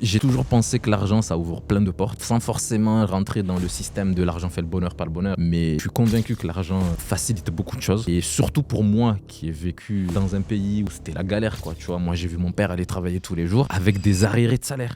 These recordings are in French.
J'ai toujours pensé que l'argent, ça ouvre plein de portes, sans forcément rentrer dans le système de l'argent fait le bonheur, pas le bonheur. Mais je suis convaincu que l'argent facilite beaucoup de choses. Et surtout pour moi, qui ai vécu dans un pays où c'était la galère, quoi. Tu vois, moi, j'ai vu mon père aller travailler tous les jours avec des arriérés de salaire.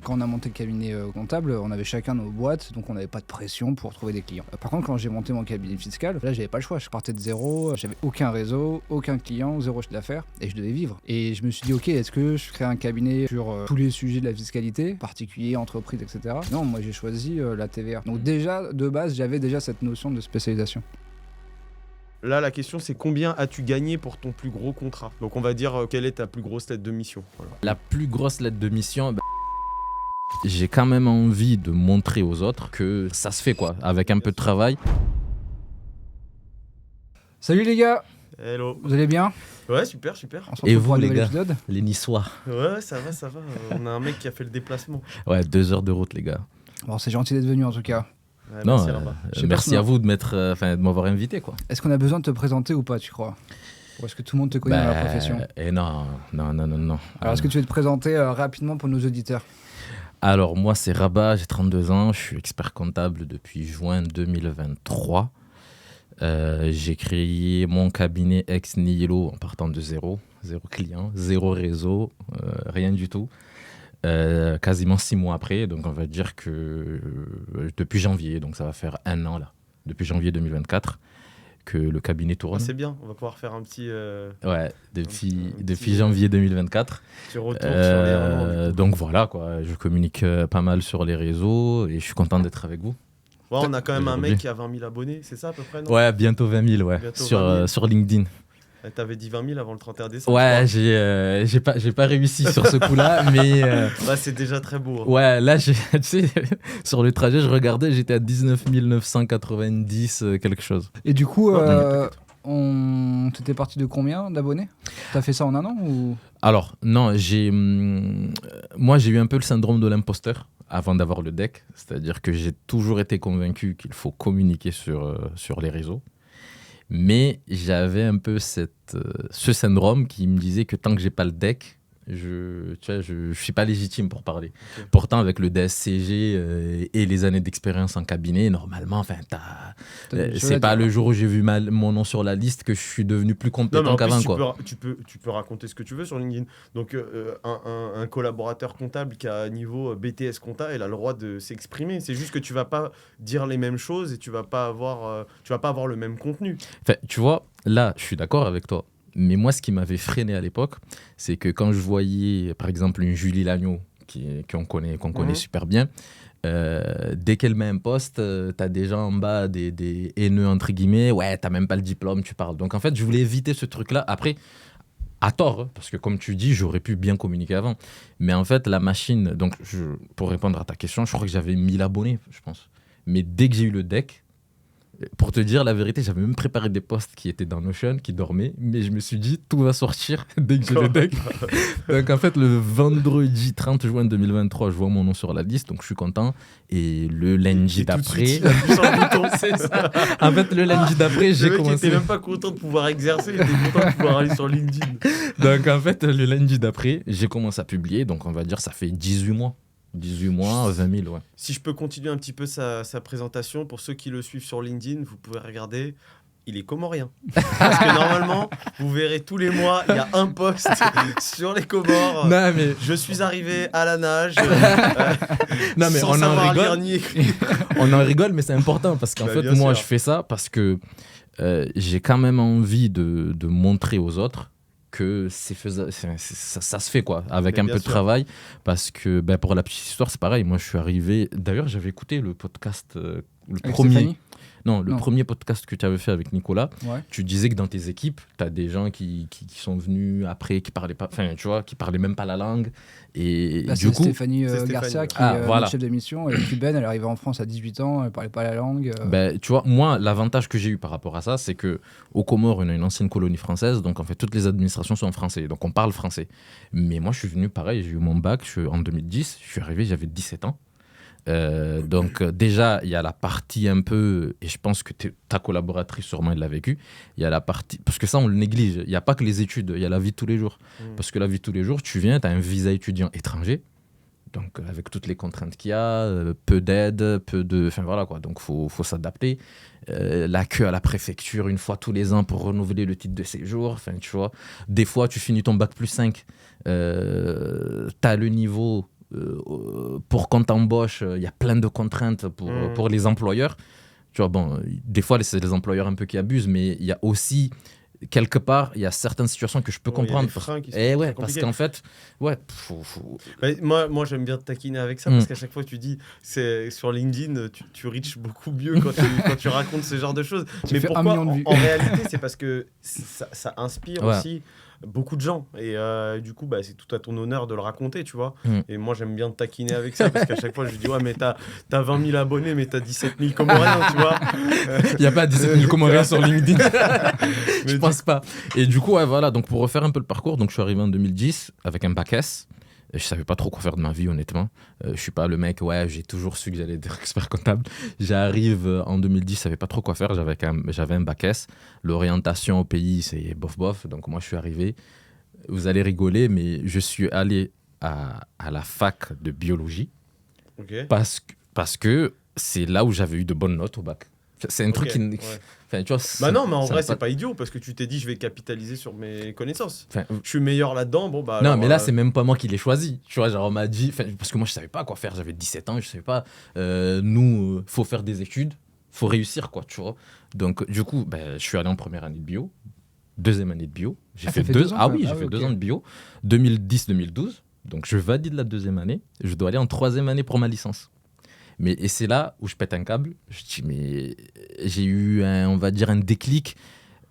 Quand on a monté le cabinet comptable, on avait chacun nos boîtes, donc on n'avait pas de pression pour trouver des clients. Par contre, quand j'ai monté mon cabinet fiscal, là, j'avais pas le choix. Je partais de zéro, j'avais aucun réseau, aucun client, zéro chiffre d'affaires, et je devais vivre. Et je me suis dit, ok, est-ce que je crée un cabinet sur tous les sujets de la fiscalité, particulier, entreprise, etc. Non, moi j'ai choisi la TVA. Donc déjà, de base, j'avais déjà cette notion de spécialisation. Là, la question, c'est combien as-tu gagné pour ton plus gros contrat? Donc, on va dire, quelle est ta plus grosse lettre de mission? Voilà. La plus grosse lettre de mission, j'ai quand même envie de montrer aux autres que ça se fait, quoi, avec un peu de travail. Salut les gars, Hello. vous allez bien? Ouais, super. On se Et retrouve vous, pour un les nouvel gars? épisode. Les Niçois. Ouais, ça va. On a un mec qui a fait le déplacement. Ouais, 2 heures de route, les gars. Bon, c'est gentil d'être venu en tout cas. Ouais, Non, merci, Rabat. Je sais pas merci si- à vous de m'avoir invité, quoi. Est-ce qu'on a besoin de te présenter ou pas, tu crois? Ou est-ce que tout le monde te connaît dans la profession? Et non. Alors, est-ce que tu veux te présenter rapidement pour nos auditeurs? Alors, moi, c'est Rabat, j'ai 32 ans, je suis expert comptable depuis juin 2023. J'ai créé mon cabinet ex nihilo en partant de zéro client, zéro réseau, rien du tout. Quasiment 6 mois après, donc on va dire que depuis janvier, donc ça va faire 1 an là, depuis janvier 2024, que le cabinet tourne. C'est bien, on va pouvoir faire un petit Ouais, un depuis petit- janvier 2024. retour sur les rendements. Donc voilà, quoi, je communique pas mal sur les réseaux et je suis content d'être avec vous. Ouais, on a quand même un Aujourd'hui. mec qui a 20 000 abonnés, c'est ça à peu près, non? Ouais, bientôt 20 000, ouais, Bientôt sur, 20 000. sur LinkedIn. T'avais dit 20 000 avant le 31 décembre. Ouais, je j'ai pas réussi sur ce coup-là, mais crois. Ouais, c'est déjà très beau. Hein. ouais, là, tu sais, sur le trajet, je regardais, j'étais à 19 990 quelque chose. Et du coup, Non, t'inquiète. t'étais parti de combien d'abonnés? T'as fait ça en 1 an ou? Alors, non, moi, j'ai eu un peu le syndrome de l'imposteur avant d'avoir le deck, c'est-à-dire que j'ai toujours été convaincu qu'il faut communiquer sur les réseaux. Mais j'avais un peu ce syndrome qui me disait que tant que j'ai pas le deck, je suis pas légitime pour parler. Ok. Pourtant, avec le DSCG et les années d'expérience en cabinet, normalement, c'est pas le jour où j'ai vu mon nom sur la liste que je suis devenu plus Non, mais compétent en qu'avant, plus, quoi. tu peux raconter ce que tu veux sur LinkedIn. Donc, un collaborateur comptable qui a un niveau BTS compta, il a le droit de s'exprimer. C'est juste que tu vas pas dire les mêmes choses et tu vas pas avoir le même contenu. Enfin, tu vois, là, je suis d'accord avec toi. Mais moi, ce qui m'avait freiné à l'époque, c'est que quand je voyais, par exemple, une Julie Lagneau, qu'on connaît super bien, dès qu'elle met un post, t'as des gens en bas, des haineux, entre guillemets. Ouais, t'as même pas le diplôme, tu parles. Donc, en fait, je voulais éviter ce truc-là. Après, à tort, hein, parce que comme tu dis, j'aurais pu bien communiquer avant. Mais en fait, la machine... Donc, pour répondre à ta question, je crois que j'avais 1000 abonnés, je pense. Mais dès que j'ai eu le deck, pour te dire la vérité, j'avais même préparé des posts qui étaient dans Notion, qui dormaient, mais je me suis dit, tout va sortir dès que j'ai le deck. Donc en fait, le vendredi 30 juin 2023, je vois mon nom sur la liste, donc je suis content. Et le lundi Et tout de d'après... suite, il appuie sur le bouton. C'est ça. En fait, le lundi d'après, j'ai Le mec commencé... était même pas content de pouvoir exercer, il était content de pouvoir aller sur LinkedIn. Donc en fait, le lundi d'après, j'ai commencé à publier, donc on va dire ça fait 18 mois. 18 mois, 20 000, ouais. Si je peux continuer un petit peu sa présentation, pour ceux qui le suivent sur LinkedIn, vous pouvez regarder. Il est comorien. Parce que normalement, vous verrez tous les mois, il y a un post sur les Comores. Non, mais... Je suis arrivé à la nage. Non, mais sans on en savoir rigole. lire ni écrire. On en rigole, mais c'est important parce qu'en Bah, fait, bien moi, sûr. je fais ça parce que j'ai quand même envie de montrer aux autres que ça se fait, quoi, avec Mais un bien peu de sûr. travail. Parce que pour la petite histoire, c'est pareil. Moi, je suis arrivé. D'ailleurs, j'avais écouté le podcast, le Avec premier. Stéphanie? Non, le Non. premier podcast que tu avais fait avec Nicolas. Ouais. Tu disais que dans tes équipes, tu as des gens qui sont venus après, qui parlaient pas, enfin, tu vois, qui parlaient même pas la langue. Et Là, du c'est coup, Stéphanie c'est Stéphanie, Garcia ouais. qui Ah, est voilà. notre chef de mission. Elle est cubaine, elle est arrivée en France à 18 ans, elle parlait pas la langue. tu vois, moi, l'avantage que j'ai eu par rapport à ça, c'est que aux Comores, on a une ancienne colonie française, donc en fait, toutes les administrations sont en français, donc on parle français. Mais moi, je suis venu pareil, j'ai eu mon bac en 2010, je suis arrivé, j'avais 17 ans. Déjà, il y a la partie un peu, et je pense que ta collaboratrice sûrement elle l'a vécu, il y a la partie, parce que ça on le néglige, il n'y a pas que les études, il y a la vie de tous les jours. Parce que la vie de tous les jours, tu viens, tu as un visa étudiant étranger, donc avec toutes les contraintes qu'il y a, peu d'aide, enfin voilà quoi, donc faut s'adapter. La queue à la préfecture une fois tous les ans pour renouveler le titre de séjour, enfin tu vois, des fois tu finis ton bac +5, t'as le niveau, pour quand t'embauches, il y a plein de contraintes pour les employeurs, tu vois, bon, des fois c'est les employeurs un peu qui abusent, mais il y a aussi quelque part, il y a certaines situations que je peux comprendre. Parce qu'en fait, moi j'aime bien te taquiner avec ça, parce qu'à chaque fois tu dis, c'est sur LinkedIn, tu reaches beaucoup mieux quand tu racontes ce genre de choses. Mais pourquoi en réalité, c'est parce que ça inspire aussi beaucoup de gens, et du coup c'est tout à ton honneur de le raconter, tu vois. Et moi j'aime bien te taquiner avec ça, parce qu'à chaque fois je dis mais t'as 20 000 abonnés, mais t'as 17 000 Comoriens, tu vois. Il n'y a pas 17 000 Comoriens sur LinkedIn. Je pense pas. Et du coup voilà, donc pour refaire un peu le parcours, donc je suis arrivé en 2010 avec un bac S. Je savais pas trop quoi faire de ma vie, honnêtement. Je suis pas le mec, j'ai toujours su que j'allais être expert comptable. J'arrive en 2010, je savais pas trop quoi faire. J'avais un bac S. L'orientation au pays, c'est bof. Donc moi, je suis arrivé. Vous allez rigoler, mais je suis allé à la fac de biologie. Okay. Parce que c'est là où j'avais eu de bonnes notes au bac. C'est un truc qui... Enfin, tu vois, non, mais en vrai, c'est pas idiot, parce que tu t'es dit, je vais capitaliser sur mes connaissances. Je suis meilleur là-dedans, non, alors, mais là, c'est même pas moi qui l'ai choisi. Tu vois, genre, on m'a dit... Parce que moi, je savais pas quoi faire. J'avais 17 ans, je savais pas. Faut faire des études, faut réussir, quoi, tu vois. Donc, du coup, je suis allé en première année de bio, deuxième année de bio. J'ai fait 2 ans. Ah oui, j'ai fait 2 ans de bio. 2010-2012. Donc, je valide la deuxième année. Je dois aller en troisième année pour ma licence. Et c'est là où je pète un câble. Je dis, mais j'ai eu on va dire un déclic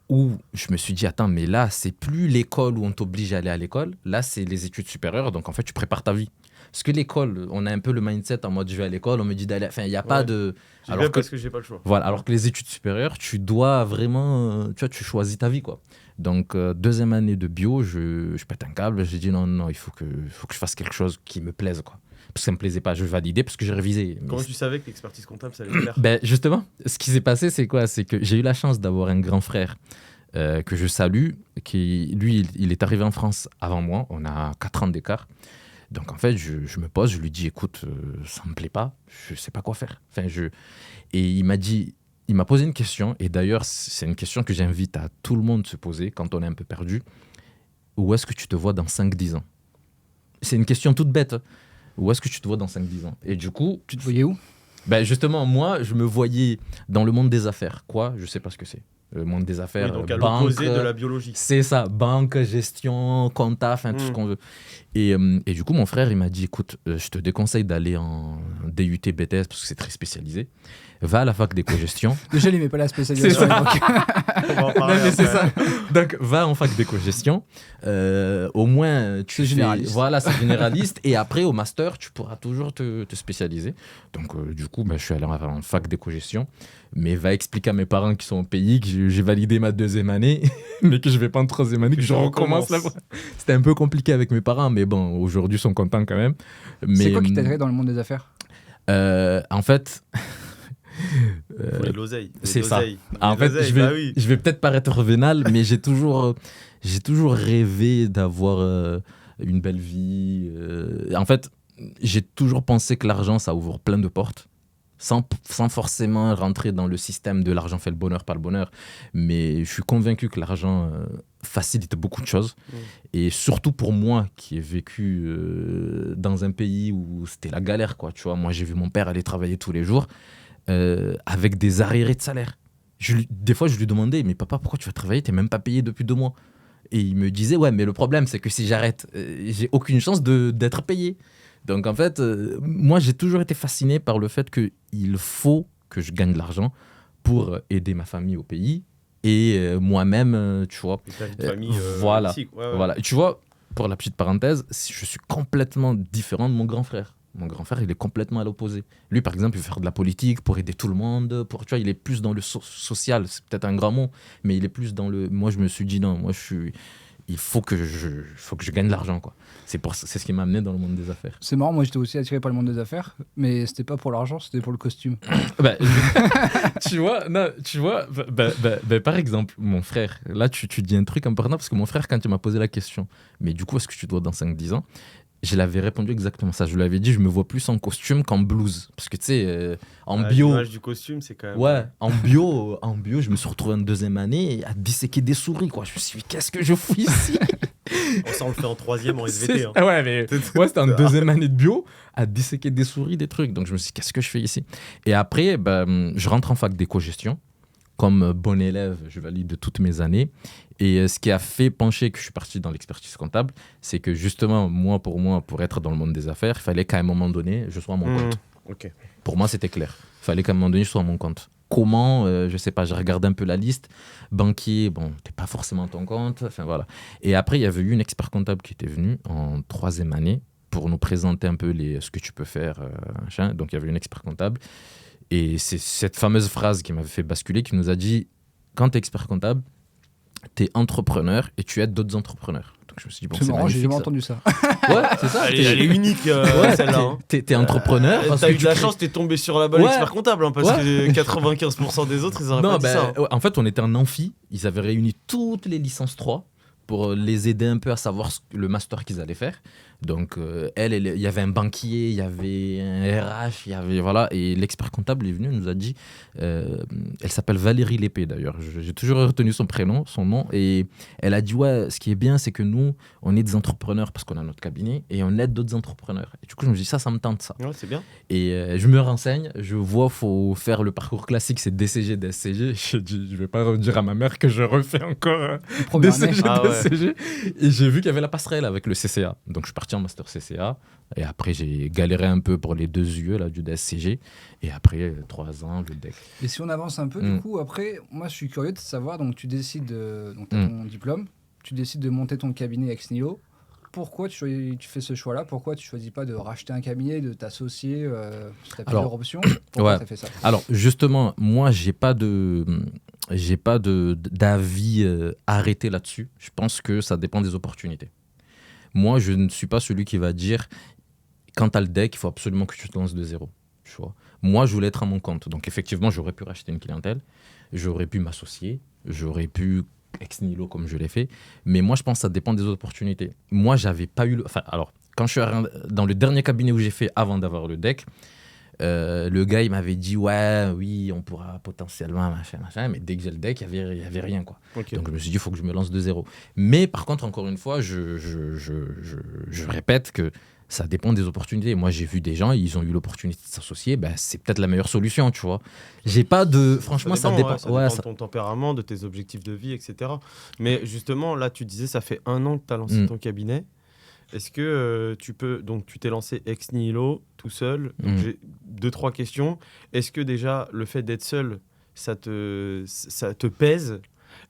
où je me suis dit, attends, mais là, c'est plus l'école où on t'oblige à aller à l'école. Là, c'est les études supérieures. Donc, en fait, tu prépares ta vie. Parce que l'école, on a un peu le mindset en mode, je vais à l'école, on me dit d'aller... Enfin, il n'y a pas de... Parce que j'ai pas le choix. Voilà, alors que les études supérieures, tu dois vraiment... tu vois, tu choisis ta vie, quoi. Donc, deuxième année de bio, je pète un câble. J'ai dit, non, il faut que je fasse quelque chose qui me plaise, quoi. Parce que ça me plaisait pas, je validais parce que j'ai révisé. Comment tu savais que l'expertise comptable, ça allait faire? Justement, ce qui s'est passé, c'est quoi? C'est que j'ai eu la chance d'avoir un grand frère que je salue, qui, lui, il est arrivé en France avant moi, on a 4 ans d'écart. Donc en fait, je me pose, je lui dis, écoute, ça me plaît pas, je sais pas quoi faire. Et il m'a posé une question, et d'ailleurs, c'est une question que j'invite à tout le monde de se poser quand on est un peu perdu. Où est-ce que tu te vois dans 5-10 ans? C'est une question toute bête. Où est-ce que tu te vois dans 5-10 ans? Et du coup... Tu te voyais où? Justement, moi, je me voyais dans le monde des affaires. Quoi? Je sais pas ce que c'est. Le monde des affaires, donc à l'opposé de la biologie. C'est ça, banque, gestion, compta, tout ce qu'on veut. Et du coup, mon frère, il m'a dit, écoute, je te déconseille d'aller en DUT BTS parce que c'est très spécialisé. Va à la fac d'éco-gestion. Déjà, il n'aimait pas la spécialisation. On va en parler. C'est ça. Donc, va en fac d'éco-gestion. Au moins, tu es généraliste. Voilà, c'est généraliste. Et après, au master, tu pourras toujours te spécialiser. Donc, du coup, je suis allé en fac d'éco-gestion. Mais va expliquer à mes parents qui sont au pays que j'ai validé ma deuxième année, mais que je vais pas en troisième année, que je recommence là. C'était un peu compliqué avec mes parents, mais bon, aujourd'hui, ils sont contents quand même. C'est quoi qui t'aiderait dans le monde des affaires? En fait... faut de l'oseille. C'est ça. En fait, je vais peut-être paraître vénal, mais j'ai toujours rêvé d'avoir une belle vie. En fait, j'ai toujours pensé que l'argent, ça ouvre plein de portes. Sans forcément rentrer dans le système de l'argent fait le bonheur, pas le bonheur. Mais je suis convaincu que l'argent facilite beaucoup de choses. Et surtout pour moi, qui ai vécu dans un pays où c'était la galère, quoi. Tu vois, moi, j'ai vu mon père aller travailler tous les jours avec des arriérés de salaire. Des fois, je lui demandais, mais papa, pourquoi tu vas travailler? T'es même pas payé depuis 2 mois. Et il me disait, ouais, mais le problème, c'est que si j'arrête, j'ai aucune chance d'être payé. Donc en fait, moi j'ai toujours été fasciné par le fait qu'il faut que je gagne de l'argent pour aider ma famille au pays et moi-même, tu vois. Et ta vie de famille, voilà. Ici, Voilà. Et tu vois, pour la petite parenthèse, je suis complètement différent de mon grand frère. Mon grand frère, il est complètement à l'opposé. Lui, par exemple, il veut faire de la politique pour aider tout le monde. Tu vois, il est plus dans le social. C'est peut-être un grand mot, mais il est plus dans le... Moi, je me suis dit, non, moi, il faut que je gagne de l'argent, quoi. C'est ce qui m'a amené dans le monde des affaires. C'est marrant, moi j'étais aussi attiré par le monde des affaires, mais c'était pas pour l'argent, c'était pour le costume. Bah, tu vois, par exemple, mon frère, là tu dis un truc important parce que mon frère, quand il m'a posé la question, mais du coup, est-ce que tu dois dans 5-10 ans, je l'avais répondu exactement ça. Je lui avais dit, je me vois plus en costume qu'en blouse. Parce que tu sais, en bio. L'image du costume, c'est quand même. Ouais, en bio, je me suis retrouvé en 2e année à disséquer des souris, quoi. Je me suis dit, qu'est-ce que je fous ici? Ça, on le fait en 3e en SVT. Hein. Ouais, mais moi, c'était en 2e année de bio à disséquer des souris, des trucs. Donc, je me suis dit, qu'est-ce que je fais ici? Et après, je rentre en fac d'éco-gestion. Comme bon élève, je valide toutes mes années. Et ce qui a fait pencher que je suis parti dans l'expertise comptable, c'est que justement, pour être dans le monde des affaires, il fallait qu'à un moment donné, je sois à mon compte. Okay. Pour moi, c'était clair. Il fallait qu'à un moment donné, je sois à mon compte. Comment je sais pas, j'ai regardé un peu la liste. Banquier, bon, t'es pas forcément à ton compte. Enfin, voilà. Et après, il y avait eu une expert comptable qui était venue en 3e année pour nous présenter un peu ce que tu peux faire. Machin. Donc, il y avait une expert comptable. Et c'est cette fameuse phrase qui m'avait fait basculer, qui nous a dit, quand tu es expert comptable, tu es entrepreneur et tu aides d'autres entrepreneurs. Donc je me suis dit, bon, c'est marrant, j'ai jamais ça. entendu ça. Ouais, c'est ça. Elle est unique, celle-là. Hein. T'es entrepreneur. T'as eu de la chance, t'es tombé sur la bonne expert comptable, hein, parce que 95% des autres, ils auraient pas dit ça. Hein. En fait, on était en amphi, ils avaient réuni toutes les licences 3 pour les aider un peu à savoir le master qu'ils allaient faire. Donc, il y avait un banquier, il y avait un RH, il y avait, voilà, et l'expert comptable est venu, nous a dit, elle s'appelle Valérie Lépée d'ailleurs, j'ai toujours retenu son prénom, son nom, et elle a dit, ouais, ce qui est bien, c'est que nous, on est des entrepreneurs parce qu'on a notre cabinet, et on aide d'autres entrepreneurs. Et du coup, je me dis, ça me tente, ça. Ouais, c'est bien. Et je me renseigne, je vois, faut faire le parcours classique, c'est DCG, DSCG. Je dis, je vais pas dire à ma mère que je refais encore DCG, DSCG. Et j'ai vu qu'il y avait la passerelle avec le CCA. Donc je suis parti en master CCA. Et après, j'ai galéré un peu pour les 2 UE là, du DSCG. Et après, 3 ans, le DEC. Et si on avance un peu, du coup, après, moi je suis curieux de savoir, donc tu décides, donc tu as ton diplôme, tu décides de monter ton cabinet ex nihilo. Pourquoi tu fais ce choix-là? Pourquoi tu choisis pas de racheter un cabinet, de t'associer si tu as plusieurs options? Pourquoi tu as fait ça? Alors, justement, moi, j'ai pas d'avis arrêté là-dessus. Je pense que ça dépend des opportunités. Moi, je ne suis pas celui qui va dire, quand tu as le deck, il faut absolument que tu te lances de zéro. Tu vois. Moi, je voulais être à mon compte. Donc, effectivement, j'aurais pu racheter une clientèle, j'aurais pu m'associer, j'aurais pu ex nihilo comme je l'ai fait. Mais moi, je pense que ça dépend des opportunités. Moi, j'avais pas eu... alors, quand je suis dans le dernier cabinet où j'ai fait avant d'avoir le deck, le gars, il m'avait dit, oui, on pourra potentiellement, machin. Mais dès que j'ai le deck, il n'y avait rien, quoi. Okay. Donc, je me suis dit, il faut que je me lance de zéro. Mais par contre, encore une fois, je répète que ça dépend des opportunités. Moi, j'ai vu des gens, ils ont eu l'opportunité de s'associer. C'est peut-être la meilleure solution, tu vois. J'ai pas de... Franchement, ça dépend. Ça dépend de ton tempérament, de tes objectifs de vie, etc. Mais justement, là, tu disais, ça fait 1 an que tu as lancé ton cabinet. Est-ce que tu t'es lancé ex nihilo, tout seul. Donc j'ai 2-3 questions. Est-ce que déjà, le fait d'être seul, ça te pèse?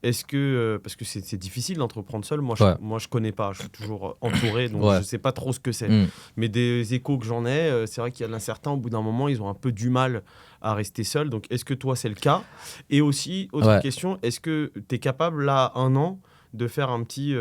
Est-ce que, parce que c'est difficile d'entreprendre seul, moi je connais pas, je suis toujours entouré, donc je sais pas trop ce que c'est. Mais des échos que j'en ai, c'est vrai qu'il y en a certains, au bout d'un moment, ils ont un peu du mal à rester seuls. Donc est-ce que toi, c'est le cas? Et aussi, autre question, est-ce que tu es capable, là, 1 an, de faire un petit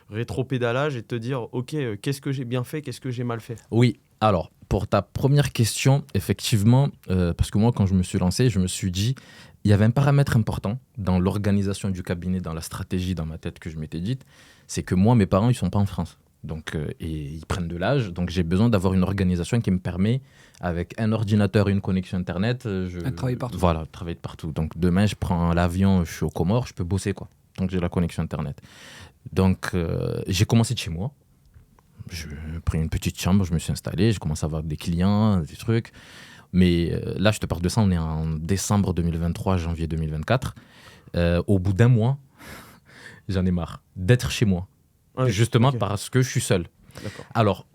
rétro-pédalage et de te dire, ok, qu'est-ce que j'ai bien fait, qu'est-ce que j'ai mal fait? Oui, alors, pour ta première question, effectivement, parce que moi, quand je me suis lancé, je me suis dit, il y avait un paramètre important dans l'organisation du cabinet, dans la stratégie, dans ma tête que je m'étais dite, c'est que moi, mes parents, ils ne sont pas en France. Donc, et ils prennent de l'âge, donc j'ai besoin d'avoir une organisation qui me permet, avec un ordinateur et une connexion Internet, travailler partout. Voilà, travailler de partout. Donc, demain, je prends l'avion, je suis aux Comores, je peux bosser, quoi. Donc, j'ai la connexion Internet. Donc, j'ai commencé de chez moi. J'ai pris une petite chambre, je me suis installé, j'ai commencé à avoir des clients, des trucs. Mais là, je te parle de ça, on est en décembre 2023, janvier 2024. Au bout d'1 mois, j'en ai marre d'être chez moi. Justement parce que je suis seul. D'accord. Alors,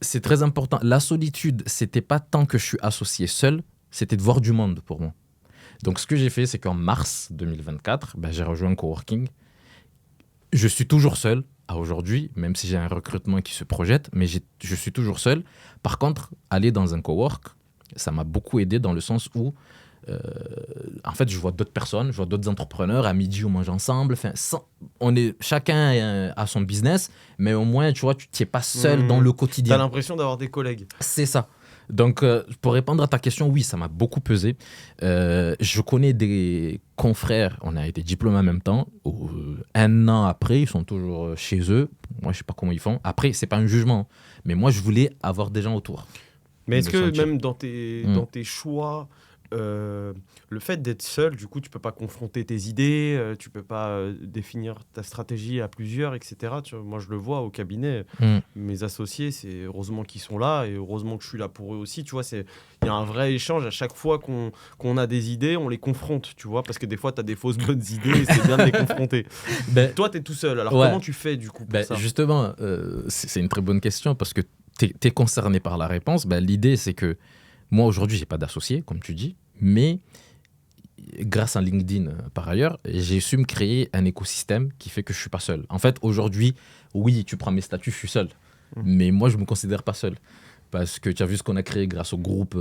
c'est très important. La solitude, c'était pas tant que je suis associé seul, c'était de voir du monde pour moi. Donc, ce que j'ai fait, c'est qu'en mars 2024, j'ai rejoint un coworking. Je suis toujours seul à aujourd'hui, même si j'ai un recrutement qui se projette, mais je suis toujours seul. Par contre, aller dans un cowork, ça m'a beaucoup aidé dans le sens où En fait, je vois d'autres personnes, je vois d'autres entrepreneurs. À midi, on mange ensemble. Enfin, chacun a son business, mais au moins, tu vois, tu n'es pas seul dans le T'as quotidien. l'impression d'avoir des collègues. C'est ça. Donc, pour répondre à ta question, oui, ça m'a beaucoup pesé. Je connais des confrères, on a été diplômés en même temps. Un an après, ils sont toujours chez eux. Moi, je sais pas comment ils font. Après, c'est pas un jugement, mais moi, je voulais avoir des gens autour. Mais est-ce De que sentir. même dans tes choix, le fait d'être seul, du coup, tu peux pas confronter tes idées, tu peux pas définir ta stratégie à plusieurs, etc. Tu vois, moi, je le vois au cabinet. Mes associés, c'est heureusement qu'ils sont là et heureusement que je suis là pour eux aussi. Tu vois, il y a un vrai échange à chaque fois qu'on a des idées, on les confronte, tu vois, parce que des fois, tu as des fausses bonnes idées et c'est bien de les confronter. Ben, Toi, tu es tout seul. Alors, ouais. comment tu fais, du coup, pour ça? Justement, c'est une très bonne question parce que tu es concerné par la réponse. L'idée, c'est que moi, aujourd'hui, j'ai pas d'associé, comme tu dis, mais grâce à LinkedIn, par ailleurs, j'ai su me créer un écosystème qui fait que je suis pas seul. En fait, aujourd'hui, oui, tu prends mes statuts, je suis seul. Mais moi, je me considère pas seul. Parce que tu as vu ce qu'on a créé grâce au groupe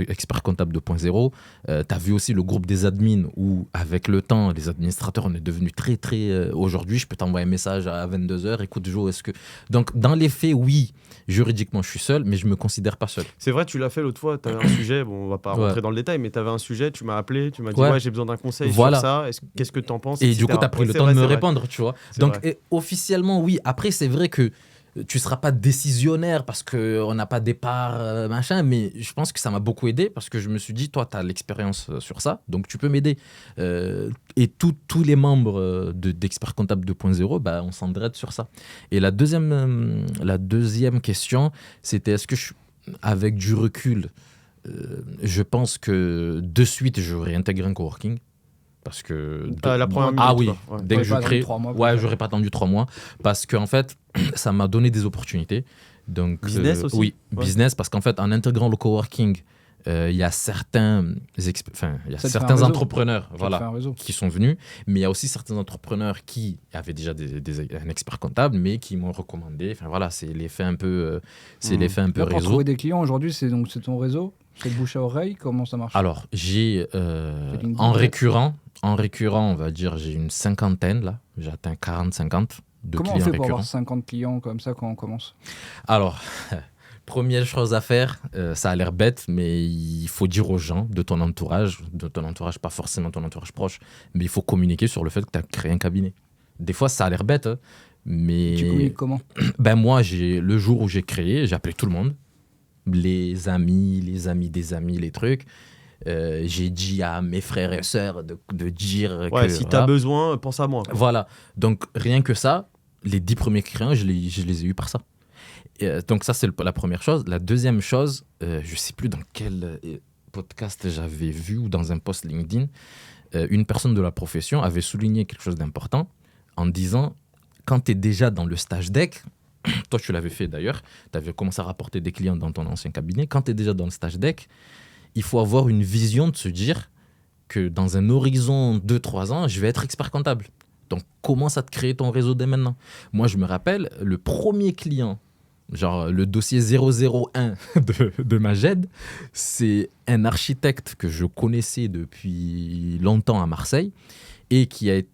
Expert Comptable 2.0. Tu as vu aussi le groupe des admins où, avec le temps, les administrateurs, on est devenus très, très... aujourd'hui, je peux t'envoyer un message à 22h. Écoute, Jo, est-ce que... Donc, dans les faits, oui, juridiquement, je suis seul, mais je me considère pas seul. C'est vrai, tu l'as fait l'autre fois, tu avais un sujet, bon, on va pas rentrer dans le détail, mais tu avais un sujet, tu m'as appelé, tu m'as dit, ouais, j'ai besoin d'un conseil sur ça, qu'est-ce que tu en penses, et du coup, tu as pris le temps de me répondre, tu vois. Donc, officiellement, oui. Après, c'est vrai que tu ne seras pas décisionnaire parce qu'on n'a pas de départ, machin, mais je pense que ça m'a beaucoup aidé parce que je me suis dit, toi, tu as l'expérience sur ça, donc tu peux m'aider. Et tous les membres d'Expert Comptable 2.0, on s'entraide sur ça. Et la deuxième question, c'était est-ce que, avec du recul, je pense que de suite, je réintégrerai un coworking. Parce que la première minute, oui, ouais. dès que je crée, j'aurais pas attendu 3 mois parce que en fait, ça m'a donné des opportunités. Donc business aussi. Oui, business parce qu'en fait, en intégrant le coworking, il y a certains entrepreneurs, qui sont venus, mais il y a aussi certains entrepreneurs qui avaient déjà un expert comptable, mais qui m'ont recommandé. Enfin voilà, c'est l'effet un peu, réseau. Pour trouver des clients aujourd'hui, c'est ton réseau. C'est le bouche à oreille, comment ça marche? Alors, j'ai en récurrent, on va dire, j'ai une cinquantaine là. J'ai atteint 40-50 de comment clients récurrents. Comment on fait pour avoir 50 clients comme ça quand on commence? Alors, première chose à faire, ça a l'air bête, mais il faut dire aux gens de ton entourage, pas forcément ton entourage proche, mais il faut communiquer sur le fait que tu as créé un cabinet. Des fois, ça a l'air bête, mais... Tu communiques comment? Moi, le jour où j'ai créé, j'ai appelé tout le monde. Les amis des amis, les trucs. J'ai dit à mes frères et sœurs de dire que... si tu as besoin, pense à moi. Quoi. Voilà. Donc, rien que ça, les 10 premiers clients, je les ai eus par ça. Donc, ça, c'est la première chose. La deuxième chose, je ne sais plus dans quel podcast j'avais vu ou dans un post LinkedIn, une personne de la profession avait souligné quelque chose d'important en disant, quand tu es déjà dans le stage deck... Toi, tu l'avais fait d'ailleurs. Tu avais commencé à rapporter des clients dans ton ancien cabinet. Quand tu es déjà dans le stage deck, il faut avoir une vision de se dire que dans un horizon 2-3 ans, je vais être expert comptable. Donc, commence à te créer ton réseau dès maintenant. Moi, je me rappelle, le premier client, genre le dossier 001 de Maged, c'est un architecte que je connaissais depuis longtemps à Marseille et qui a été...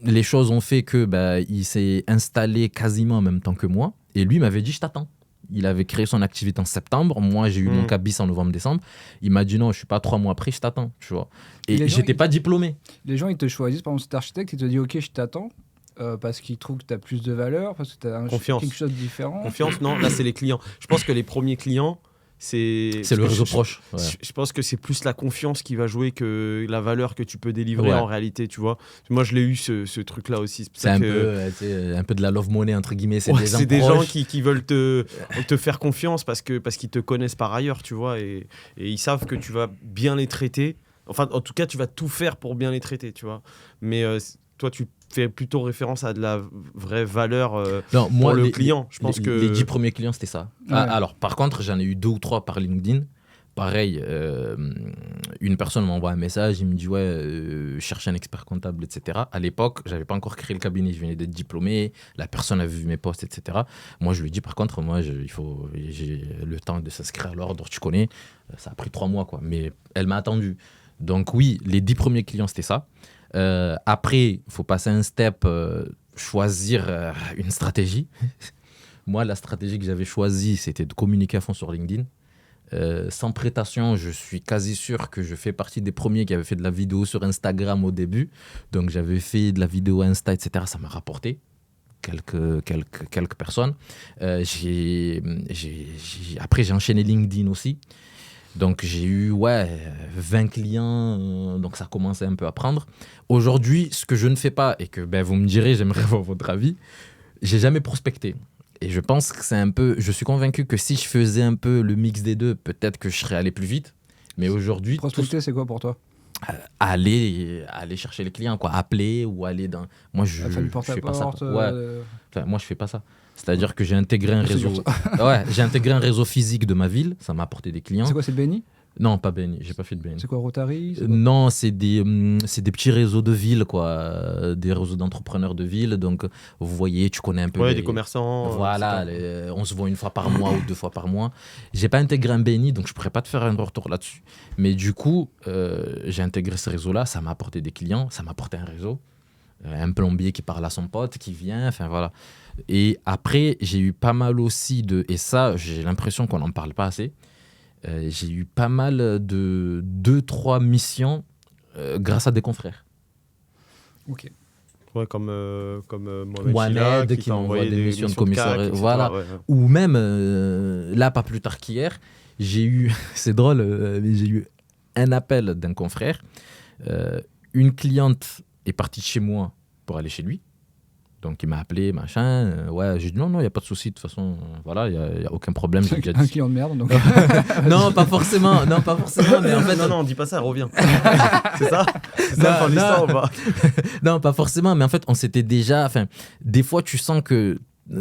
Les choses ont fait que il s'est installé quasiment en même temps que moi. Et lui m'avait dit, je t'attends. Il avait créé son activité en septembre. Moi, j'ai eu mon cabis en novembre-décembre. Il m'a dit, non, je ne suis pas 3 mois après, je t'attends. Tu vois. Et je n'étais pas diplômé. Les gens, ils te choisissent. Par exemple, cet architecte, il te dit, OK, je t'attends. Parce qu'ils trouvent que tu as plus de valeur, parce que tu as quelque chose de différent. Confiance, non. Là, c'est les clients. Je pense que les premiers clients, c'est le réseau proche. Ouais. Je pense que c'est plus la confiance qui va jouer que la valeur que tu peux délivrer en réalité, tu vois. Moi, je l'ai eu ce truc-là aussi. C'est un peu de la love money, entre guillemets. C'est des gens qui veulent te faire confiance parce qu'ils te connaissent par ailleurs, tu vois, et ils savent que tu vas bien les traiter. Enfin, en tout cas, tu vas tout faire pour bien les traiter, tu vois. Mais toi, tu fais plutôt référence à de la vraie valeur pour le client. Je pense que les 10 premiers clients, c'était ça. Ouais. Alors, par contre, j'en ai eu 2 ou 3 par LinkedIn Pareil, une personne m'envoie un message, il me dit ouais, cherche un expert comptable, etc. À l'époque, j'avais pas encore créé le cabinet, je venais d'être diplômé, la personne avait vu mes posts, etc. Moi, je lui ai dit par contre, j'ai le temps de s'inscrire à l'ordre, tu connais, ça a pris 3 mois, quoi. Mais elle m'a attendu. Donc oui, les 10 premiers clients, c'était ça. Après, il faut passer un step, choisir une stratégie. Moi, la stratégie que j'avais choisie, c'était de communiquer à fond sur LinkedIn. Sans prétention, je suis quasi sûr que je fais partie des premiers qui avaient fait de la vidéo sur Instagram au début. Donc, j'avais fait de la vidéo Insta, etc. Ça m'a rapporté quelques personnes. Après, j'ai enchaîné LinkedIn aussi. Donc, j'ai eu 20 clients. Donc, ça commençait un peu à prendre. Aujourd'hui, ce que je ne fais pas, et que vous me direz, j'aimerais voir votre avis, j'ai jamais prospecté. Et je pense que c'est un peu... Je suis convaincu que si je faisais un peu le mix des deux, peut-être que je serais allé plus vite. Mais aujourd'hui... Prospecter, c'est quoi pour toi? Aller chercher les clients, quoi. Appeler ou aller dans... Moi, je fais pas ça. Enfin, moi, je fais pas ça. C'est-à-dire que j'ai intégré un réseau... j'ai intégré un réseau physique de ma ville. Ça m'a apporté des clients. C'est quoi, c'est BNI? Non, pas BNI. J'ai pas fait de BNI. C'est quoi, Rotary? Non, c'est des petits réseaux de ville, quoi. Des réseaux d'entrepreneurs de ville. Donc, vous voyez, tu connais un peu des commerçants. Voilà, on se voit 1 fois par mois ou 2 fois par mois. J'ai pas intégré un BNI, donc je pourrais pas te faire un retour là-dessus. Mais du coup, j'ai intégré ce réseau-là. Ça m'a apporté des clients, ça m'a apporté un réseau. Un plombier qui parle à son pote, qui vient, enfin voilà. Et après, j'ai eu pas mal aussi de... Et ça, j'ai l'impression qu'on n'en parle pas assez. J'ai eu pas mal de 2-3 missions grâce à des confrères. Ok. Ouais, comme Mohamed qui m'envoie des missions de commissaire. CAC, voilà. Ouais. Ou même, là, pas plus tard qu'hier, j'ai eu, c'est drôle, mais j'ai eu un appel d'un confrère. Une cliente est partie de chez moi pour aller chez lui. Donc, il m'a appelé, machin. J'ai dit non, il n'y a pas de souci. De toute façon, voilà, il n'y a aucun problème. C'est un client de merde, donc. Non, pas forcément. Mais en fait, non, on dit pas ça, reviens. C'est ça l'histoire ou pas? Non, pas forcément. Mais en fait, on s'était déjà... Enfin, des fois, tu sens que...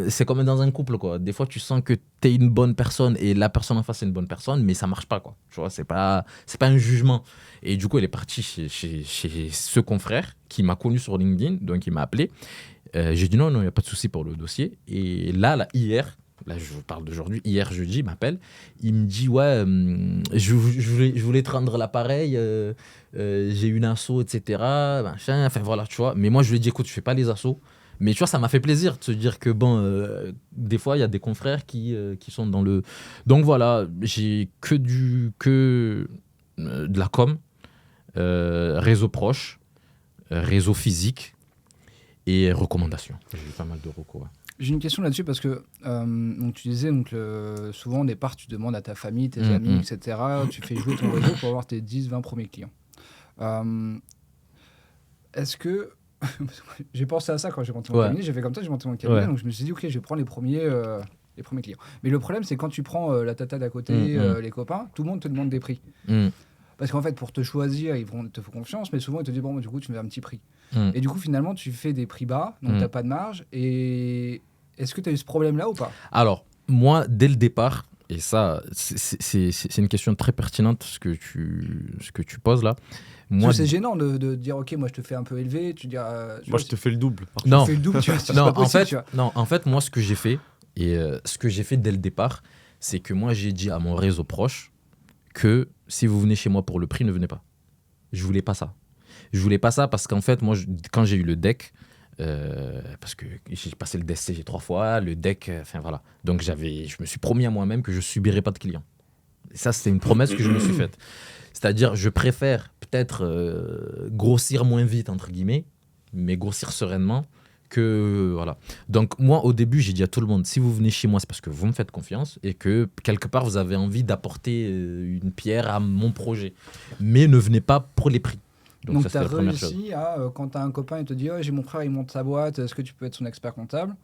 C'est comme dans un couple, quoi. Des fois, tu sens que tu es une bonne personne et la personne en face est une bonne personne, mais ça marche pas, quoi. Tu vois, c'est pas un jugement. Et du coup, elle est partie chez ce confrère qui m'a connu sur LinkedIn, donc il m'a appelé. J'ai dit non, il n'y a pas de souci pour le dossier. Et là, hier, je vous parle d'aujourd'hui, hier jeudi, il m'appelle, il me dit je voulais te rendre l'appareil, j'ai une asso, etc. Machin, enfin voilà, tu vois. Mais moi, je lui ai dit écoute, je fais pas les assos. Mais tu vois, ça m'a fait plaisir de se dire que des fois, il y a des confrères qui sont dans le... Donc voilà, j'ai que de la com, réseau proche, réseau physique, et recommandations. J'ai eu pas mal de recours. Ouais. J'ai une question là-dessus parce que donc tu disais souvent au départ tu demandes à ta famille, tes amis, etc. Tu fais jouer ton réseau pour avoir tes 10-20 premiers clients. Est-ce que j'ai pensé à ça quand j'ai monté mon cabinet, j'ai fait comme ça, j'ai monté mon cabinet, donc je me suis dit ok, je vais prendre les premiers clients. Mais le problème c'est quand tu prends la tata d'à côté, les copains, tout le monde te demande des prix. Parce qu'en fait, pour te choisir, ils te font confiance, mais souvent, ils te disent, bon, du coup, tu mets un petit prix. Et du coup, finalement, tu fais des prix bas, donc tu n'as pas de marge. Et est-ce que tu as eu ce problème-là ou pas? Alors, moi, dès le départ, et ça, c'est une question très pertinente, ce que tu poses là. Moi, c'est gênant de dire, ok, moi, je te fais un peu élevé. Moi, je te fais le double. Non, je te fais le double, tu vois, non, en fait, moi, ce que j'ai fait, et ce que j'ai fait dès le départ, c'est que moi, j'ai dit à mon réseau proche que si vous venez chez moi pour le prix, ne venez pas. Je voulais pas ça. Je voulais pas ça parce qu'en fait, moi, quand j'ai eu le deck, parce que j'ai passé le DSCG 3 fois, le deck, enfin voilà. Donc, je me suis promis à moi-même que je subirais pas de clients. Et ça, c'était une promesse que je me suis faite. C'est-à-dire, je préfère peut-être grossir moins vite, entre guillemets, mais grossir sereinement, que voilà. Donc moi au début j'ai dit à tout le monde si vous venez chez moi c'est parce que vous me faites confiance et que quelque part vous avez envie d'apporter une pierre à mon projet, mais ne venez pas pour les prix. Donc tu as réussi à quand tu as un copain il te dit oh, j'ai mon frère il monte sa boîte, est-ce que tu peux être son expert comptable?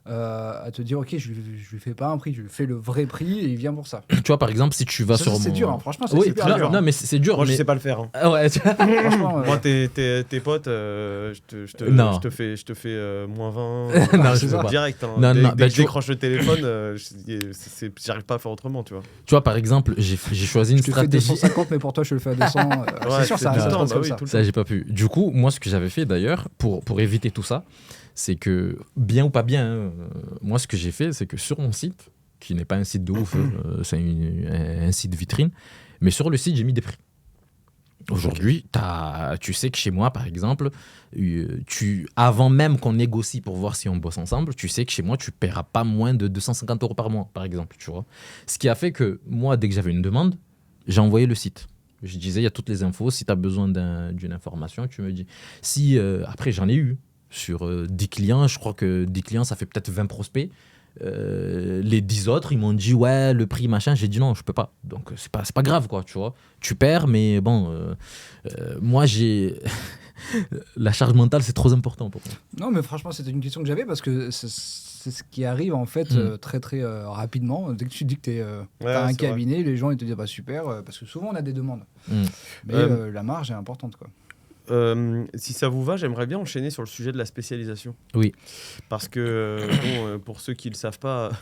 à te dire, ok, je lui fais pas un prix, je lui fais le vrai prix et il vient pour ça. Tu vois, par exemple, si tu vas sur C'est mon... dur, hein, franchement, c'est Oui, super dur. non, mais c'est dur. Moi, mais... je sais pas le faire. Hein. Ah ouais, tu vois. Franchement, Moi, tes potes, Non. je te fais moins 20 Non, je sais pas. direct. Hein. Non, Dès non, que bah, je décroche le téléphone, j'arrive pas à faire autrement, tu vois. Tu vois, par exemple, j'ai choisi une je te fais stratégie. 250, mais pour toi, je te le fais à 200. C'est sûr, ça tout le se temps, passe bah comme oui, ça. tout le Ça, j'ai pas pu. Du coup, moi, ce que j'avais fait d'ailleurs, pour éviter tout ça, c'est que, bien ou pas bien, hein, moi, ce que j'ai fait, c'est que sur mon site, qui n'est pas un site de ouf, c'est un site vitrine, mais sur le site, j'ai mis des prix. Aujourd'hui, tu sais que chez moi, par exemple, avant même qu'on négocie pour voir si on bosse ensemble, tu sais que chez moi, tu ne paieras pas moins de 250 € par mois, par exemple. Tu vois. Ce qui a fait que moi, dès que j'avais une demande, j'ai envoyé le site. Je disais, il y a toutes les infos. Si tu as besoin d'une information, tu me dis. Après, j'en ai eu. Sur 10 clients, je crois que 10 clients, ça fait peut-être 20 prospects. Les 10 autres, ils m'ont dit ouais, le prix machin. J'ai dit non, je peux pas. Donc c'est pas grave, quoi, tu vois. Tu perds, mais bon, moi j'ai la charge mentale, c'est trop important pour moi. Non, mais franchement, c'était une question que j'avais parce que c'est ce qui arrive en fait très très rapidement. Dès que tu dis que t'as un cabinet, les gens ils te disent bah super, parce que souvent on a des demandes. Mais la marge est importante, quoi. Si ça vous va, j'aimerais bien enchaîner sur le sujet de la spécialisation. Oui. Parce que, pour ceux qui ne le savent pas,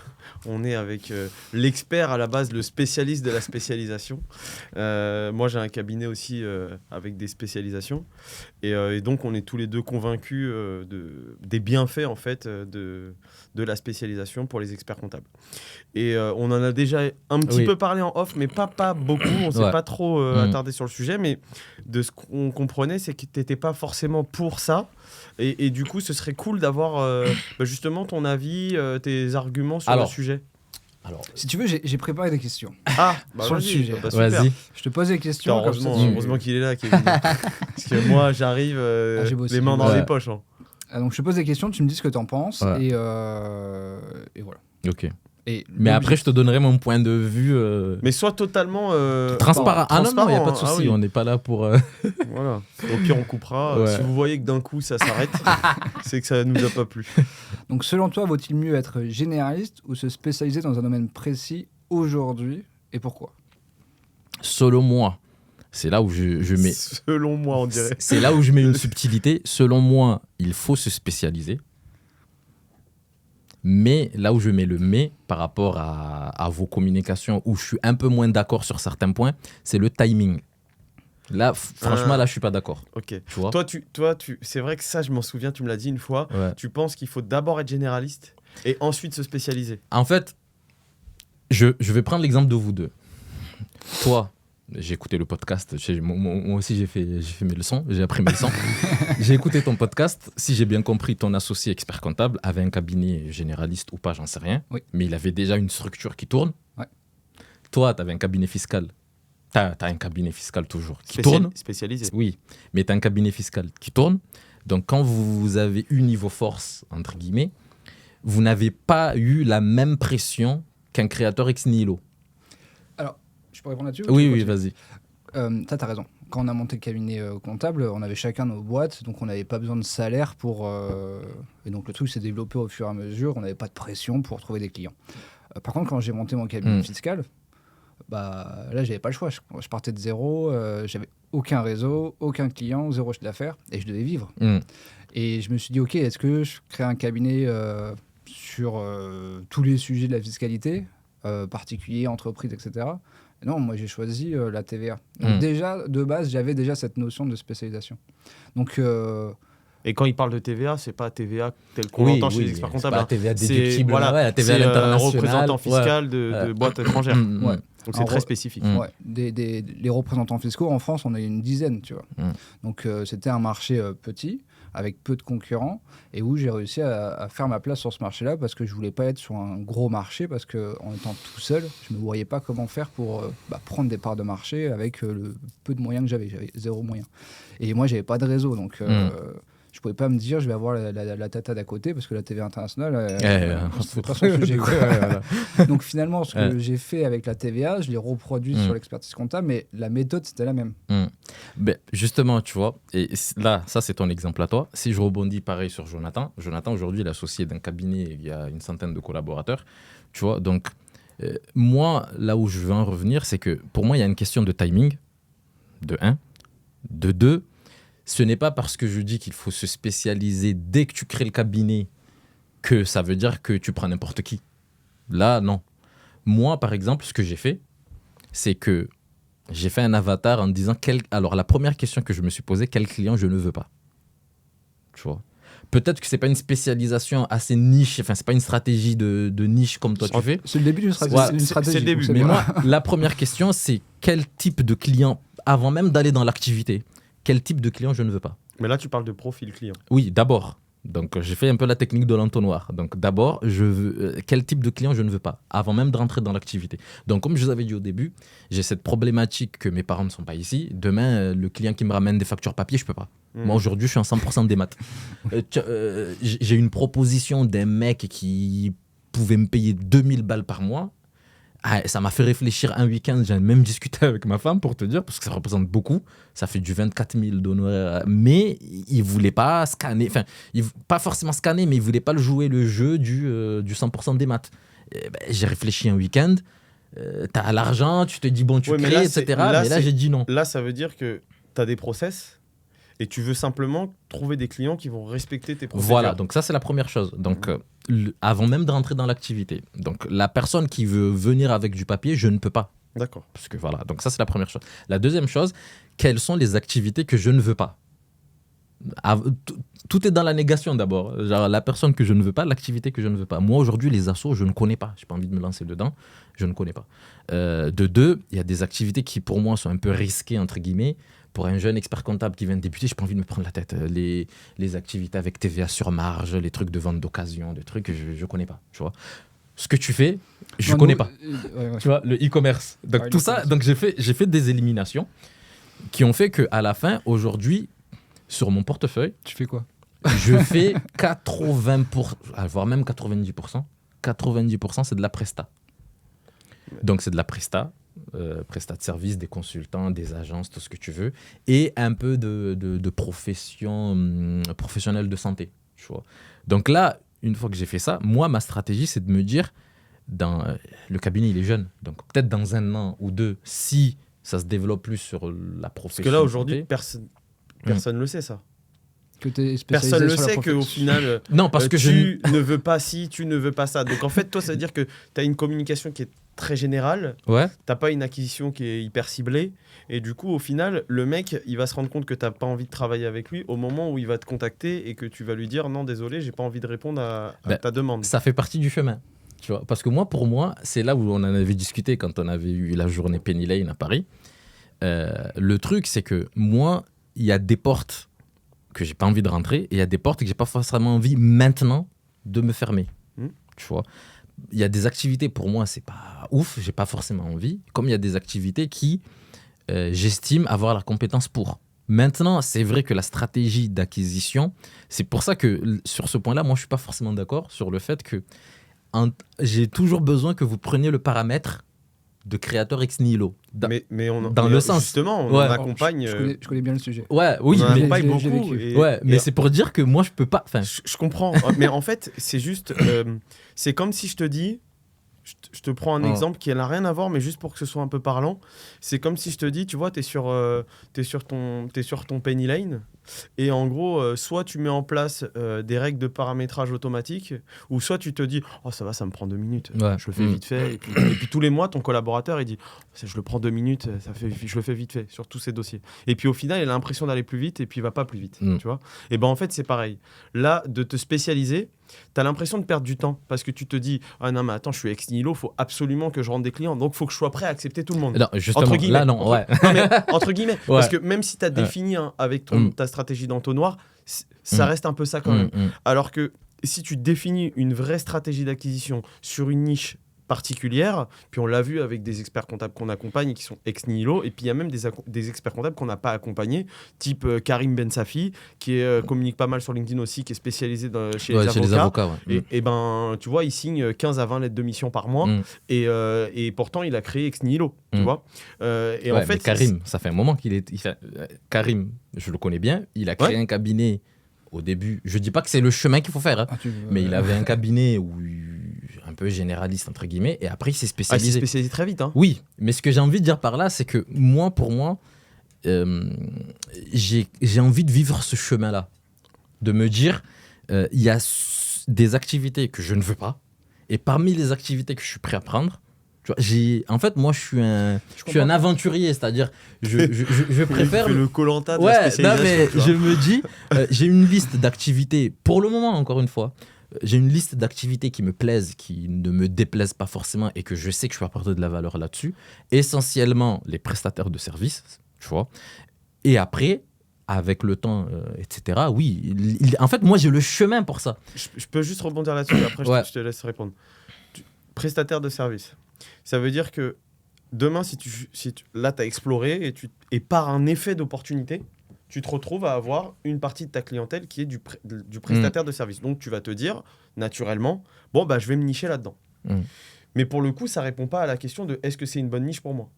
on est avec l'expert à la base, le spécialiste de la spécialisation. Moi, j'ai un cabinet aussi avec des spécialisations. Et donc, on est tous les deux convaincus des bienfaits, en fait, de la spécialisation pour les experts comptables. Et on en a déjà un petit peu parlé en off, mais pas beaucoup. On ne s'est pas trop attardé sur le sujet. Mais de ce qu'on comprenait, c'est que tu n'étais pas forcément pour ça. Et du coup, ce serait cool d'avoir justement ton avis, tes arguments sur le sujet. Alors, si tu veux, j'ai préparé des questions. Sur le sujet. Vas-y. Je te pose des questions. Heureusement qu'il est là, Kevin. Parce que moi, j'arrive les mains dans les poches. Hein. Donc, je te pose des questions, tu me dis ce que tu en penses. Ouais. Et voilà. Ok. Mais après, je te donnerai mon point de vue. Mais sois totalement transparent. Non, il n'y a pas de souci. On n'est pas là pour. Voilà. Au pire, on coupera. Si vous voyez que d'un coup, ça s'arrête, c'est que ça ne nous a pas plu. Donc, selon toi, vaut-il mieux être généraliste ou se spécialiser dans un domaine précis aujourd'hui et pourquoi ? Selon moi, c'est là où je mets. Selon moi, on dirait. C'est là où je mets une subtilité. Selon moi, il faut se spécialiser. Mais là où je mets le mais par rapport à vos communications, où je suis un peu moins d'accord sur certains points, c'est le timing. Là, franchement, là, je suis pas d'accord. Ok. Tu vois ? Toi, c'est vrai que ça, je m'en souviens, tu me l'as dit une fois. Ouais. Tu penses qu'il faut d'abord être généraliste et ensuite se spécialiser. En fait, je vais prendre l'exemple de vous deux. Toi, j'ai écouté le podcast. Moi aussi, j'ai fait mes leçons. J'ai appris mes leçons. J'ai écouté ton podcast. Si j'ai bien compris, ton associé expert comptable avait un cabinet généraliste ou pas, j'en sais rien. Oui. Mais il avait déjà une structure qui tourne. Ouais. Toi, tu avais un cabinet fiscal. Tu as un cabinet fiscal toujours qui tourne. Spécialisé. Oui, mais tu as un cabinet fiscal qui tourne. Donc, quand vous avez uni vos forces, entre guillemets, vous n'avez pas eu la même pression qu'un créateur ex nihilo. Alors, je peux répondre là-dessus ? Oui, vas-y. T'as raison. Quand on a monté le cabinet comptable, on avait chacun nos boîtes, donc on n'avait pas besoin de salaire pour... Et donc le truc s'est développé au fur et à mesure, on n'avait pas de pression pour trouver des clients. Par contre, quand j'ai monté mon cabinet fiscal, bah, là, j'avais pas le choix. Je partais de zéro, j'avais aucun réseau, aucun client, zéro chiffre d'affaires, et je devais vivre. Et je me suis dit, ok, est-ce que je crée un cabinet sur tous les sujets de la fiscalité, particulier, entreprise, etc. Non, moi j'ai choisi la TVA. Donc déjà, de base, j'avais déjà cette notion de spécialisation. Donc, et quand il parle de TVA, c'est pas TVA tel qu'on l'entend chez les experts comptables. C'est pas TVA déductible, la TVA à l'international. Représentant fiscal de boîtes étrangères. Ouais. Donc c'est très spécifique. Ouais. Les représentants fiscaux en France, on a une dizaine, tu vois. Donc c'était un marché petit, avec peu de concurrents, et où j'ai réussi à faire ma place sur ce marché-là parce que je voulais pas être sur un gros marché, parce qu'en étant tout seul, je me voyais pas comment faire pour prendre des parts de marché avec le peu de moyens que j'avais. J'avais zéro moyen. Et moi, j'avais pas de réseau, donc Je pouvais pas me dire, je vais avoir la tata d'à côté parce que la TV internationale, c'est pas son Ouais, sujet. Quoi. voilà. Donc finalement, ce que j'ai fait avec la TVA, je l'ai reproduit sur l'expertise comptable, mais la méthode, c'était la même. Ben, justement, tu vois, et là, ça c'est ton exemple à toi. Si je rebondis pareil sur Jonathan, aujourd'hui, il est associé d'un cabinet, il y a une centaine de collaborateurs, tu vois. Donc, moi, là où je veux en revenir, c'est que pour moi, il y a une question de timing, de 1. De 2, ce n'est pas parce que je dis qu'il faut se spécialiser dès que tu crées le cabinet que ça veut dire que tu prends n'importe qui. Là, non. Moi, par exemple, ce que j'ai fait, c'est que j'ai fait un avatar en disant alors la première question que je me suis posée, quel client je ne veux pas, tu vois. Peut-être que c'est pas une spécialisation assez niche, enfin c'est pas une stratégie de niche comme toi tu fais. C'est le début d'une stratégie. Ouais, c'est le début. Mais moi, la première question, c'est quel type de client, avant même d'aller dans l'activité, quel type de client je ne veux pas. Mais là, tu parles de profil client. Oui, d'abord. Donc, j'ai fait un peu la technique de l'entonnoir. Donc, d'abord, je veux quel type de client je ne veux pas, avant même de rentrer dans l'activité. Donc, comme je vous avais dit au début, j'ai cette problématique que mes parents ne sont pas ici. Demain, le client qui me ramène des factures papier, je peux pas. Moi, aujourd'hui, je suis en 100% des maths. J'ai une proposition d'un mec qui pouvait me payer 2000 balles par mois. Ah, ça m'a fait réfléchir un week-end, j'ai même discuté avec ma femme pour te dire, parce que ça représente beaucoup, ça fait du 24 000 d'honoraires, mais il ne voulait pas scanner, enfin, pas forcément scanner, mais il ne voulait pas jouer le jeu du 100% des maths. J'ai réfléchi un week-end, tu as l'argent, tu te dis bon, tu crées, là, etc. Mais là, j'ai dit non. Là, ça veut dire que tu as des process et tu veux simplement trouver des clients qui vont respecter tes procédures. Voilà, donc ça, c'est la première chose. Donc, avant même de rentrer dans l'activité. Donc, la personne qui veut venir avec du papier, je ne peux pas. D'accord. Parce que voilà, donc ça, c'est la première chose. La deuxième chose, quelles sont les activités que je ne veux pas? Tout est dans la négation d'abord. Genre, la personne que je ne veux pas, l'activité que je ne veux pas. Moi, aujourd'hui, les assos, je ne connais pas. Je n'ai pas envie de me lancer dedans. Je ne connais pas. De deux, il y a des activités qui, pour moi, sont un peu risquées, entre guillemets. Pour un jeune expert comptable qui vient de débuter, je n'ai pas envie de me prendre la tête. Les activités avec TVA sur marge, les trucs de vente d'occasion, des trucs que je ne connais pas. Tu vois. Ce que tu fais, je ne connais pas. Tu vois, le e-commerce. Donc, tout ça, donc j'ai fait des éliminations qui ont fait qu'à la fin, aujourd'hui, sur mon portefeuille, tu fais quoi? Je fais 80%, voire même 90%. 90%, c'est de la presta. Donc, c'est de la presta de service, des consultants, des agences, tout ce que tu veux, et un peu de professionnel de santé. Tu vois. Donc là, une fois que j'ai fait ça, moi, ma stratégie, c'est de me dire, le cabinet, il est jeune. Donc, peut-être dans 1 an ou 2, si ça se développe plus sur la profession. Parce que là, aujourd'hui, personne ne le sait, ça. Que personne ne le sait qu'au final, non, parce que tu ne veux pas ci, tu ne veux pas ça. Donc en fait, toi, ça veut dire que tu as une communication qui est très générale, ouais. Tu n'as pas une acquisition qui est hyper ciblée, et du coup, au final, le mec, il va se rendre compte que tu n'as pas envie de travailler avec lui au moment où il va te contacter et que tu vas lui dire « Non, désolé, j'ai pas envie de répondre à ta demande. » Ça fait partie du chemin. Tu vois, parce que pour moi, c'est là où on en avait discuté quand on avait eu la journée Penny Lane à Paris. Le truc, c'est que moi, il y a des portes que j'ai pas envie de rentrer et il y a des portes que j'ai pas forcément envie maintenant de me fermer. Tu vois, il y a des activités pour moi, c'est pas ouf, j'ai pas forcément envie. Comme il y a des activités qui, j'estime avoir la compétence pour. Maintenant, c'est vrai que la stratégie d'acquisition, c'est pour ça que sur ce point-là, moi, je suis pas forcément d'accord sur le fait que j'ai toujours besoin que vous preniez le paramètre de créateur ex nihilo. Mais dans le sens. Justement, on en accompagne. Je connais bien le sujet. Ouais, oui, on en mais accompagne beaucoup. Mais c'est pour dire que moi, je peux pas. Je comprends. Mais en fait, c'est juste. C'est comme si je te dis. Je te prends un exemple qui n'a rien à voir, mais juste pour que ce soit un peu parlant. C'est comme si je te dis, tu vois, t'es sur ton Penny Lane, et en gros, soit tu mets en place des règles de paramétrage automatique, ou soit tu te dis, oh ça va, ça me prend 2 minutes, je le fais vite fait. Et puis tous les mois, ton collaborateur, il dit, je le prends 2 minutes, je le fais vite fait sur tous ces dossiers. Et puis au final, il a l'impression d'aller plus vite, et puis il va pas plus vite, tu vois. Et ben en fait, c'est pareil. Là, de te spécialiser, t'as l'impression de perdre du temps parce que tu te dis ah non mais attends, je suis ex nihilo, faut absolument que je rentre des clients, donc faut que je sois prêt à accepter tout le monde. Non, justement, entre guillemets, là non, entre guillemets, parce que même si t'as défini avec ta stratégie d'entonnoir, ça reste un peu ça quand même. Alors que si tu définis une vraie stratégie d'acquisition sur une niche particulière, puis on l'a vu avec des experts comptables qu'on accompagne et qui sont ex nihilo, et puis il y a même des experts comptables qu'on n'a pas accompagnés, type Karim Ben Safi, qui communique pas mal sur LinkedIn aussi, qui est spécialisé chez les avocats. Ouais. Et ben, tu vois, il signe 15 à 20 lettres de mission par mois, et pourtant il a créé ex nihilo, tu vois. Et en fait, Karim, ça fait un moment qu'il est... Karim, je le connais bien, il a créé un cabinet au début. Je dis pas que c'est le chemin qu'il faut faire, hein, mais il avait un cabinet un peu généraliste, entre guillemets, et après il s'est spécialisé. Il s'est spécialisé très vite. Hein. Oui, mais ce que j'ai envie de dire par là, c'est que pour moi, j'ai envie de vivre ce chemin-là. De me dire, il y a des activités que je ne veux pas, et parmi les activités que je suis prêt à prendre, tu vois, en fait, moi, je suis un aventurier, c'est-à-dire, je préfère... le Koh-Lanta de la spécialisation. Non, mais je me dis, j'ai une liste d'activités, pour le moment, encore une fois, j'ai une liste d'activités qui me plaisent, qui ne me déplaisent pas forcément et que je sais que je peux apporter de la valeur là-dessus. Essentiellement, les prestataires de services, tu vois. Et après, avec le temps, etc., oui. En fait, moi, j'ai le chemin pour ça. Je peux juste rebondir là-dessus et après, je te laisse répondre. Prestataire de services. Ça veut dire que demain, là, tu as exploré et par un effet d'opportunité, tu te retrouves à avoir une partie de ta clientèle qui est du prestataire de service. Donc, tu vas te dire, naturellement, bon, bah, je vais me nicher là-dedans. Mais pour le coup, ça ne répond pas à la question de est-ce que c'est une bonne niche pour moi ?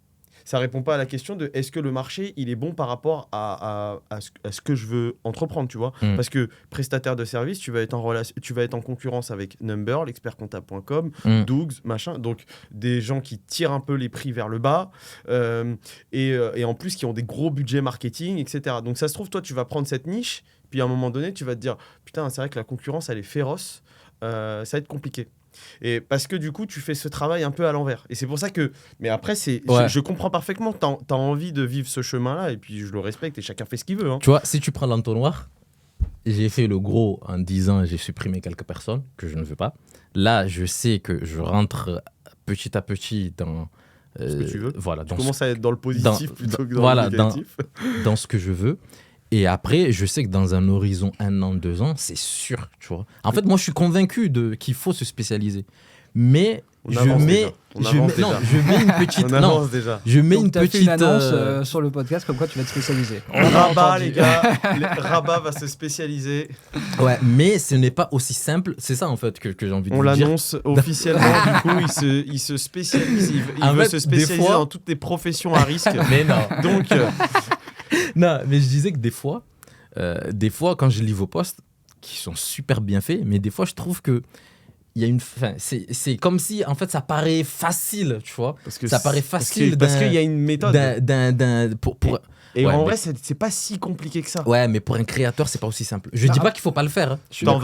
Ça ne répond pas à la question de est-ce que le marché, il est bon par rapport à ce que je veux entreprendre, tu vois. Parce que prestataire de service, tu vas être en concurrence avec Number, l'expertcomptable.com, Dougs, machin. Donc, des gens qui tirent un peu les prix vers le bas et en plus qui ont des gros budgets marketing, etc. Donc, ça se trouve, toi, tu vas prendre cette niche, puis à un moment donné, tu vas te dire « Putain, c'est vrai que la concurrence, elle est féroce, ça va être compliqué. » Et parce que du coup, tu fais ce travail un peu à l'envers. Et c'est pour ça que... Mais après, je comprends parfaitement que tu as envie de vivre ce chemin-là, et puis je le respecte, et chacun fait ce qu'il veut. Hein. Tu vois, si tu prends l'entonnoir, j'ai fait le gros en 10 ans, j'ai supprimé quelques personnes que je ne veux pas. Là, je sais que je rentre petit à petit dans... ce que tu veux. Voilà, tu commences à être dans le positif plutôt que dans le négatif. Dans ce que je veux. Et après, je sais que dans un horizon 1 an, 2 ans, c'est sûr, tu vois. En fait, moi, je suis convaincu qu'il faut se spécialiser. Mais je mets une petite... Je mets une petite annonce sur le podcast comme quoi tu vas te spécialiser. Rabat, les gars. Rabat va se spécialiser. Ouais, mais ce n'est pas aussi simple. C'est ça, en fait, que j'ai envie de vous dire. On l'annonce officiellement. Du coup, il se spécialise. Il veut se spécialiser dans toutes les professions à risque. Mais non. Donc... Non, mais je disais que des fois, quand je lis vos posts, qui sont super bien faits, mais des fois, je trouve que il y a c'est comme si, en fait, ça paraît facile, tu vois. Ça paraît facile parce qu'il y a une méthode. Et en vrai, c'est pas si compliqué que ça. Ouais, mais pour un créateur, c'est pas aussi simple. Je dis pas qu'il faut pas le faire. Hein. On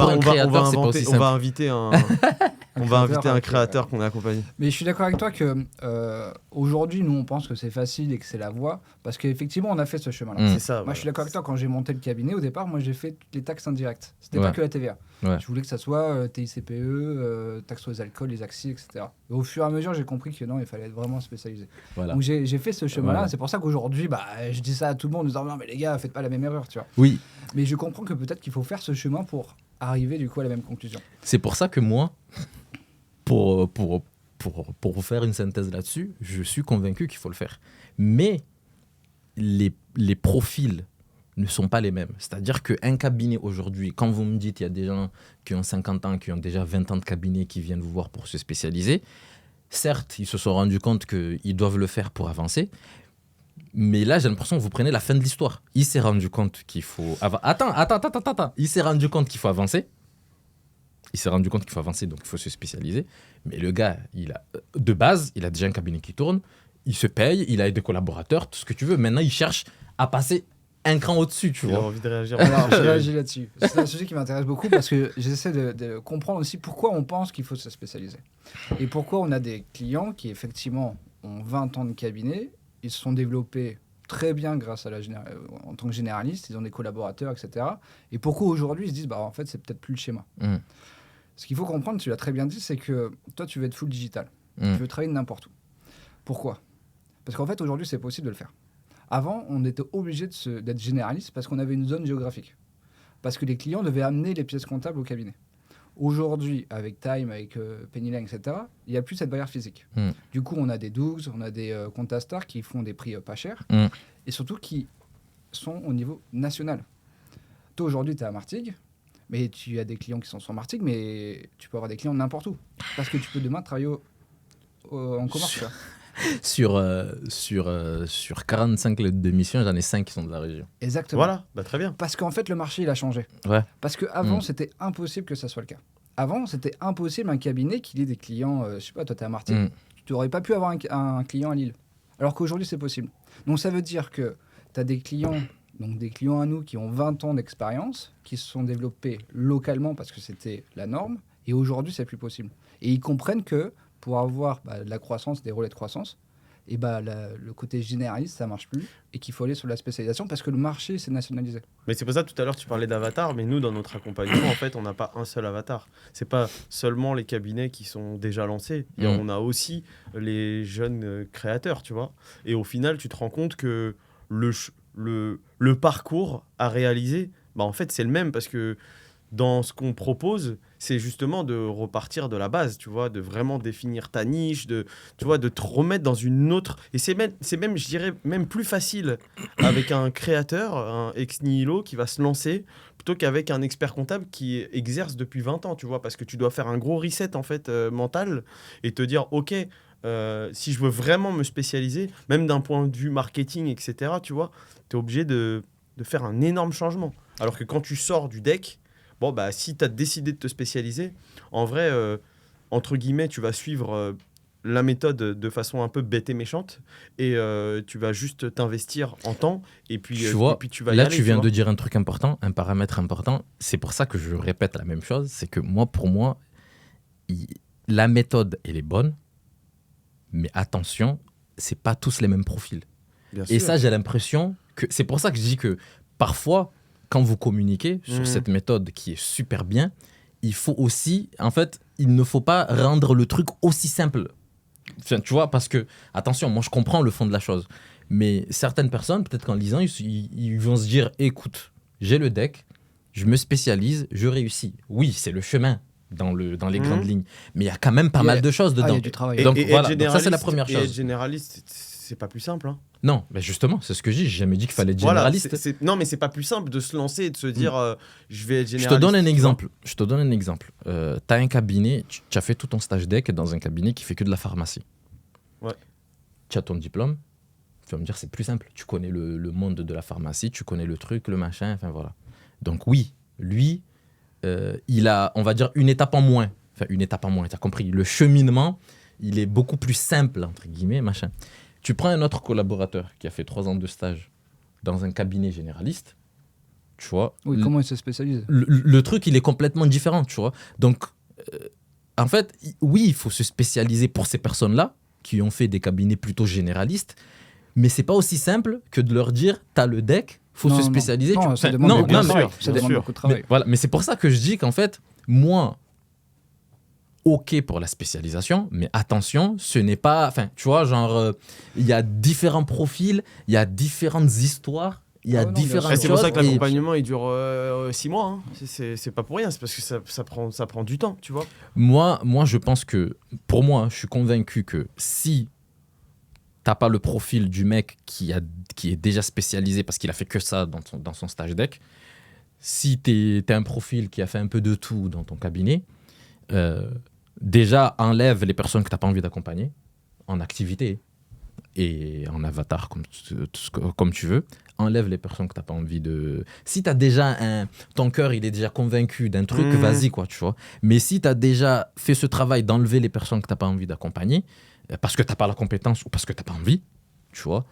va inviter un créateur qu'on a accompagné. Mais je suis d'accord avec toi que aujourd'hui, nous, on pense que c'est facile et que c'est la voie, parce qu'effectivement, on a fait ce chemin-là. C'est ça. Moi, je suis d'accord avec toi. Quand j'ai monté le cabinet, au départ, moi, j'ai fait toutes les taxes indirectes. C'était pas que la TVA. Ouais. Je voulais que ça soit TICPE, taxe sur les alcools, les ACCIS, etc. Et au fur et à mesure, j'ai compris que non, il fallait être vraiment spécialisé. Voilà. Donc j'ai fait ce chemin-là. Voilà. C'est pour ça qu'aujourd'hui, je dis ça à tout le monde en disant non, mais les gars, faites pas la même erreur, tu vois. Oui. Mais je comprends que peut-être qu'il faut faire ce chemin pour arriver du coup à la même conclusion. C'est pour ça que moi, pour faire une synthèse là-dessus, je suis convaincu qu'il faut le faire. Mais les profils ne sont pas les mêmes. C'est-à-dire qu'un cabinet aujourd'hui, quand vous me dites il y a des gens qui ont 50 ans, qui ont déjà 20 ans de cabinet qui viennent vous voir pour se spécialiser, certes, ils se sont rendus compte qu'ils doivent le faire pour avancer, mais là, j'ai l'impression que vous prenez la fin de l'histoire. Il s'est rendu compte qu'il faut... Attends. Il s'est rendu compte qu'il faut avancer. Donc il faut se spécialiser. Mais le gars, de base, il a déjà un cabinet qui tourne, il se paye, il a des collaborateurs, tout ce que tu veux. Maintenant, il cherche à passer un cran au-dessus, tu vois. Il a envie de réagir. Alors, je réagis là-dessus. C'est un sujet qui m'intéresse beaucoup parce que j'essaie de comprendre aussi pourquoi on pense qu'il faut se spécialiser. Et pourquoi on a des clients qui, effectivement, ont 20 ans de cabinet, ils se sont développés très bien grâce à en tant que généralistes, ils ont des collaborateurs, etc. Et pourquoi aujourd'hui, ils se disent, en fait, c'est peut-être plus le schéma. Ce qu'il faut comprendre, tu l'as très bien dit, c'est que toi, tu veux être full digital. Tu veux travailler de n'importe où. Pourquoi ? Parce qu'en fait, aujourd'hui, c'est possible de le faire. Avant, on était obligé d'être généraliste parce qu'on avait une zone géographique. Parce que les clients devaient amener les pièces comptables au cabinet. Aujourd'hui, avec Time, avec Penny Lane, etc., il n'y a plus cette barrière physique. Du coup, on a des Dougs, on a des Contastars qui font des prix pas chers et surtout qui sont au niveau national. Toi, aujourd'hui, tu es à Martigues, mais tu as des clients qui sont sur Martigues, mais tu peux avoir des clients n'importe où. Parce que tu peux demain travailler en commerce. Sur 45 lettres de mission, j'en ai 5 qui sont de la région. Exactement. Voilà, bah, très bien. Parce qu'en fait, le marché, il a changé. Ouais. Parce qu'avant, c'était impossible que ça soit le cas. Avant, c'était impossible un cabinet qu'il ait des clients, je sais pas, toi, tu es à Martigues, tu n'aurais pas pu avoir un client à Lille. Alors qu'aujourd'hui, c'est possible. Donc, ça veut dire que tu as des clients, donc des clients à nous qui ont 20 ans d'expérience, qui se sont développés localement parce que c'était la norme, et aujourd'hui, c'est plus possible. Et ils comprennent que pour avoir de la croissance, des relais de croissance, et le côté généraliste, ça marche plus, et qu'il faut aller sur la spécialisation parce que le marché s'est nationalisé. Mais c'est pour ça, tout à l'heure, tu parlais d'avatar, mais nous, dans notre accompagnement, en fait, on n'a pas un seul avatar. C'est pas seulement les cabinets qui sont déjà lancés. Et on a aussi les jeunes créateurs, tu vois. Et au final, tu te rends compte que le parcours à réaliser, en fait, c'est le même parce que dans ce qu'on propose, c'est justement de repartir de la base, tu vois, de vraiment définir ta niche, tu vois, de te remettre dans une autre... Et c'est même, je dirais, même plus facile avec un créateur, un ex nihilo qui va se lancer, plutôt qu'avec un expert comptable qui exerce depuis 20 ans, tu vois, parce que tu dois faire un gros reset, en fait, mental, et te dire, OK, si je veux vraiment me spécialiser, même d'un point de vue marketing, etc., tu vois, tu es obligé de faire un énorme changement. Alors que quand tu sors du deck, si tu as décidé de te spécialiser, en vrai, entre guillemets, tu vas suivre la méthode de façon un peu bête et méchante et tu vas juste t'investir en temps et puis tu vas y là, aller. Tu viens de dire un truc important, un paramètre important. C'est pour ça que je répète la même chose. C'est que pour moi, la méthode, elle est bonne, mais attention, c'est pas tous les mêmes profils. Bien et sûr. ça, j'ai l'impression que... C'est pour ça que je dis que parfois... Quand vous communiquez sur cette méthode qui est super bien, il faut aussi, en fait, il ne faut pas rendre le truc aussi simple. Enfin, tu vois, parce que, attention, moi je comprends le fond de la chose, mais certaines personnes, peut-être qu'en lisant, ils vont se dire, écoute, j'ai le deck, je me spécialise, je réussis. Oui, c'est le chemin dans les grandes lignes, mais il y a quand même pas mal de choses dedans. Il y a du travail. Donc, et voilà, donc ça c'est la première chose. Et être généraliste, c'est pas plus simple, hein. Non, mais justement, c'est ce que je dis. J'ai jamais dit qu'il fallait être généraliste. Voilà, non, mais c'est pas plus simple de se lancer et de se dire je vais être généraliste. Je te donne un exemple. Tu as un cabinet, tu as fait tout ton stage deck dans un cabinet qui fait que de la pharmacie. Ouais. Tu as ton diplôme. Tu vas me dire c'est plus simple. Tu connais le monde de la pharmacie, tu connais le truc, le machin, enfin voilà. Donc oui, lui, il a, on va dire, une étape en moins. Enfin, une étape en moins, tu as compris. Le cheminement, il est beaucoup plus simple, entre guillemets, machin. Tu prends un autre collaborateur qui a fait 3 ans de stage dans un cabinet généraliste, tu vois. Oui, comment il se spécialise ? Le truc, il est complètement différent, tu vois. Donc, en fait, oui, il faut se spécialiser pour ces personnes-là qui ont fait des cabinets plutôt généralistes, mais c'est pas aussi simple que de leur dire, t'as le deck, faut se spécialiser. Non, ça demande beaucoup de travail. Ça demande beaucoup de travail. Mais c'est pour ça que je dis qu'en fait, moi... OK pour la spécialisation, mais attention, ce n'est pas... Enfin, tu vois, genre, il y a différents profils, il y a différentes histoires, il y a différentes choses. C'est pour ça que l'accompagnement, il dure 6 mois. Hein. C'est pas pour rien, c'est parce que ça prend du temps, tu vois. Moi, je pense que, pour moi, je suis convaincu que si t'as pas le profil du mec qui est déjà spécialisé parce qu'il a fait que ça dans son stage deck, si t'es un profil qui a fait un peu de tout dans ton cabinet... déjà, enlève les personnes que tu n'as pas envie d'accompagner en activité et en avatar, comme tu veux. Enlève les personnes que tu n'as pas envie de... Si tu as déjà ton cœur, il est déjà convaincu d'un truc, vas-y, quoi, tu vois. Mais si tu as déjà fait ce travail d'enlever les personnes que tu n'as pas envie d'accompagner, parce que tu n'as pas la compétence ou parce que tu n'as pas envie, tu vois,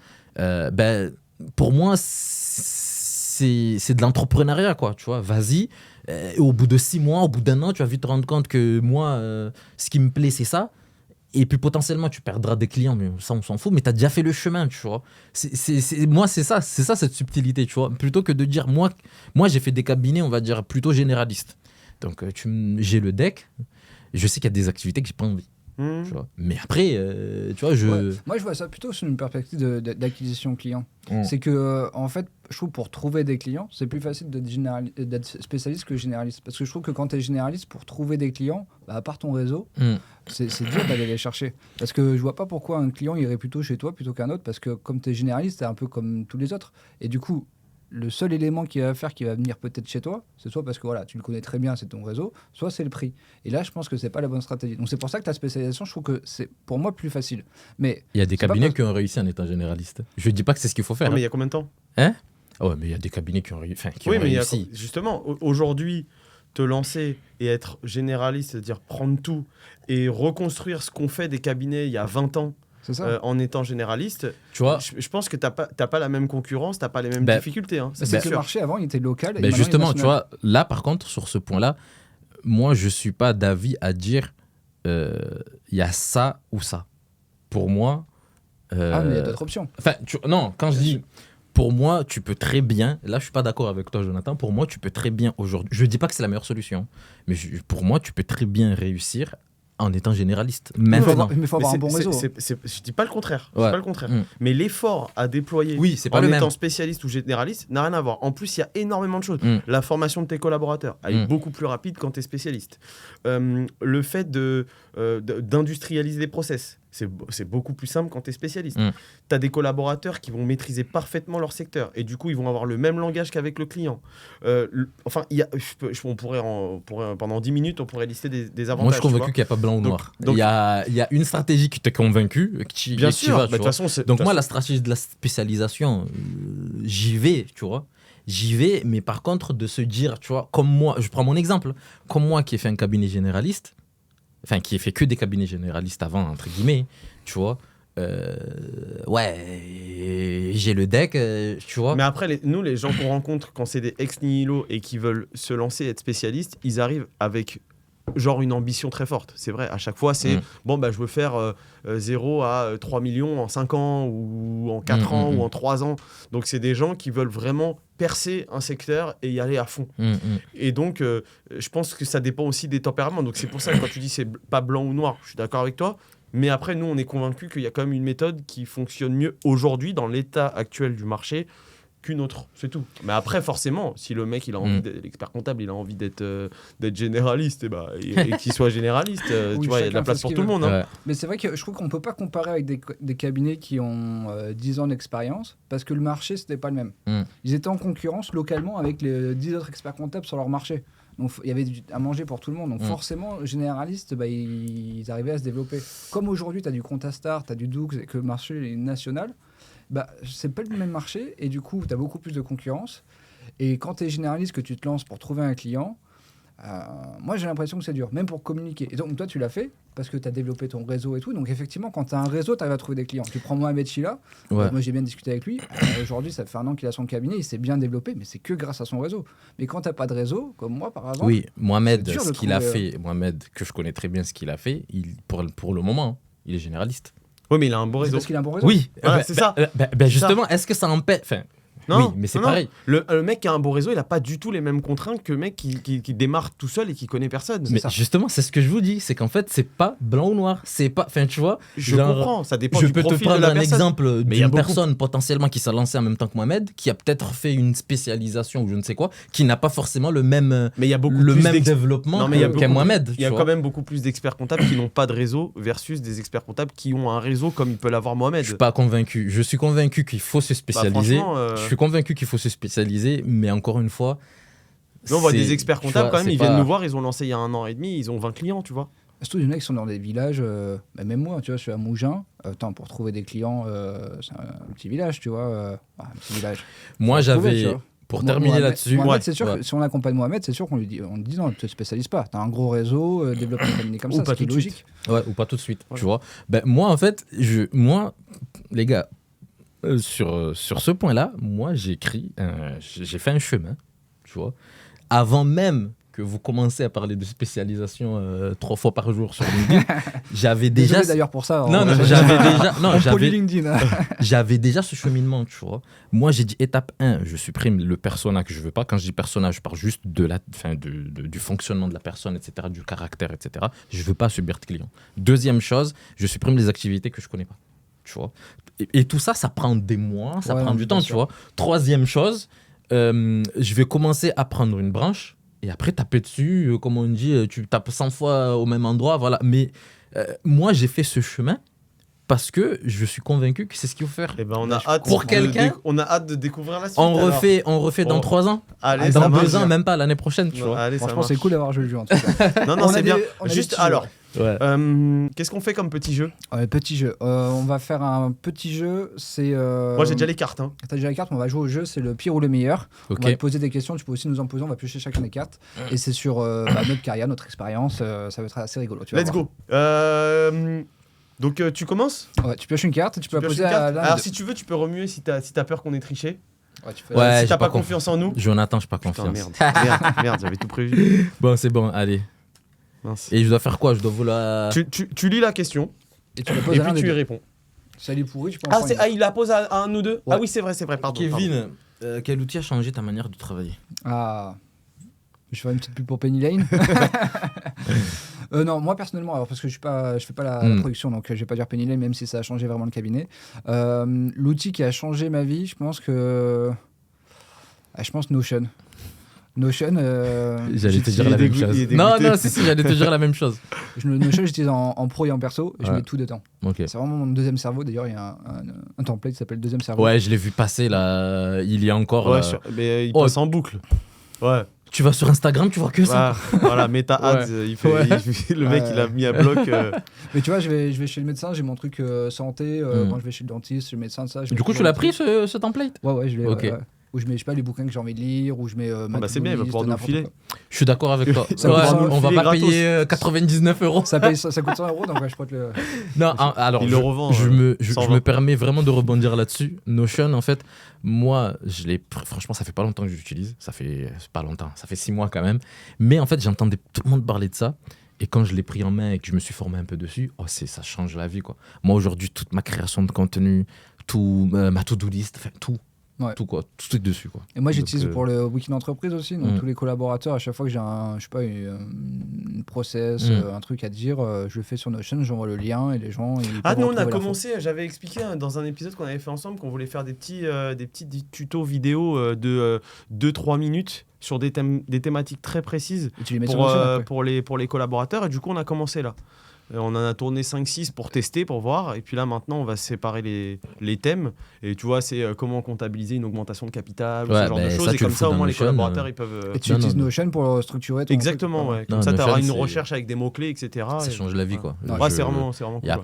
pour moi, c'est de l'entrepreneuriat, quoi, tu vois. Vas-y. Et au bout de 6 mois, au bout d'1 an, tu vas vite te rendre compte que moi, ce qui me plaît, c'est ça. Et puis potentiellement, tu perdras des clients, mais ça, on s'en fout. Mais tu as déjà fait le chemin, tu vois. Moi, c'est ça, cette subtilité, tu vois. Plutôt que de dire, moi, j'ai fait des cabinets, on va dire, plutôt généralistes. Donc, j'ai le deck. Je sais qu'il y a des activités que j'ai pas envie. Tu vois. Mais après, tu vois, Moi, je vois ça plutôt sur une perspective d'acquisition client. Mm. C'est que, en fait, je trouve pour trouver des clients, c'est plus facile d'être spécialiste que généraliste. Parce que je trouve que quand tu es généraliste, pour trouver des clients, bah, à part ton réseau, c'est dur d'aller les chercher. Parce que je vois pas pourquoi un client irait plutôt chez toi plutôt qu'un autre. Parce que comme tu es généraliste, tu es un peu comme tous les autres. Et du coup, le seul élément qui va faire qu'il va venir peut-être chez toi, c'est soit parce que voilà, tu le connais très bien, c'est ton réseau, soit c'est le prix. Et là, je pense que c'est pas la bonne stratégie. Donc c'est pour ça que ta spécialisation, je trouve que c'est pour moi plus facile. Mais il y a des c'est pas cabinets parce- qui ont réussi en étant généralistes. Je dis pas que c'est ce qu'il faut faire. Ouais, mais il y a combien de temps? Hein. Ouais, mais il y a des cabinets qui ont, qui Oui, ont mais réussi. justement, aujourd'hui, te lancer et être généraliste, c'est-à-dire prendre tout et reconstruire ce qu'ont fait des cabinets il y a 20 ans c'est ça. en étant généraliste, Tu vois, je pense que t'as pas la même concurrence, t'as pas les mêmes Ben, difficultés. Hein, C'est c'est que le sûr. marché avant, il était local. et ben maintenant, il est justement, tu national. vois, là, par contre, sur ce point-là, moi, je suis pas d'avis à dire il y a ça ou ça. Pour moi. Ah, mais il y a d'autres options. Enfin, non, quand je dis. Pour moi, tu peux très bien. Là, je suis pas d'accord avec toi, Jonathan. Pour moi, tu peux très bien aujourd'hui. Je dis pas que c'est la meilleure solution, mais pour moi, tu peux très bien réussir en étant généraliste. Mais il faut Maintenant. avoir un bon réseau. Je dis pas le contraire. Ouais. C'est pas le contraire. Mm. Mais l'effort à déployer Oui, c'est pas en le étant même. spécialiste ou généraliste n'a rien à voir. En plus, il y a énormément de choses. Mm. La formation de tes collaborateurs, elle est Mm. beaucoup plus rapide quand tu es spécialiste. Le fait d'industrialiser les process, c'est beaucoup plus simple quand tu es spécialiste. Mm. Tu as des collaborateurs qui vont maîtriser parfaitement leur secteur et du coup, ils vont avoir le même langage qu'avec le client. Enfin, on pourrait pendant 10 minutes, on pourrait lister des avantages. Moi, je suis tu convaincu vois. qu'il n'y a pas blanc ou Donc- noir. donc- il y a une stratégie qui t'a convaincu. Bien sûr, vas, bah, tu de toute vois. façon, c'est- Donc de moi, toute la stratégie de la spécialisation, j'y vais, tu vois. J'y vais, mais par contre, de se dire, tu vois, comme moi, je prends mon exemple, comme moi qui ai fait un cabinet généraliste, enfin, qui ai fait que des cabinets généralistes avant, entre guillemets, tu vois, ouais, j'ai le deck, tu vois. Mais après, nous, les gens qu'on rencontre quand c'est des ex nihilo et qui veulent se lancer et être spécialistes, ils arrivent avec genre une ambition très forte. C'est vrai, à chaque fois, c'est bon, bah, je veux faire 0 à 3 millions en 5 ans ou en 4 ans ou en 3 ans. Donc, c'est des gens qui veulent vraiment percer un secteur et y aller à fond. Et donc, je pense que ça dépend aussi des tempéraments. Donc, c'est pour ça que quand tu dis c'est pas blanc ou noir, je suis d'accord avec toi. Mais après, nous, on est convaincus qu'il y a quand même une méthode qui fonctionne mieux aujourd'hui dans l'état actuel du marché qu'une autre, c'est tout. Mais après, forcément, si le mec, il a envie l'expert comptable, il a envie d'être généraliste, et qu'il soit généraliste, Oui, tu vois, il y a de la chacun place fait ce pour qu'il tout le veut. monde. Hein. Ouais. Mais c'est vrai que je trouve qu'on peut pas comparer avec des cabinets qui ont 10 ans d'expérience parce que le marché, c'était pas le même. Ils étaient en concurrence localement avec les 10 autres experts comptables sur leur marché. Donc il y avait à manger pour tout le monde. Donc forcément, généralistes, bah, ils arrivaient à se développer. Comme aujourd'hui, tu as du Contastar, tu as du Doux, et que le marché est national, bah, c'est pas le même marché et du coup, tu as beaucoup plus de concurrence. Et quand tu es généraliste, que tu te lances pour trouver un client, moi j'ai l'impression que c'est dur, même pour communiquer. Et donc toi, tu l'as fait parce que tu as développé ton réseau et tout. Donc effectivement, quand tu as un réseau, tu arrives à trouver des clients. Tu prends Mohamed Chila, moi j'ai bien discuté avec lui. Aujourd'hui, ça fait 1 an qu'il a son cabinet, il s'est bien développé, mais c'est que grâce à son réseau. Mais quand tu n'as pas de réseau, comme moi par exemple. Oui, Mohamed, c'est dur ce de qu'il a trouver, fait, Mohamed, que je connais très bien ce qu'il a fait, pour le moment, hein, il est généraliste. Oui, mais il a un bon C'est réseau. parce qu'il a un bon réseau. Oui, Voilà, c'est ça. Justement, est-ce que ça empêche. Enfin, Non, oui, mais c'est non, pareil. Le mec qui a un bon réseau, il a pas du tout les mêmes contraintes que le mec qui démarre tout seul et qui connaît personne. Mais ça. justement, c'est ce que je vous dis, c'est qu'en fait, c'est pas blanc ou noir. C'est pas. Enfin, tu vois. Je genre, comprends, ça dépend Je du peux te profil de prendre la un personne. exemple Mais il y a d'une beaucoup- personne potentiellement qui s'est lancée en même temps que Mohamed, qui a peut-être fait une spécialisation ou je ne sais quoi, qui n'a pas forcément le même, Mais il y a beaucoup plus développement Non, mais il y a qu'un beaucoup- Mohamed. Il y a tu quand vois. même beaucoup plus d'experts comptables qui n'ont pas de réseau versus des experts comptables qui ont un réseau comme il peut l'avoir Mohamed. Je suis pas convaincu. Je suis convaincu qu'il faut se spécialiser. franchement, Je suis convaincu qu'il faut se spécialiser, mais encore une fois. Nous, on voit c'est- des experts tu comptables vois, quand même, c'est ils pas- viennent nous voir, ils ont lancé il y a 1 an et demi, ils ont 20 clients, tu vois. Surtout des mecs qui sont dans des villages, bah, même moi, tu vois, je suis à Mougins. Pour trouver des clients, c'est un petit village, tu vois. Un petit village. Moi, Faut trouver, tu j'avais. vois. Pour Moi, terminer Mohamed- là-dessus. Mohamed, Ouais, c'est sûr ouais. que si on accompagne Mohamed, c'est sûr qu'on lui dit non, ne te spécialise pas. Tu as un gros réseau, développe un cabinet comme Ou ça, pas ce qui est tout de logique. Ouais, ou pas tout de suite, Voilà. tu vois. Ben, moi, en fait, les gars, sur ce point-là, moi, j'ai fait un chemin, tu vois. Avant même que vous commencez à parler de spécialisation 3 fois par jour sur LinkedIn, j'avais déjà... Désolé d'ailleurs pour ça. Non, j'avais LinkedIn. j'avais déjà ce cheminement, tu vois. Moi, j'ai dit étape 1, je supprime le persona que je veux pas. Quand je dis persona, je parle juste du fonctionnement de la personne, etc., du caractère, etc. Je veux pas subir de clients. Deuxième chose, je supprime les activités que je connais pas, tu vois. Et tout ça, ça prend des mois, ça prend du temps, tu vois. Troisième chose, je vais commencer à prendre une branche et après taper dessus, comme on dit, tu tapes 100 fois au même endroit, voilà. Mais moi, j'ai fait ce chemin parce que je suis convaincu que c'est ce qu'il faut faire. Eh ben, on a hâte pour quelqu'un, on a hâte de découvrir la suite. On refait dans 3 ans, Allez, dans ça 2 marche. ans, même pas l'année prochaine, tu vois. Allez, ça Franchement, marche. c'est cool d'avoir joué le jeu en tout cas. Non, On c'est a bien. des- on a des Juste petits alors, Ouais. qu'est-ce qu'on fait comme petit jeu? Petit jeu. On va faire un petit jeu. C'est. Moi, j'ai déjà les cartes. Hein. T'as déjà les cartes, on va jouer au jeu, c'est le pire ou le meilleur. Ok. On va te poser des questions, tu peux aussi nous en poser, on va piocher chacun des cartes. Et c'est sur notre carrière, notre expérience, ça va être assez rigolo. Tu vas Let's voir. go. Donc, tu commences? Ouais, tu pioches une carte et tu peux la pioches poser une carte à l'un. Alors, des si tu veux, tu peux remuer si t'as peur qu'on ait triché. deux. Ouais, tu fais- Ouais, si j'ai t'as pas pas confiance en nous. Jonathan, j'ai pas Putain, confiance. merde, j'avais tout prévu. Bon, c'est bon, allez. Mince. Et je dois faire quoi? Je dois vous la... Tu lis la question Et tu la poses et à l'un puis des tu y deux. réponds. Si elle est pourrie, tu peux en prendre une. Il la pose à un ou deux. Ouais. Ah oui, c'est vrai, pardon. Kevin, quel outil a changé ta manière de travailler? Ah. Je vais faire une petite pub pour Penny Lane. Non, moi personnellement, alors parce que je fais pas la production, donc je vais pas dire Penny Lane, même si ça a changé vraiment le cabinet. L'outil qui a changé ma vie, je pense Notion. Notion. J'allais te dire la même chose. il est Non, dégoûté. non, si, j'allais te dire la même chose. Notion, j'utilise en pro et en perso, et je Ouais. mets tout dedans. Ok. C'est vraiment mon deuxième cerveau. D'ailleurs, il y a un template qui s'appelle deuxième cerveau. Ouais, je l'ai vu passer là. Il y a encore. Ouais, là. mais il Oh. passe en boucle. Ouais. Tu vas sur Instagram, tu vois que ça. Voilà, Meta Ads, Ouais. il fait, Ouais. le mec, il a mis à bloc. Mais tu vois, je vais chez le médecin, j'ai mon truc santé. Mm. Quand je vais chez le dentiste, chez le médecin, ça. je Du mets coup, toujours tu l'as le pris truc. ce template? Ouais, je l'ai. Ok. Ouais. Où je mets, je sais pas, les bouquins que j'ai envie de lire, où je mets ma c'est bien, il va pouvoir nous le filer. Je suis d'accord avec toi. Ça Ouais, coûte 100 on va filer pas gratos. payer 99 €. Ça coûte 100 €, donc ouais, je pourrais te le. Non, alors Il le revend, je 120. me permets vraiment de rebondir là-dessus. Notion, en fait, moi, franchement, ça fait pas longtemps que je l'utilise. Ça fait pas longtemps, ça fait 6 mois quand même. Mais en fait, j'entendais tout le monde parler de ça. Et quand je l'ai pris en main et que je me suis formé un peu dessus, ça change la vie, quoi. Moi, aujourd'hui, toute ma création de contenu, ma to-do list, enfin, tout. Ouais. Tout, quoi. Tout est dessus, quoi. Et moi, Donc, j'utilise pour le wiki d'entreprise aussi. Donc, Mm. tous les collaborateurs, à chaque fois que j'ai une process, un truc à dire, je le fais sur Notion, j'envoie le lien et les gens. Ah, nous, on a commencé, j'avais expliqué dans un épisode qu'on avait fait ensemble qu'on voulait faire des petits tutos vidéo de 2-3 minutes sur des thématiques très précises Et tu les mets sur Notion après. pour les collaborateurs. Et du coup, on a commencé là. On en a tourné 5-6 pour tester, pour voir. Et puis là, maintenant, on va séparer les thèmes. Et tu vois, c'est comment comptabiliser une augmentation de capital, ou Ouais, ce genre de ben, choses. ça, Et tu le comme fous ça, au dans moins, les Notion, collaborateurs, ils peuvent... Et tu Non, utilises non. Notion pour structurer ton Exactement, truc. ouais. Comme Non, ça, tu auras Notion, une recherche avec des mots-clés, etc. Ça Et- change la vie, ouais. quoi. Ouais, c'est vraiment Il cool. n'y a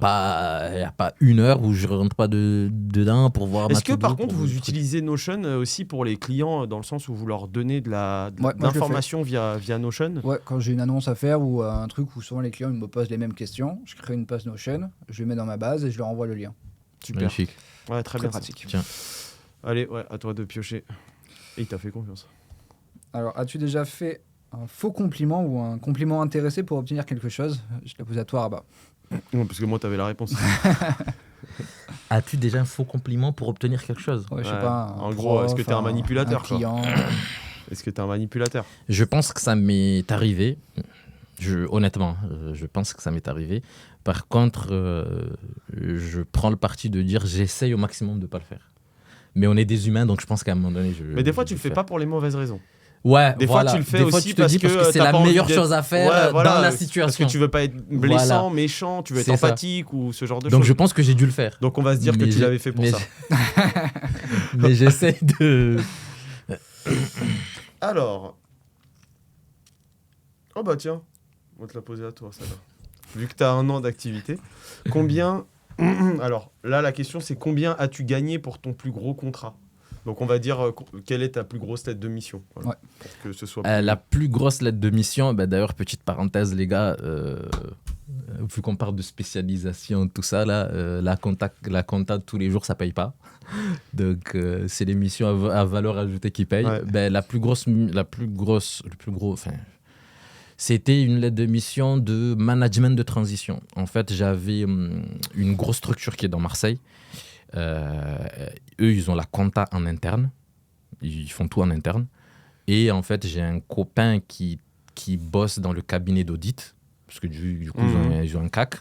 pas une heure où je rentre pas dedans pour voir Est-ce ma que to-do, par contre pour vous le truc. utilisez Notion aussi pour les clients dans le sens où vous leur donnez de moi, je le l'information via Notion? Ouais, quand j'ai une annonce à faire ou un truc où souvent les clients ils me posent les mêmes questions, je crée une page Notion, je le mets dans ma base et je leur envoie le lien. Super. Magnifique. Ouais, très Très bien. ça. pratique. Tiens. Allez, ouais, à toi de piocher. Et il t'a fait confiance. Alors, as-tu déjà fait un faux compliment ou un compliment intéressé pour obtenir quelque chose? Je te la pose à toi, Rabat. Non, parce que moi, t'avais la réponse. As-tu déjà un faux compliment pour obtenir quelque chose? Ouais, je sais Ouais. pas. En gros, est-ce que t'es un manipulateur, un quoi client. Est-ce que t'es un manipulateur? Je pense que ça m'est arrivé. Honnêtement, je pense que ça m'est arrivé. Par contre, je prends le parti de dire j'essaye au maximum de ne pas le faire. Mais on est des humains, donc je pense qu'à un moment donné, Mais des fois, tu le fais pas pour les mauvaises raisons. Ouais, Des voilà. fois, tu le fais Des fois, aussi tu te dis parce que c'est t'as la pas envie meilleure d'être- chose à faire Ouais, voilà, dans la Parce situation. que tu veux pas être blessant, Voilà. méchant, tu veux être C'est ça. empathique ou ce genre de Donc choses. je pense que j'ai dû le faire. Donc on va se dire que Mais tu j'ai- l'avais fait pour mais ça. Mais j'essaye de... Alors. Oh bah tiens, on va te la poser à toi, celle-là. Vu que tu as 1 an d'activité, combien. Alors là, la question c'est combien as-tu gagné pour ton plus gros contrat? Donc on va dire quelle est ta plus grosse lettre de mission, voilà, Ouais. pour que ce soit. La plus grosse lettre de mission, bah, d'ailleurs, petite parenthèse, les gars, vu qu'on parle de spécialisation, tout ça, là, la compta tous les jours, ça paye pas. Donc, c'est les missions à valeur ajoutée qui payent. Ouais. Ben, le plus gros, enfin, C'était une lettre de mission de management de transition. En fait, j'avais une grosse structure qui est dans Marseille. Eux, ils ont la compta en interne. Ils font tout en interne. Et en fait, j'ai un copain qui bosse dans le cabinet d'audit, parce que du coup, ils ont un CAC,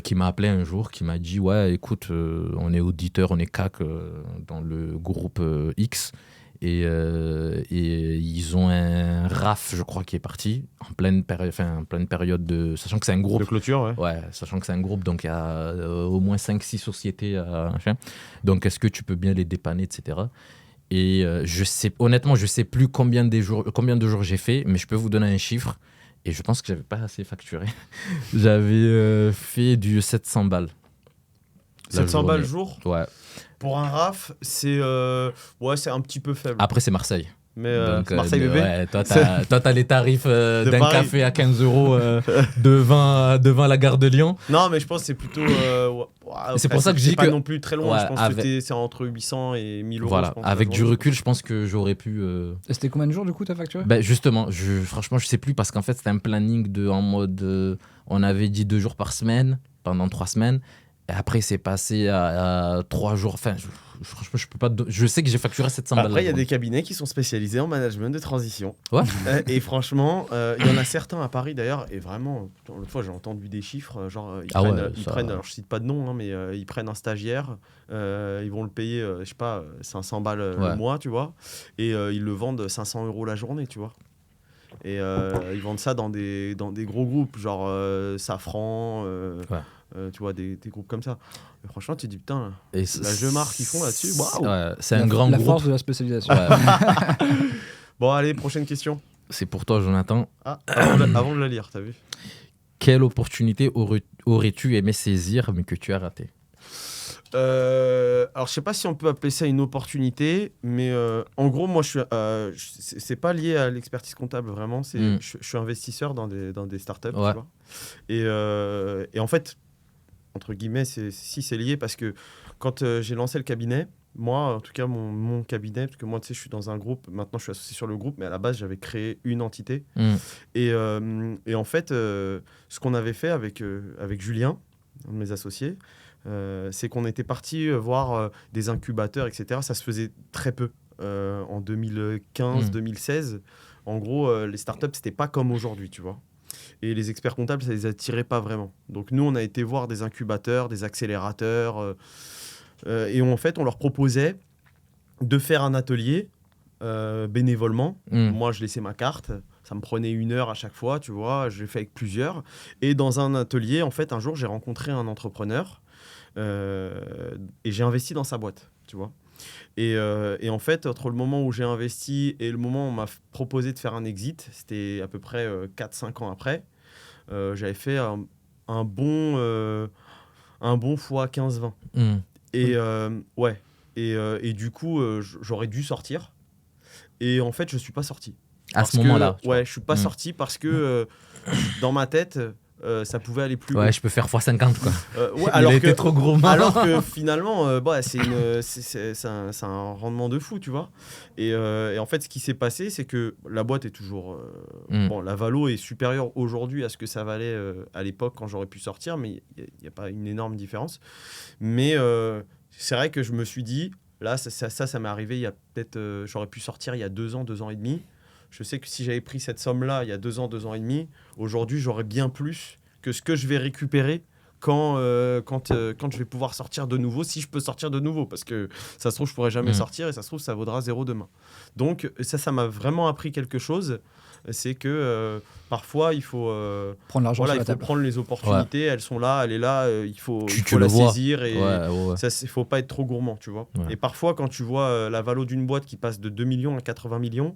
qui m'a appelé un jour, qui m'a dit « Ouais, écoute, on est auditeur, on est CAC dans le groupe X. » Et ils ont un RAF, je crois, qui est parti en pleine période de... Sachant que c'est un groupe. De clôture, ouais. Ouais, sachant que c'est un groupe, donc il y a au moins 5-6 sociétés. Donc, est-ce que tu peux bien les dépanner, etc. Et honnêtement, je ne sais plus combien de jours j'ai fait, mais je peux vous donner un chiffre. Et je pense que je n'avais pas assez facturé. J'avais fait du 700 balles. 700 balles jour. Ouais. Pour un RAF, c'est un petit peu faible. Après, c'est Marseille. Mais Marseille bébé. Ouais, toi, t'as les tarifs d'un Paris. café à 15 euros devant la gare de Lyon. Non, mais je pense que c'est plutôt. C'est pour ça que je dis pas que- non plus très loin. Ouais, je pense que c'est entre 800 et 1000 euros. Voilà, je pense, avec la du journée. recul, je pense que j'aurais pu. Et c'était combien de jours du coup t'as facturé? Ben justement, franchement, je sais plus parce qu'en fait, c'était un planning en mode. On avait dit 2 jours par semaine pendant 3 semaines. Et après, c'est passé à 3 jours. Enfin, franchement, je peux pas. Je sais que j'ai facturé 700 balles. Après, il y a des cabinets qui sont spécialisés en management de transition. Ouais. Et franchement, il y en a certains à Paris d'ailleurs. Et vraiment, l'autre fois, j'ai entendu des chiffres. Genre, ils prennent, alors je cite pas de nom, hein, mais ils prennent un stagiaire. Ils vont le payer, je sais pas, 500 balles le mois, tu vois. Et ils le vendent 500 € la journée, tu vois. Et ils vendent ça dans des gros groupes, genre Safran. Tu vois, des groupes comme ça. Et franchement, tu te dis, putain, la Jeumar qu'ils font là-dessus, waouh! Ouais, c'est un grand La groupe. force de la spécialisation. Ouais. Bon, allez, prochaine question. C'est pour toi, Jonathan. Ah, avant de la lire, t'as vu? Quelle opportunité aurais-tu aimé saisir, mais que tu as raté? Alors, je sais pas si on peut appeler ça une opportunité, mais en gros, moi, c'est pas lié à l'expertise comptable, vraiment. Je suis investisseur dans des startups, tu vois. Et en fait, entre guillemets, c'est lié parce que quand j'ai lancé le cabinet, moi, en tout cas, mon cabinet, parce que moi, tu sais, je suis dans un groupe, maintenant, je suis associé sur le groupe, mais à la base, j'avais créé une entité. Et en fait, ce qu'on avait fait avec Julien, un de mes associés, c'est qu'on était parti voir des incubateurs, etc. Ça se faisait très peu en 2015-2016. En gros, les startups, c'était pas comme aujourd'hui, tu vois. Et les experts comptables, ça les attirait pas vraiment. Donc nous, on a été voir des incubateurs, des accélérateurs, et en fait, on leur proposait de faire un atelier bénévolement. Moi, je laissais ma carte. Ça me prenait 1 heure à chaque fois, tu vois. Je l'ai fait avec plusieurs. Et dans un atelier, en fait, un jour, j'ai rencontré un entrepreneur et j'ai investi dans sa boîte, tu vois. Et en fait, entre le moment où j'ai investi et le moment où on m'a proposé de faire un exit, c'était à peu près 4-5 ans après, j'avais fait un bon fois 15-20. Et ouais. Et du coup, j'aurais dû sortir. Et en fait, je ne suis pas sorti. À ce moment-là. Ouais, je ne suis pas sorti parce que dans ma tête... ça pouvait aller plus loin. Je peux faire x50 quoi. Ouais, alors il était trop gros. Alors que finalement, c'est un rendement de fou, tu vois. Et en fait, ce qui s'est passé, c'est que la boîte est toujours... Bon, la valo est supérieure aujourd'hui à ce que ça valait à l'époque quand j'aurais pu sortir, mais il n'y a pas une énorme différence. Mais c'est vrai que je me suis dit, là, ça m'est arrivé il y a peut-être... j'aurais pu sortir il y a 2 ans, 2 ans et demi. Je sais que si j'avais pris cette somme-là il y a 2 ans, 2 ans et demi, aujourd'hui, j'aurais bien plus que ce que je vais récupérer quand je vais pouvoir sortir de nouveau, si je peux sortir de nouveau. Parce que ça se trouve, je ne pourrai jamais sortir et ça se trouve, ça vaudra 0 demain. Donc, ça m'a vraiment appris quelque chose. C'est que parfois, il faut prendre l'argent sur la table. prendre les opportunités. Elles sont là, elle est là, il faut tu la vois. saisir. Et ça, il ne faut pas être trop gourmand, tu vois. Et parfois, quand tu vois la valo d'une boîte qui passe de 2 millions à 80 millions,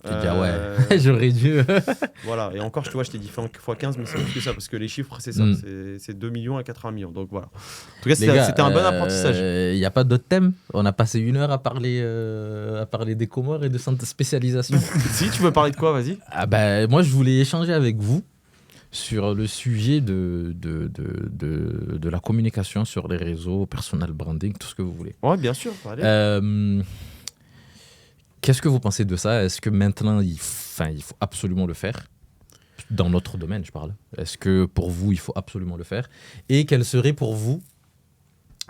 tu te dis, ouais, j'aurais dû. Voilà, et encore, tu vois, je t'ai dit x15, mais c'est plus que ça, parce que les chiffres, c'est ça, c'est 2 millions à 80 millions. Donc voilà. En tout cas, c'était un bon apprentissage. Il n'y a pas d'autres thèmes. On a passé 1 heure à parler des Comores et de centre spécialisation. Si, tu veux parler de quoi, vas-y. Moi, je voulais échanger avec vous sur le sujet de la communication sur les réseaux, personal branding, tout ce que vous voulez. Ouais, bien sûr. Allez. Qu'est-ce que vous pensez de ça? Est-ce que maintenant, il faut absolument le faire? dans notre domaine, je parle. Est-ce que pour vous, il faut absolument le faire? Et quel serait pour vous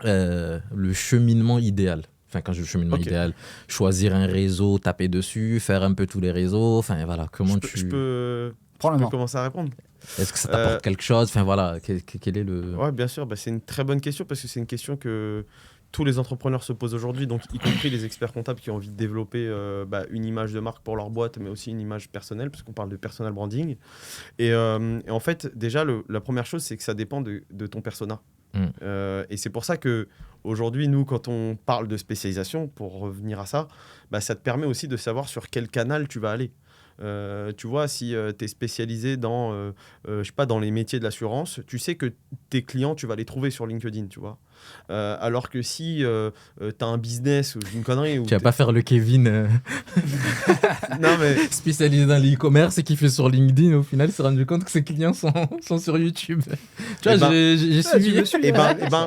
le cheminement idéal? Enfin, quand je dis cheminement idéal, choisir un réseau, taper dessus, faire un peu tous les réseaux. Enfin, voilà, comment Je peux commencer à répondre. Est-ce que ça t'apporte quelque chose? Enfin, voilà, quel est le... Ouais, bien sûr. C'est une très bonne question parce que c'est une question que tous les entrepreneurs se posent aujourd'hui, donc y compris les experts comptables qui ont envie de développer une image de marque pour leur boîte, mais aussi une image personnelle, parce qu'on parle de personal branding. Et en fait, déjà, la première chose, c'est que ça dépend de ton persona. Et c'est pour ça que aujourd'hui, nous, quand on parle de spécialisation, pour revenir à ça, ça te permet aussi de savoir sur quel canal tu vas aller. Tu vois, si tu es spécialisé dans, je sais pas, dans les métiers de l'assurance, tu sais que tes clients, tu vas les trouver sur LinkedIn, tu vois. Alors que si tu as un business ou une connerie... Tu vas pas faire le Kevin non, mais... spécialisé dans l'e-commerce et qui fait sur LinkedIn, au final, il s'est rendu compte que ses clients sont sur YouTube. Tu vois, j'ai suivi.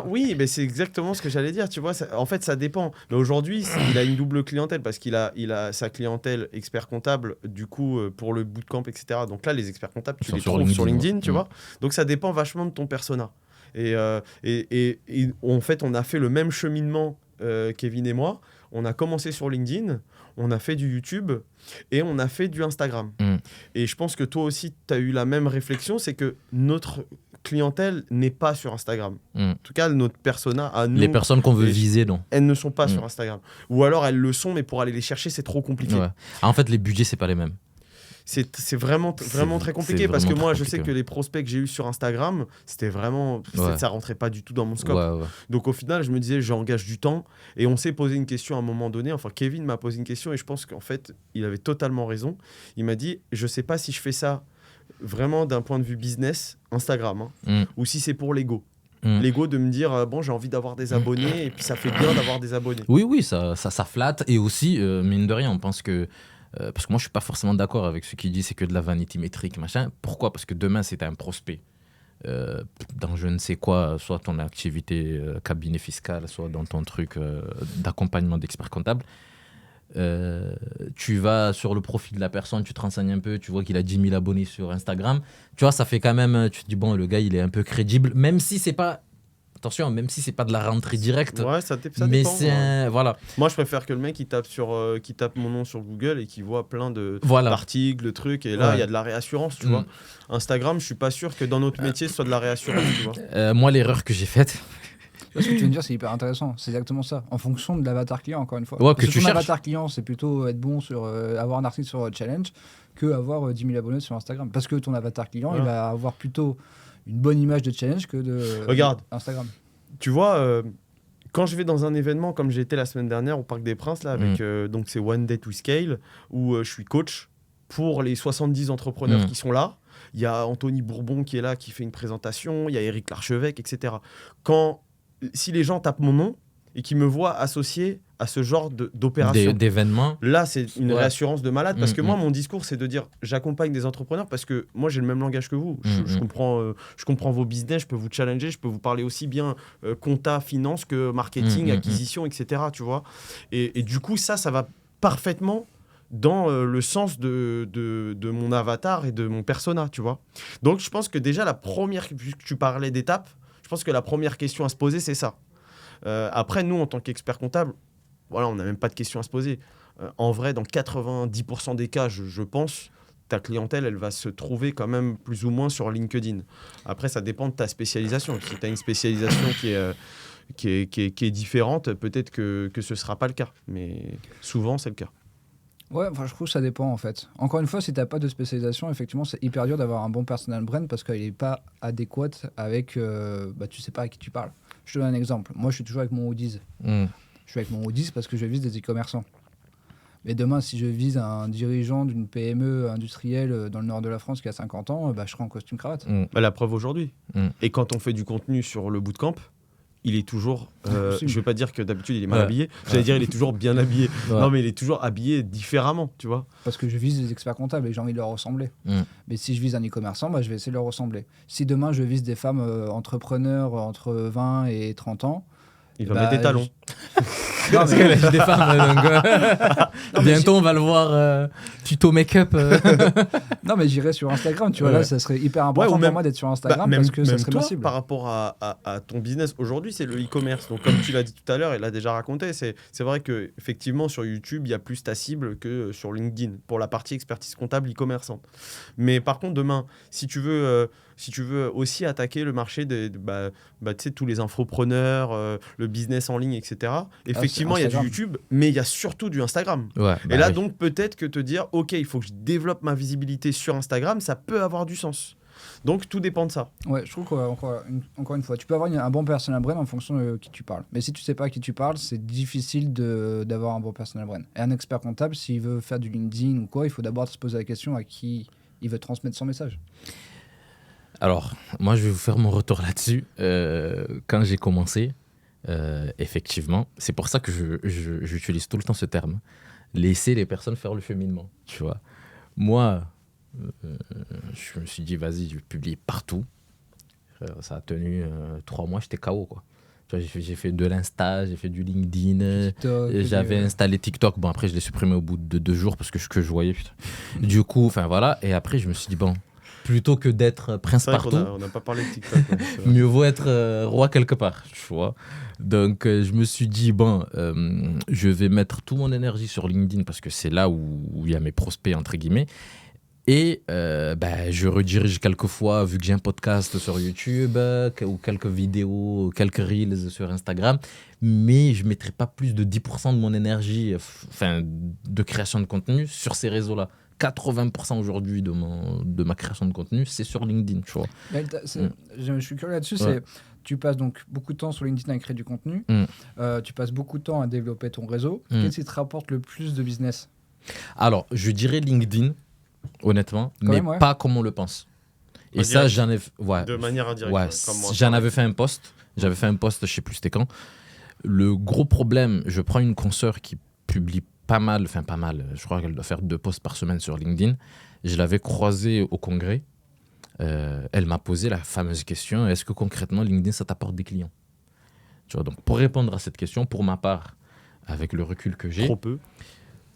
Oui, mais c'est exactement ce que j'allais dire, tu vois. En fait, ça dépend. Mais aujourd'hui, il a une double clientèle parce qu'il a sa clientèle expert comptable, du coup, pour le bootcamp, etc. Donc là, les experts comptables, tu les trouves sur LinkedIn, tu vois. Donc ça dépend vachement de ton persona. Et en fait, on a fait le même cheminement, Kevin et moi. On a commencé sur LinkedIn, on a fait du YouTube et on a fait du Instagram. Et je pense que toi aussi, tu as eu la même réflexion, c'est que notre clientèle n'est pas sur Instagram. En tout cas, notre persona à nous... Les personnes qu'on veut viser, non. Elles ne sont pas sur Instagram. Ou alors, elles le sont, mais pour aller les chercher, c'est trop compliqué. Ouais. En fait, les budgets, c'est pas les mêmes. C'est vraiment très compliqué parce que moi je sais que les prospects que j'ai eu sur Instagram c'était vraiment ça rentrait pas du tout dans mon scope. Donc au final je me disais j'engage du temps et on s'est posé une question à un moment donné, enfin Kevin m'a posé une question et je pense qu'en fait il avait totalement raison. Il m'a dit je sais pas si je fais ça vraiment d'un point de vue business Instagram ou si c'est pour l'ego. L'ego de me dire bon j'ai envie d'avoir des abonnés et puis ça fait bien d'avoir des abonnés. Oui ça flatte et aussi mine de rien on pense que parce que moi je suis pas forcément d'accord avec ce qu'il dit, c'est que de la vanité métrique machin. Pourquoi? Parce que demain c'est un prospect dans je ne sais quoi, soit ton activité cabinet fiscal, soit dans ton truc d'accompagnement d'expert comptable. Tu vas sur le profil de la personne, tu te renseignes un peu, tu vois qu'il a 10 000 abonnés sur Instagram, tu vois ça fait quand même, tu te dis bon le gars il est un peu crédible, même si c'est pas... Attention, même si c'est pas de la rentrée directe. Ouais, ça mais dépend. C'est voilà. Moi, je préfère que le mec qui tape mon nom sur Google et qui voit plein d'articles, de trucs. Et là, il y a de la réassurance, tu vois. Instagram, je suis pas sûr que dans notre métier, ce soit de la réassurance, tu vois. Moi, l'erreur que j'ai faite. Ce que tu viens de dire, c'est hyper intéressant. C'est exactement ça. En fonction de l'avatar client, encore une fois. Ouais, que tu cherches. L'avatar client, c'est plutôt être bon sur avoir un article sur Challenge que avoir 10 000 abonnés sur Instagram. Parce que ton avatar client, il va avoir plutôt une bonne image de Challenge que de Instagram. Tu vois, quand je vais dans un événement comme j'ai été la semaine dernière au Parc des Princes, là, avec donc c'est One Day to Scale, où je suis coach pour les 70 entrepreneurs qui sont là. Il y a Anthony Bourbon qui est là, qui fait une présentation, il y a Éric Larchevêque, etc. Si les gens tapent mon nom et qu'ils me voient associé à ce genre d'opération, d'événements, là c'est une réassurance de malade parce que moi mon discours c'est de dire j'accompagne des entrepreneurs parce que moi j'ai le même langage que vous. Je comprends vos business, je peux vous challenger, je peux vous parler aussi bien compta, finance que marketing, acquisition, etc. Tu vois, et du coup ça va parfaitement dans le sens de mon avatar et de mon persona, tu vois. Donc je pense que déjà vu que tu parlais d'étapes, je pense que la première question à se poser c'est ça. Après nous en tant qu'experts comptables, voilà, on n'a même pas de questions à se poser. En vrai, dans 90% des cas, je pense, ta clientèle, elle va se trouver quand même plus ou moins sur LinkedIn. Après, ça dépend de ta spécialisation. Si tu as une spécialisation qui est différente, peut-être que ce ne sera pas le cas. Mais souvent, c'est le cas. Ouais, enfin, je trouve que ça dépend en fait. Encore une fois, si tu n'as pas de spécialisation, effectivement, c'est hyper dur d'avoir un bon personal brand parce qu'il n'est pas adéquat avec... tu sais pas à qui tu parles. Je te donne un exemple. Moi, je suis toujours avec mon Audi's. Je suis avec mon Audi's parce que je vise des e-commerçants. Mais demain, si je vise un dirigeant d'une PME industrielle dans le nord de la France qui a 50 ans, je serai en costume cravate. La preuve aujourd'hui. Et quand on fait du contenu sur le bootcamp, il est toujours... je ne vais pas dire que d'habitude il est mal habillé. J'allais dire il est toujours bien habillé. Non, mais il est toujours habillé différemment, tu vois. Parce que je vise des experts comptables et j'ai envie de leur ressembler. Mais si je vise un e-commerçant, je vais essayer de leur ressembler. Si demain je vise des femmes entrepreneurs entre 20 et 30 ans... Il va mettre des talons. Parce qu'elle est des femmes. Donc, bientôt, on va le voir tuto make-up. Non, mais j'irai sur Instagram, tu vois. Ouais. Là, ça serait hyper important pour moi d'être sur Instagram parce que ça même serait toi, ma cible. par rapport à ton business, aujourd'hui, c'est le e-commerce. Donc, comme tu l'as dit tout à l'heure, il l'a déjà raconté, c'est vrai qu'effectivement, sur YouTube, il y a plus ta cible que sur LinkedIn pour la partie expertise comptable e-commerçante. Mais par contre, demain, si tu veux aussi attaquer le marché tu sais, tous les infopreneurs, le business en ligne, etc., effectivement, il y a du YouTube, mais il y a surtout du Instagram. Ouais, Et là, donc, peut-être que te dire, OK, il faut que je développe ma visibilité sur Instagram, ça peut avoir du sens. Donc, tout dépend de ça. Ouais, je trouve qu'encore une fois, tu peux avoir un bon personal brand en fonction de qui tu parles. Mais si tu sais pas à qui tu parles, c'est difficile d'avoir un bon personal brand. Et un expert comptable, s'il veut faire du LinkedIn ou quoi, il faut d'abord se poser la question à qui il veut transmettre son message. Alors, moi, je vais vous faire mon retour là-dessus. Quand j'ai commencé, effectivement, c'est pour ça que j'utilise tout le temps ce terme. Laisser les personnes faire le cheminement, tu vois. Moi, je me suis dit, vas-y, je vais publier partout. Ça a tenu 3 mois, j'étais KO, quoi. Tu vois, j'ai fait de l'Insta, j'ai fait du LinkedIn, j'avais installé TikTok. Bon, après, je l'ai supprimé au bout de 2 jours parce que ce que je voyais, putain. Du coup, enfin voilà. Et après, je me suis dit, bon, plutôt que d'être prince partout, on n'a pas parlé de TikTok. mieux vaut être roi quelque part, tu vois. Donc, je me suis dit, bon, je vais mettre toute mon énergie sur LinkedIn parce que c'est là où il y a mes prospects, entre guillemets. Et je redirige quelquefois, vu que j'ai un podcast sur YouTube, ou quelques vidéos, quelques reels sur Instagram, mais je ne mettrai pas plus de 10% de mon énergie de création de contenu sur ces réseaux-là. 80% aujourd'hui de ma création de contenu, c'est sur LinkedIn, tu vois. Je suis curieux là-dessus, tu passes donc beaucoup de temps sur LinkedIn à créer du contenu, tu passes beaucoup de temps à développer ton réseau. Qu'est-ce qui te rapporte le plus de business ? Alors, je dirais LinkedIn, honnêtement, mais pas comme on le pense. Et indirect. ça, j'en ai... Ouais. De manière indirecte. Ouais, comme moi, j'en avais fait un post. J'avais fait un post, je sais plus c'était quand. Le gros problème, je prends une consoeur qui publie pas mal, je crois qu'elle doit faire 2 posts par semaine sur LinkedIn. Je l'avais croisée au congrès. Elle m'a posé la fameuse question, est-ce que concrètement LinkedIn, ça t'apporte des clients ? Tu vois, donc pour répondre à cette question, pour ma part, avec le recul que j'ai...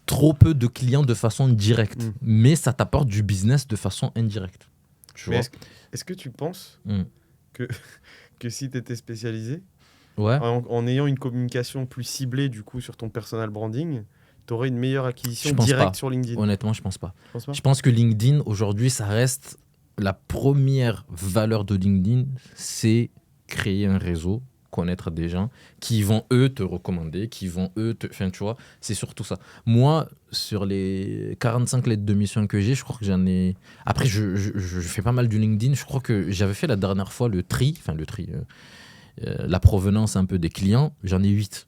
Trop peu de clients de façon directe, mais ça t'apporte du business de façon indirecte. Est-ce que tu penses que si tu étais spécialisé, ouais. en ayant une communication plus ciblée du coup sur ton personal branding, tu aurais une meilleure acquisition directe sur LinkedIn ? Honnêtement, je pense pas. Je pense que LinkedIn, aujourd'hui, ça reste la première valeur de LinkedIn, c'est créer un réseau, connaître des gens qui vont eux te recommander, qui vont eux te... Enfin, tu vois, c'est surtout ça. Moi, sur les 45 lettres de mission que j'ai, je crois que j'en ai... Après, je fais pas mal du LinkedIn. Je crois que j'avais fait la dernière fois la provenance un peu des clients. J'en ai 8.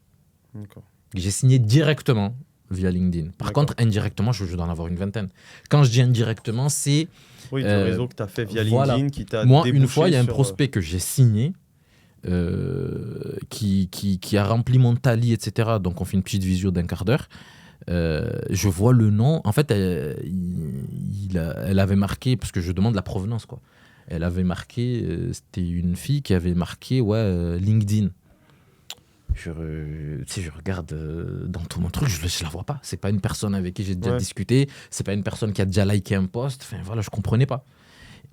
D'accord. J'ai signé directement via LinkedIn. Par contre, indirectement, je dois en avoir une vingtaine. Quand je dis indirectement, c'est... Oui, le réseau que tu as fait via LinkedIn qui t'a débouché. Moi, une fois, il y a un prospect que j'ai signé qui a rempli mon tally, etc. Donc, on fait une petite visio d'1 quart d'heure. Je vois le nom. En fait, elle avait marqué, parce que je demande la provenance, quoi. Elle avait marqué, c'était une fille qui avait marqué LinkedIn. Je regarde dans tout mon truc, je la vois pas. C'est pas une personne avec qui j'ai déjà discuté. C'est pas une personne qui a déjà liké un post. Enfin, voilà, je comprenais pas.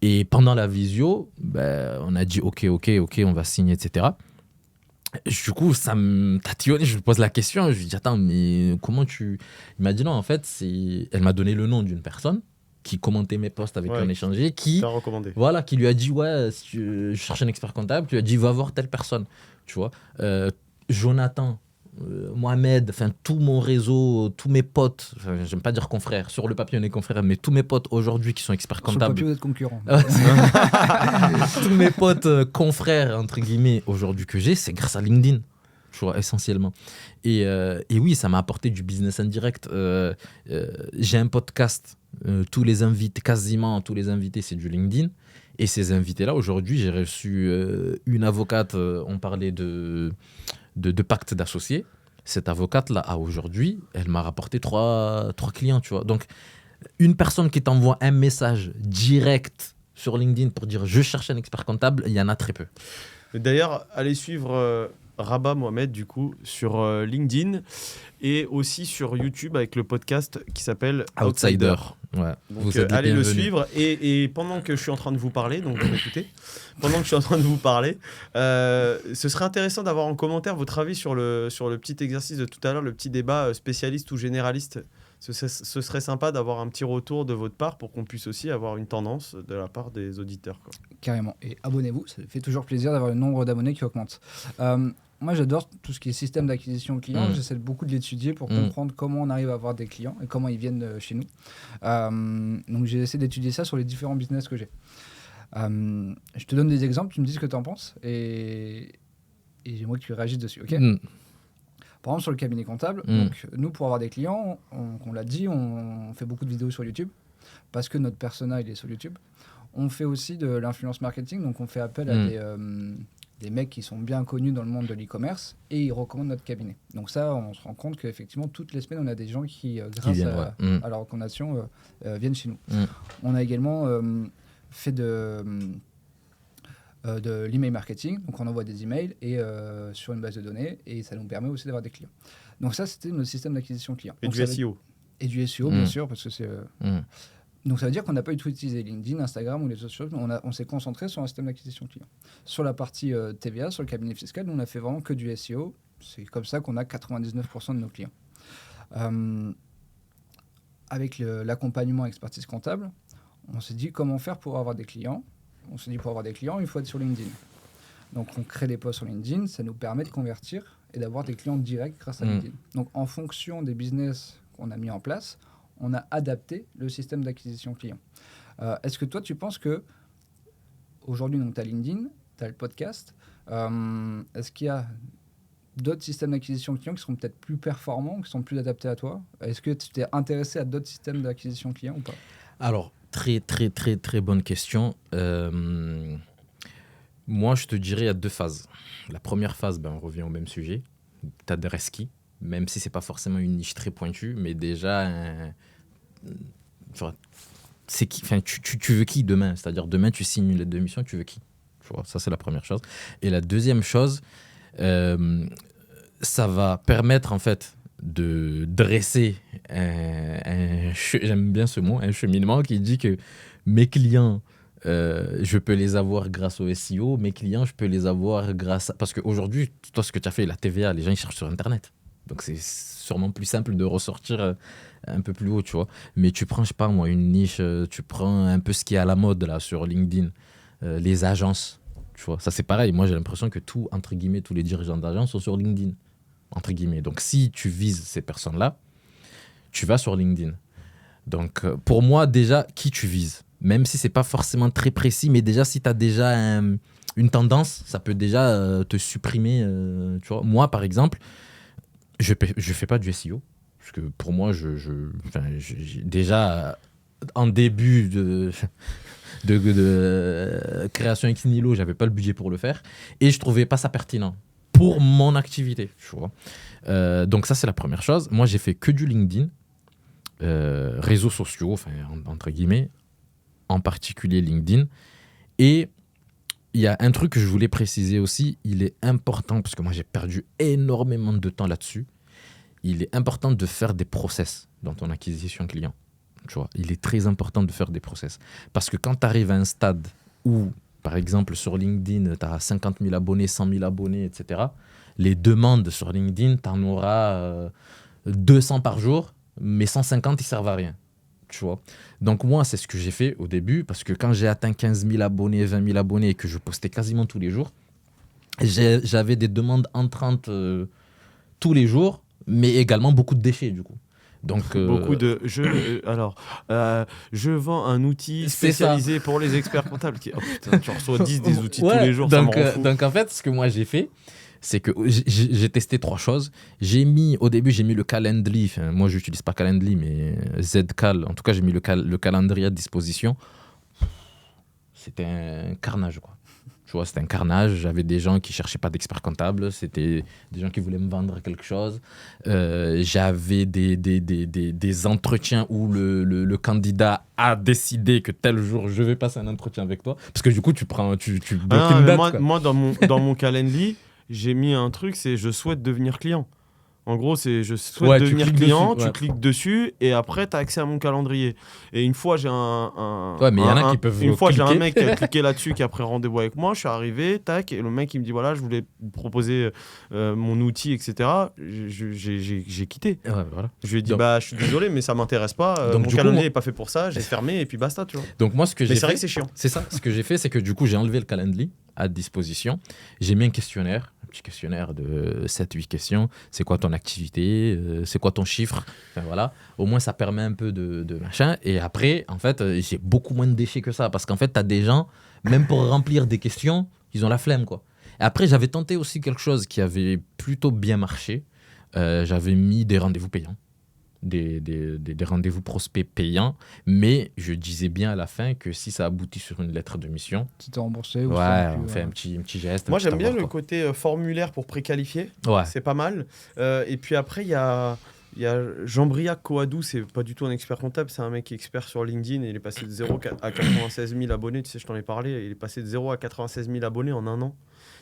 Et pendant la visio, on a dit ok, on va signer, etc. Du coup, ça me tatillonne. Je lui pose la question. Je lui dis attends, mais comment tu... Il m'a dit non, en fait, elle m'a donné le nom d'une personne qui commentait mes posts avec qui on échangeait, qui t'a recommandé. Voilà, qui lui a dit si je cherche un expert comptable, tu lui as dit va voir telle personne, tu vois. Jonathan, Mohamed, enfin tout mon réseau, tous mes potes, j'aime pas dire confrères, sur le papier on est confrères, mais tous mes potes aujourd'hui qui sont experts comptables. Sur le papier vous êtes concurrents. Tous mes potes confrères, entre guillemets, aujourd'hui que j'ai, c'est grâce à LinkedIn, tu vois, essentiellement. Et oui, ça m'a apporté du business indirect. J'ai un podcast, quasiment tous les invités, c'est du LinkedIn. Et ces invités-là, aujourd'hui, j'ai reçu une avocate, on parlait de pacte d'associés. Cette avocate-là, aujourd'hui, elle m'a rapporté 3 clients, tu vois. Donc, une personne qui t'envoie un message direct sur LinkedIn pour dire « je cherche un expert comptable », il y en a très peu. D'ailleurs, allez suivre Rabat Mohamed, du coup, sur LinkedIn et aussi sur YouTube avec le podcast qui s'appelle Outsider. Ouais. Donc, Vous êtes les allez le bienvenus. suivre et pendant que je suis en train de vous parler, donc vous m'écoutez, pendant que je suis en train de vous parler, ce serait intéressant d'avoir en commentaire votre avis sur le petit exercice de tout à l'heure, le petit débat spécialiste ou généraliste. Ce serait sympa d'avoir un petit retour de votre part pour qu'on puisse aussi avoir une tendance de la part des auditeurs, quoi. Carrément. Et abonnez-vous, ça fait toujours plaisir d'avoir le nombre d'abonnés qui augmente. Moi, j'adore tout ce qui est système d'acquisition client. J'essaie beaucoup de l'étudier pour comprendre comment on arrive à avoir des clients et comment ils viennent chez nous. Donc, j'ai essayé d'étudier ça sur les différents business que j'ai. Je te donne des exemples, tu me dis ce que tu en penses et j'aimerais que tu réagisses dessus. Ok. Par exemple, sur le cabinet comptable, donc, nous, pour avoir des clients, on l'a dit, on fait beaucoup de vidéos sur YouTube parce que notre persona, il est sur YouTube. On fait aussi de l'influence marketing, donc on fait appel à des mecs qui sont bien connus dans le monde de l'e-commerce et ils recommandent notre cabinet. Donc ça, on se rend compte qu'effectivement, toutes les semaines, on a des gens qui, grâce à la recommandation, viennent chez nous. On a également fait de l'email marketing, donc on envoie des emails et, sur une base de données et ça nous permet aussi d'avoir des clients. Donc ça, c'était notre système d'acquisition client. Et donc, du SEO. Et du SEO, bien sûr, parce que c'est... Donc ça veut dire qu'on n'a pas du tout utilisé LinkedIn, Instagram ou les autres choses, mais on s'est concentré sur un système d'acquisition client. Sur la partie TVA, sur le cabinet fiscal, nous, on a fait vraiment que du SEO. C'est comme ça qu'on a 99% de nos clients. Avec l'accompagnement expertise comptable, on s'est dit comment faire pour avoir des clients. On s'est dit pour avoir des clients, il faut être sur LinkedIn. Donc on crée des posts sur LinkedIn, ça nous permet de convertir et d'avoir des clients directs grâce à LinkedIn. Donc en fonction des business qu'on a mis en place, on a adapté le système d'acquisition client. Est-ce que toi, tu penses que aujourd'hui, tu as LinkedIn, tu as le podcast, est-ce qu'il y a d'autres systèmes d'acquisition client qui seront peut-être plus performants, qui sont plus adaptés à toi? Est-ce que tu t'es intéressé à d'autres systèmes d'acquisition client ou pas? Alors, très bonne question. Moi, je te dirais, il y a 2 phases. La première phase, on revient au même sujet. Tu t'adresses qui? Même si ce n'est pas forcément une niche très pointue, mais déjà, c'est qui, tu veux qui demain? C'est-à-dire, demain, tu signes une lettre de mission, tu veux qui? Tu vois, ça, c'est la première chose. Et la deuxième chose, ça va permettre, en fait, de dresser j'aime bien ce mot, un cheminement qui dit que mes clients, je peux les avoir grâce au SEO, mes clients, je peux les avoir grâce à... Parce qu'aujourd'hui, toi, ce que tu as fait, la TVA, les gens, ils cherchent sur Internet. Donc, c'est sûrement plus simple de ressortir un peu plus haut, tu vois. Mais tu prends, je sais pas moi, une niche, tu prends un peu ce qui est à la mode, là, sur LinkedIn, les agences, tu vois. Ça, c'est pareil. Moi, j'ai l'impression que entre guillemets, tous les dirigeants d'agences sont sur LinkedIn, entre guillemets. Donc, si tu vises ces personnes-là, tu vas sur LinkedIn. Donc, pour moi, déjà, qui tu vises? Même si c'est pas forcément très précis, mais déjà, si tu as déjà une tendance, ça peut déjà te supprimer, tu vois. Moi, par exemple, je fais pas du SEO, parce que pour moi, déjà, en début de création ex nihilo, j'avais pas le budget pour le faire, et je trouvais pas ça pertinent pour mon activité, tu vois. Donc ça, c'est la première chose. Moi, j'ai fait que du LinkedIn, réseaux sociaux, enfin, entre guillemets, en particulier LinkedIn. Et il y a un truc que je voulais préciser aussi, il est important, parce que moi j'ai perdu énormément de temps là-dessus, il est important de faire des process dans ton acquisition client. Tu vois, il est très important de faire des process. Parce que quand tu arrives à un stade où, par exemple, sur LinkedIn, tu as 50 000 abonnés, 100 000 abonnés, etc., les demandes sur LinkedIn, tu en auras 200 par jour, mais 150, ils ne servent à rien. Tu vois. Donc moi, c'est ce que j'ai fait au début, parce que quand j'ai atteint 15 000 abonnés, 20 000 abonnés, et que je postais quasiment tous les jours, j'avais des demandes entrantes tous les jours, mais également beaucoup de déchets, du coup. Donc, beaucoup de... je vends un outil spécialisé pour les experts comptables. Oh putain, tu reçois 10 des outils tous les jours, donc, ça me rend fou. Donc en fait, ce que moi j'ai fait, c'est que j'ai testé 3 choses. Au début, j'ai mis le Calendly. Enfin, moi, je n'utilise pas Calendly, mais Zcal. En tout cas, j'ai mis le calendrier à disposition. C'était un carnage, quoi. Tu vois, c'était un carnage. J'avais des gens qui ne cherchaient pas d'experts comptables. C'était des gens qui voulaient me vendre quelque chose. J'avais des entretiens où le candidat a décidé que tel jour, je vais passer un entretien avec toi. Parce que du coup, tu bloques une date. Moi, dans mon Calendly, j'ai mis un truc, c'est je souhaite devenir client. En gros, c'est je souhaite devenir client, tu cliques dessus et après, tu as accès à mon calendrier. Et une fois, j'ai Ouais, mais il y en a qui peuvent une fois, j'ai cliquer. un mec qui a cliqué là-dessus, qui a pris rendez-vous avec moi. Je suis arrivé, tac, et le mec, il me dit voilà, je voulais vous proposer mon outil, etc. J'ai quitté. Ouais, voilà. Je lui ai dit Donc- bah, je suis désolé, mais ça m'intéresse pas. Donc, Mon du coup, calendrier moi- n'est pas fait pour ça. J'ai fermé et puis basta, tu vois. Donc moi, ce que Mais j'ai c'est vrai fait, que c'est chiant. c'est ça. Ce que j'ai fait, c'est que du coup, j'ai enlevé le Calendly à disposition. J'ai mis un questionnaire, un petit questionnaire de 7-8 questions. C'est quoi ton activité? C'est quoi ton chiffre? Enfin voilà. Au moins, ça permet un peu de machin. Et après, en fait, j'ai beaucoup moins de déchets que ça. Parce qu'en fait, tu as des gens, même pour remplir des questions, ils ont la flemme, quoi. Et après, j'avais tenté aussi quelque chose qui avait plutôt bien marché. J'avais mis des rendez-vous payants. Des rendez-vous prospects payants, mais je disais bien à la fin que si ça aboutit sur une lettre de mission, Si t'es remboursé ou ouais, si t'as on plus, fait un petit geste. Moi, un petit j'aime bien avoir, le quoi. côté formulaire pour préqualifier. Ouais. C'est pas mal. Et puis après, il y a Jean-Briac Coadou, c'est pas du tout un expert comptable, c'est un mec qui est expert sur LinkedIn et il est passé de 0 à 96 000 abonnés. Tu sais, je t'en ai parlé, il est passé de 0 à 96 000 abonnés en un an.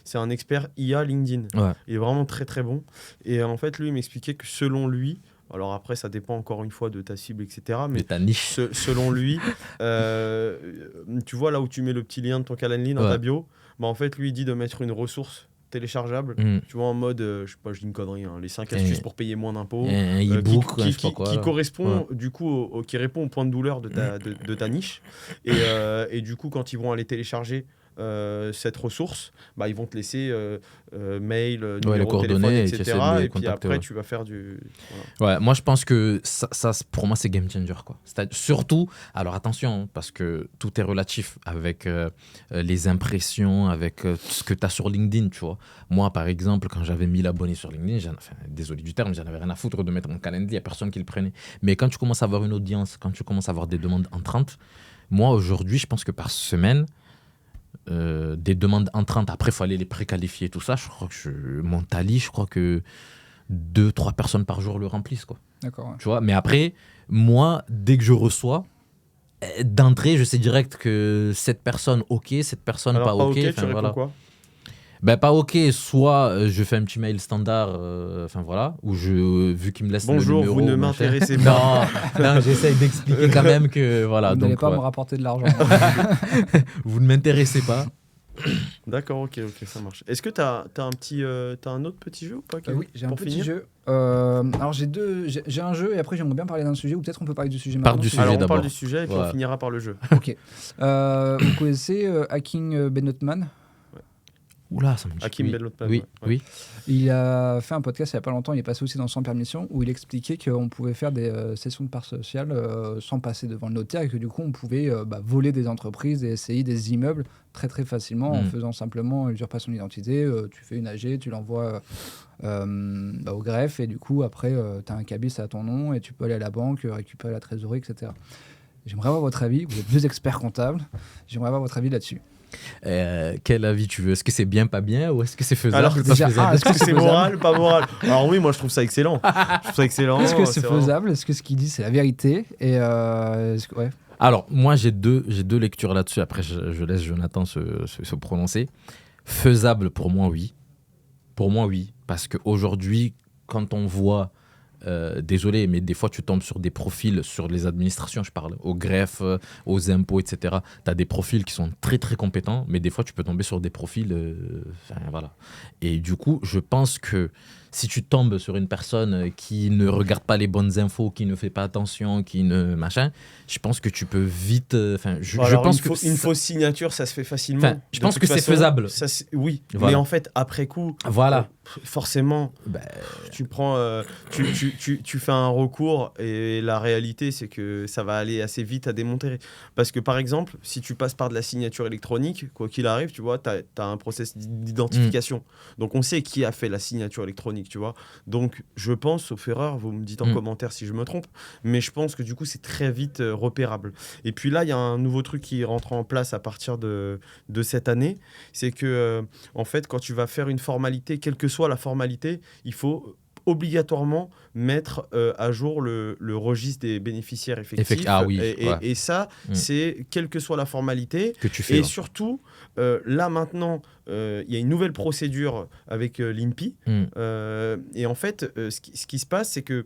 C'est un expert IA LinkedIn. Ouais. Il est vraiment très très bon. Et en fait, lui, il m'expliquait que selon lui, alors après, ça dépend encore une fois de ta cible, etc. Mais Mais ta niche. selon lui, tu vois là où tu mets le petit lien de ton Calendly dans Ouais. ta bio, bah, en fait, lui, il dit de mettre une ressource téléchargeable. Mm. Tu vois, en mode, je sais pas, je dis une connerie, hein, les 5 Et- astuces pour payer moins d'impôts. Un qui- e-book, qui, je sais pas quoi. qui là. correspond du coup qui répond au point de douleur de ta niche et du coup quand ils vont aller télécharger cette ressource, bah, ils vont te laisser mail, les numéro de coordonnées, téléphone, et tu etc. essaies de les Et puis contacter, après ouais. tu vas faire du voilà. Ouais, moi je pense que pour moi c'est game changer, quoi. Surtout, alors attention, parce que tout est relatif avec les impressions, avec ce que tu as sur LinkedIn, tu vois. Moi par exemple, quand j'avais 1000 abonnés sur LinkedIn, désolé du terme, j'en avais rien à foutre de mettre mon calendrier, il n'y a personne qui le prenait. Mais quand tu commences à avoir une audience, quand tu commences à avoir des demandes entrantes, moi aujourd'hui je pense que par semaine, des demandes entrantes, après il faut aller les préqualifier, tout ça, je crois que mon tally, je crois que 2-3 personnes par jour le remplissent, quoi. D'accord. Ouais. Tu vois, mais après, moi, dès que je reçois, d'entrée, je sais direct que cette personne, ok, cette personne, Alors pas pas ok. ok, tu enfin, réponds voilà. quoi? Ben, pas ok, soit je fais un petit mail standard, enfin voilà, où vu qu'il me laisse Bonjour, le numéro. vous ne machin. m'intéressez pas. Non, j'essaye d'expliquer quand même que voilà. Vous n'allez Donc, pas ouais, me rapporter de l'argent. vous ne m'intéressez pas. D'accord, ok, ça marche. Est-ce que t'as un autre petit jeu ou pas, Kevin, Oui, j'ai un pour petit finir jeu. Alors j'ai un jeu et après j'aimerais bien parler d'un sujet ou peut-être on peut parler du sujet Parle maintenant. du si- sujet Alors on d'abord. parle du sujet et puis Voilà. on finira par le jeu. Ok. Vous connaissez Hacking Ben Notman? Oula, ça me dit. Hakim oui. Ben Notman, Oui, ouais. oui. Il a fait un podcast il n'y a pas longtemps, il est passé aussi dans Sans Permission, où il expliquait qu'on pouvait faire des sessions de parts sociales sans passer devant le notaire et que du coup on pouvait voler des entreprises et essayer des immeubles très très facilement en faisant simplement une usurpation d'identité. Tu fais une AG, tu l'envoies au greffe et du coup après tu as un cabis à ton nom et tu peux aller à la banque, récupérer la trésorerie, etc. J'aimerais avoir votre avis, vous êtes deux experts comptables, j'aimerais avoir votre avis là-dessus. Quel avis tu veux? Est-ce que c'est bien, pas bien, ou est-ce que c'est faisable? Alors, pas déjà, faisable Est-ce que c'est faisable moral, pas moral? Alors oui, moi je trouve ça excellent. Je trouve ça excellent. Est-ce que c'est vraiment- faisable? Est-ce que ce qu'il dit c'est la vérité? Et ouais. Alors, moi, j'ai deux lectures là-dessus. Après, je laisse Jonathan se prononcer. Faisable, pour moi, oui. Pour moi, oui. Parce qu'aujourd'hui, quand on voit... désolé, mais des fois, tu tombes sur des profils, sur les administrations, je parle, au greffe, aux impôts, etc. Tu as des profils qui sont très, très compétents, mais des fois, tu peux tomber sur des profils... voilà. Et du coup, je pense que si tu tombes sur une personne qui ne regarde pas les bonnes infos, qui ne fait pas attention, qui ne... machin, je pense que tu peux vite... je Alors, pense une fausse signature, ça se fait facilement. Enfin, je De pense toute que c'est façon, faisable. Oui, Voilà. mais en fait, après coup, Voilà. forcément, Bah, tu prends, tu fais un recours et la réalité, c'est que ça va aller assez vite à démontrer. Parce que par exemple, si tu passes par de la signature électronique, quoi qu'il arrive, tu vois, tu as un process d'identification. Donc on sait qui a fait la signature électronique, tu vois. Donc je pense, sauf erreur, vous me dites en commentaire si je me trompe, mais je pense que du coup c'est très vite repérable. Et puis là, il y a un nouveau truc qui rentre en place à partir de cette année, c'est que en fait, quand tu vas faire une formalité, quelle que soit la formalité, il faut obligatoirement mettre à jour le registre des bénéficiaires effectifs. Ah oui, et ça, c'est quelle que soit la formalité. Que tu fais. Et surtout, là maintenant, il y a une nouvelle procédure avec l'INPI. Et en fait, ce qui se passe, c'est que,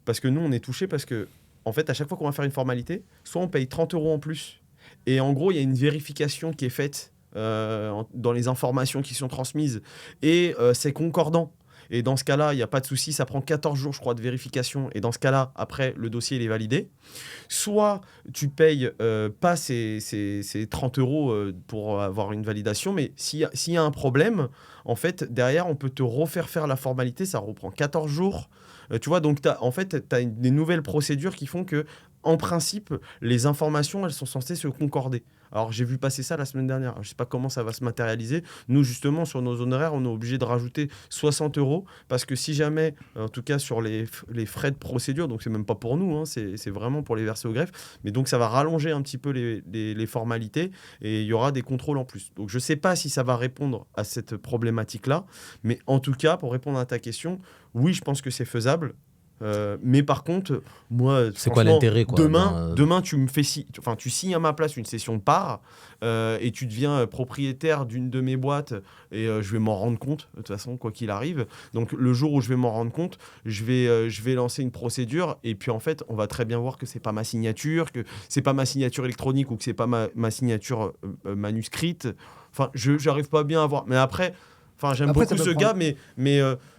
parce que nous, on est touchés parce que, en fait, à chaque fois qu'on va faire une formalité, soit on paye 30 € en plus. Et en gros, il y a une vérification qui est faite dans les informations qui sont transmises. Et c'est concordant. Et dans ce cas-là, il n'y a pas de souci, ça prend 14 jours, je crois, de vérification. Et dans ce cas-là, après, le dossier il est validé. Soit tu payes pas ces 30 € pour avoir une validation, mais s'il y a un problème, en fait, derrière, on peut te refaire faire la formalité, ça reprend 14 jours. Tu vois, donc tu as des nouvelles procédures qui font que, en principe, les informations, elles sont censées se concorder. Alors, j'ai vu passer ça la semaine dernière. Je ne sais pas comment ça va se matérialiser. Nous, justement, sur nos honoraires, on est obligé de rajouter 60 € parce que si jamais, en tout cas sur les frais de procédure, donc c'est même pas pour nous, hein, c'est vraiment pour les verser au greffe, mais donc ça va rallonger un petit peu les formalités et il y aura des contrôles en plus. Donc, je ne sais pas si ça va répondre à cette problématique-là, mais en tout cas, pour répondre à ta question, oui, je pense que c'est faisable. Mais par contre, moi, c'est quoi l'intérêt, quoi, demain, tu signes à ma place une cession de part et tu deviens propriétaire d'une de mes boîtes et je vais m'en rendre compte de toute façon, quoi qu'il arrive. Donc le jour où je vais m'en rendre compte, je vais lancer une procédure et puis en fait, on va très bien voir que c'est pas ma signature, que c'est pas ma signature électronique ou que c'est pas ma signature manuscrite. Enfin, j'arrive pas bien à voir. Mais après. Enfin, j'aime beaucoup ce gars, mais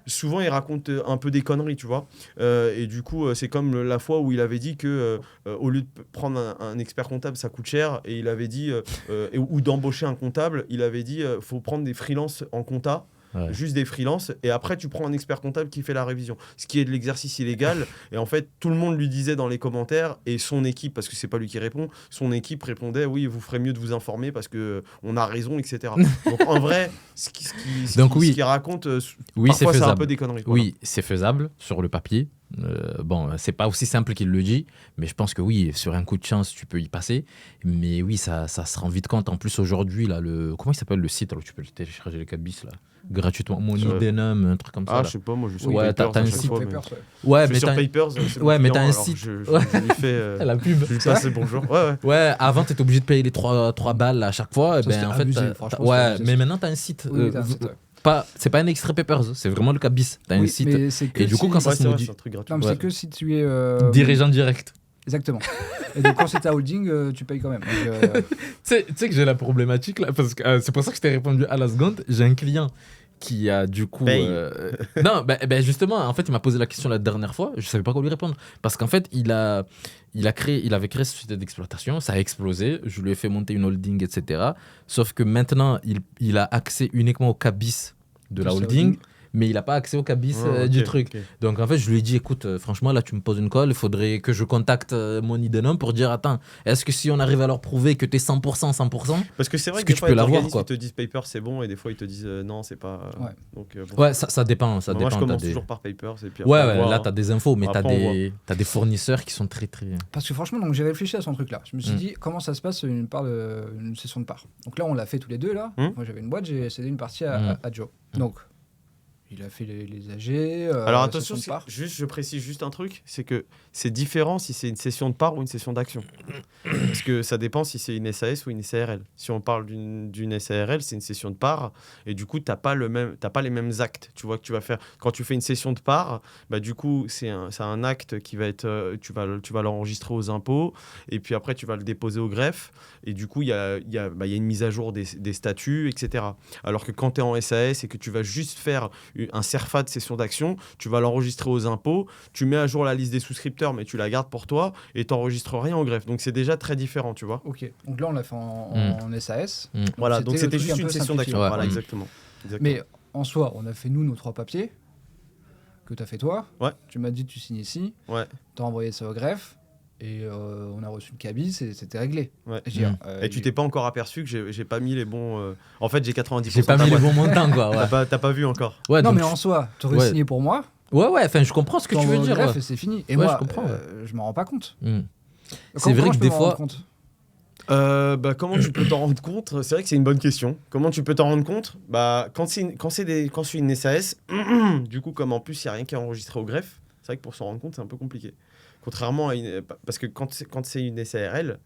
souvent, il raconte un peu des conneries, tu vois. Et du coup, c'est comme la fois où il avait dit que au lieu de prendre un expert comptable, ça coûte cher. Et il avait dit, ou d'embaucher un comptable, il avait dit, faut prendre des freelances en compta. Ouais. Juste des freelances, et après tu prends un expert comptable qui fait la révision, ce qui est de l'exercice illégal. Et en fait, tout le monde lui disait dans les commentaires, et son équipe, parce que c'est pas lui qui répond, son équipe répondait oui, vous ferez mieux de vous informer parce que on a raison, etc. Donc en vrai, ce qu'il raconte, parfois c'est un peu des conneries. Oui, c'est faisable sur le papier. Bon, c'est pas aussi simple qu'il le dit, mais je pense que oui, sur un coup de chance, tu peux y passer. Mais oui, ça se rend vite compte. En plus, aujourd'hui, là, comment il s'appelle le site où tu peux télécharger les cabis là, gratuitement? Monidenum, un truc comme ça. Ah, je sais pas, moi je sais pas. Ouais, t'as un site. Fois, ouais, mais sur Papers, mais t'as un site. Je lui fais la pub. Je lui passe bonjour. Ouais, avant, t'étais obligé de payer les 3 balles à chaque fois. Ça, ben, en fait, abusé, mais maintenant, t'as un site. Oui, c'est pas un extrait Papers, c'est vraiment le cabis. T'as un site. Et du coup, quand ça se modifie. Non, mais c'est que si tu es. Dirigeant direct. Exactement. Et donc, quand c'est ta holding, tu payes quand même. Donc, tu sais que j'ai la problématique là, parce que c'est pour ça que je t'ai répondu à la seconde. J'ai un client qui a du coup. Non, justement, en fait, il m'a posé la question la dernière fois. Je savais pas quoi lui répondre. Parce qu'en fait, il avait créé cette société d'exploitation. Ça a explosé. Je lui ai fait monter une holding, etc. Sauf que maintenant, il a accès uniquement au cabis de la holding. Mais il n'a pas accès au cabis du truc. Okay. Donc en fait, je lui ai dit, écoute, franchement, là, tu me poses une colle, il faudrait que je contacte Monidenum pour dire, attends, est-ce que si on arrive à leur prouver que tu es 100%, Parce que c'est vrai que des fois, il y a des organismes qui te disent Paper, c'est bon, et des fois, ils te disent non, c'est pas... Ouais, donc, ouais, ça dépend. Moi, je commence toujours par Papers. Et puis après, là, tu as des infos, mais tu as des fournisseurs qui sont très, très... Parce que franchement, donc, j'ai réfléchi à son truc-là. Je me suis dit, comment ça se passe une session de part. Donc là, on l'a fait tous les deux, là. Moi, j'avais une boîte, j'ai cédé une partie à Joe. Donc... Il a fait les AG. Alors attention, je précise juste un truc, c'est que c'est différent si c'est une cession de part ou une cession d'action. Parce que ça dépend si c'est une SAS ou une SARL. Si on parle d'une SARL, c'est une cession de part, et du coup, t'as pas les mêmes actes. Tu vois que tu vas faire quand tu fais une cession de part, bah du coup, c'est un acte qui va être, tu vas l'enregistrer aux impôts, et puis après tu vas le déposer au greffe, et du coup il y a une mise à jour des statuts, etc. Alors que quand tu es en SAS et que tu vas juste faire un CERFA de cession d'action, tu vas l'enregistrer aux impôts, tu mets à jour la liste des souscripteurs, mais tu la gardes pour toi et tu n'enregistres rien au greffe. Donc c'est déjà très différent, tu vois. Ok, donc là on l'a fait en SAS. Voilà, donc c'était juste une cession d'action. Ouais. Voilà, exactement. Mais en soi, on a fait nous nos 3 papiers que tu as fait toi. Ouais. Tu m'as dit tu signes ici. Ouais. Tu as envoyé ça au greffe. Et on a reçu le cabis, c'était réglé. Ouais. Et tu t'es pas encore aperçu que j'ai pas mis les bons... En fait, j'ai 90%. J'ai pas mis les bons montants, quoi. Ouais. T'as pas vu encore. Ouais, non, mais en soi, tu aurais signé pour moi. Ouais, enfin, je comprends ce que tu veux dire. Bref, et c'est fini. Et moi, je m'en rends pas compte. C'est vrai que des fois... Comment tu peux t'en rendre compte? C'est vrai que c'est une bonne question. Comment tu peux t'en rendre compte? Quand c'est une SAS, du coup, comme en plus il n'y a rien qui est enregistré au greffe, c'est vrai que pour s'en rendre compte, c'est un peu compliqué. Contrairement à parce que quand c'est une SARL,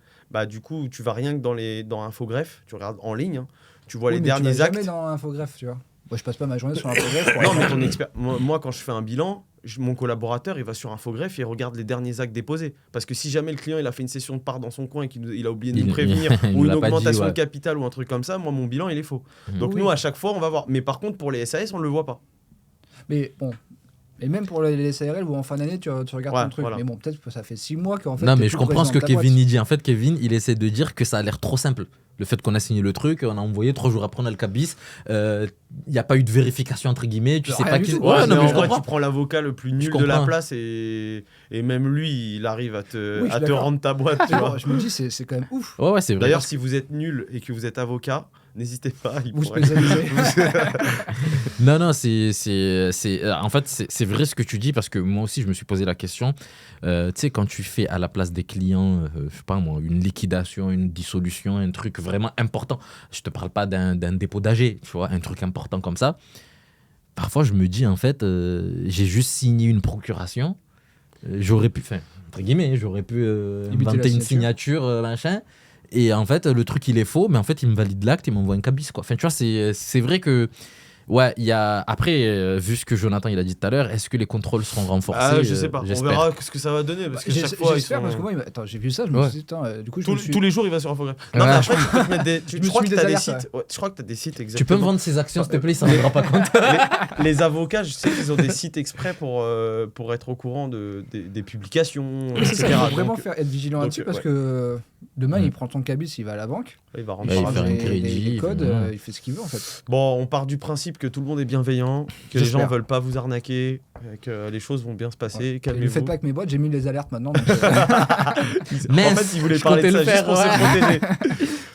du coup, tu vas rien que dans Infogreffe, tu regardes en ligne, hein, tu vois les derniers tu vas actes. jamais dans Infogreffe, tu vois. Moi, je passe pas ma journée sur Infogreffe. Non, mais moi, quand je fais un bilan, mon collaborateur, il va sur Infogreffe et il regarde les derniers actes déposés. Parce que si jamais le client il a fait une session de part dans son coin et qu'il a oublié de nous prévenir, ou une augmentation de capital ou un truc comme ça, moi, mon bilan, il est faux. Donc nous, à chaque fois, on va voir. Mais par contre, pour les SAS, on ne le voit pas. Mais bon... Et même pour les SARL où en fin d'année tu regardes ton truc. Voilà. Mais bon, peut-être que ça fait 6 mois qu'en fait. Non, mais je comprends ce que Kevin il dit. En fait, Kevin, il essaie de dire que ça a l'air trop simple. Le fait qu'on a signé le truc, on a envoyé 3 jours après, on a le cabis. Il n'y a pas eu de vérification, entre guillemets. Tu sais pas qui. Ouais, non, mais je comprends. Tu prends l'avocat le plus nul de la place et même lui, il arrive à te rendre ta boîte. Tu vois. Je me dis, c'est quand même ouf. Ouais, c'est vrai. D'ailleurs, si vous êtes nul et que vous êtes avocat, n'hésitez pas. Vous spécialisez. Non, en fait, c'est vrai ce que tu dis parce que moi aussi, je me suis posé la question. Tu sais, quand tu fais à la place des clients, je sais pas moi, une liquidation, une dissolution, un truc vraiment important. Je te parle pas d'un dépôt d'AG, tu vois, un truc important comme ça. Parfois, je me dis, en fait, j'ai juste signé une procuration. J'aurais pu, entre guillemets, inventer une signature, machin. Et en fait, le truc, il est faux, mais en fait, il me valide l'acte, il m'envoie un cabis, quoi. Enfin, tu vois, c'est vrai que... Ouais, il y a... Après, vu ce que Jonathan il a dit tout à l'heure, est-ce que les contrôles seront renforcés? Je sais pas, on verra ce que ça va donner. Parce que chaque fois, j'espère, parce que moi, attends, j'ai vu ça, je me suis dit, du coup, tous les jours, il va sur Infogreffe. Non, mais après, tu peux te mettre des... Je crois que tu as des sites. Je crois que tu as des sites exactement. Tu peux me vendre ces actions, s'il te plaît, il s'en rendra pas compte. Les avocats, je sais qu'ils ont des sites exprès pour être au courant des publications, etc. Il faut vraiment être vigilant là-dessus, parce que demain, il prend ton cabis, il va à la banque. Il va rentrer un crédit. Les codes, il fait ce qu'il veut, en fait. Bon, on part du principe que tout le monde est bienveillant, que les gens veulent pas vous arnaquer, que les choses vont bien se passer. Calmez-vous. Ne faites pas avec mes boîtes, j'ai mis les alertes maintenant. Donc Mince, en fait, ils voulaient parler de ça juste pour se protéger.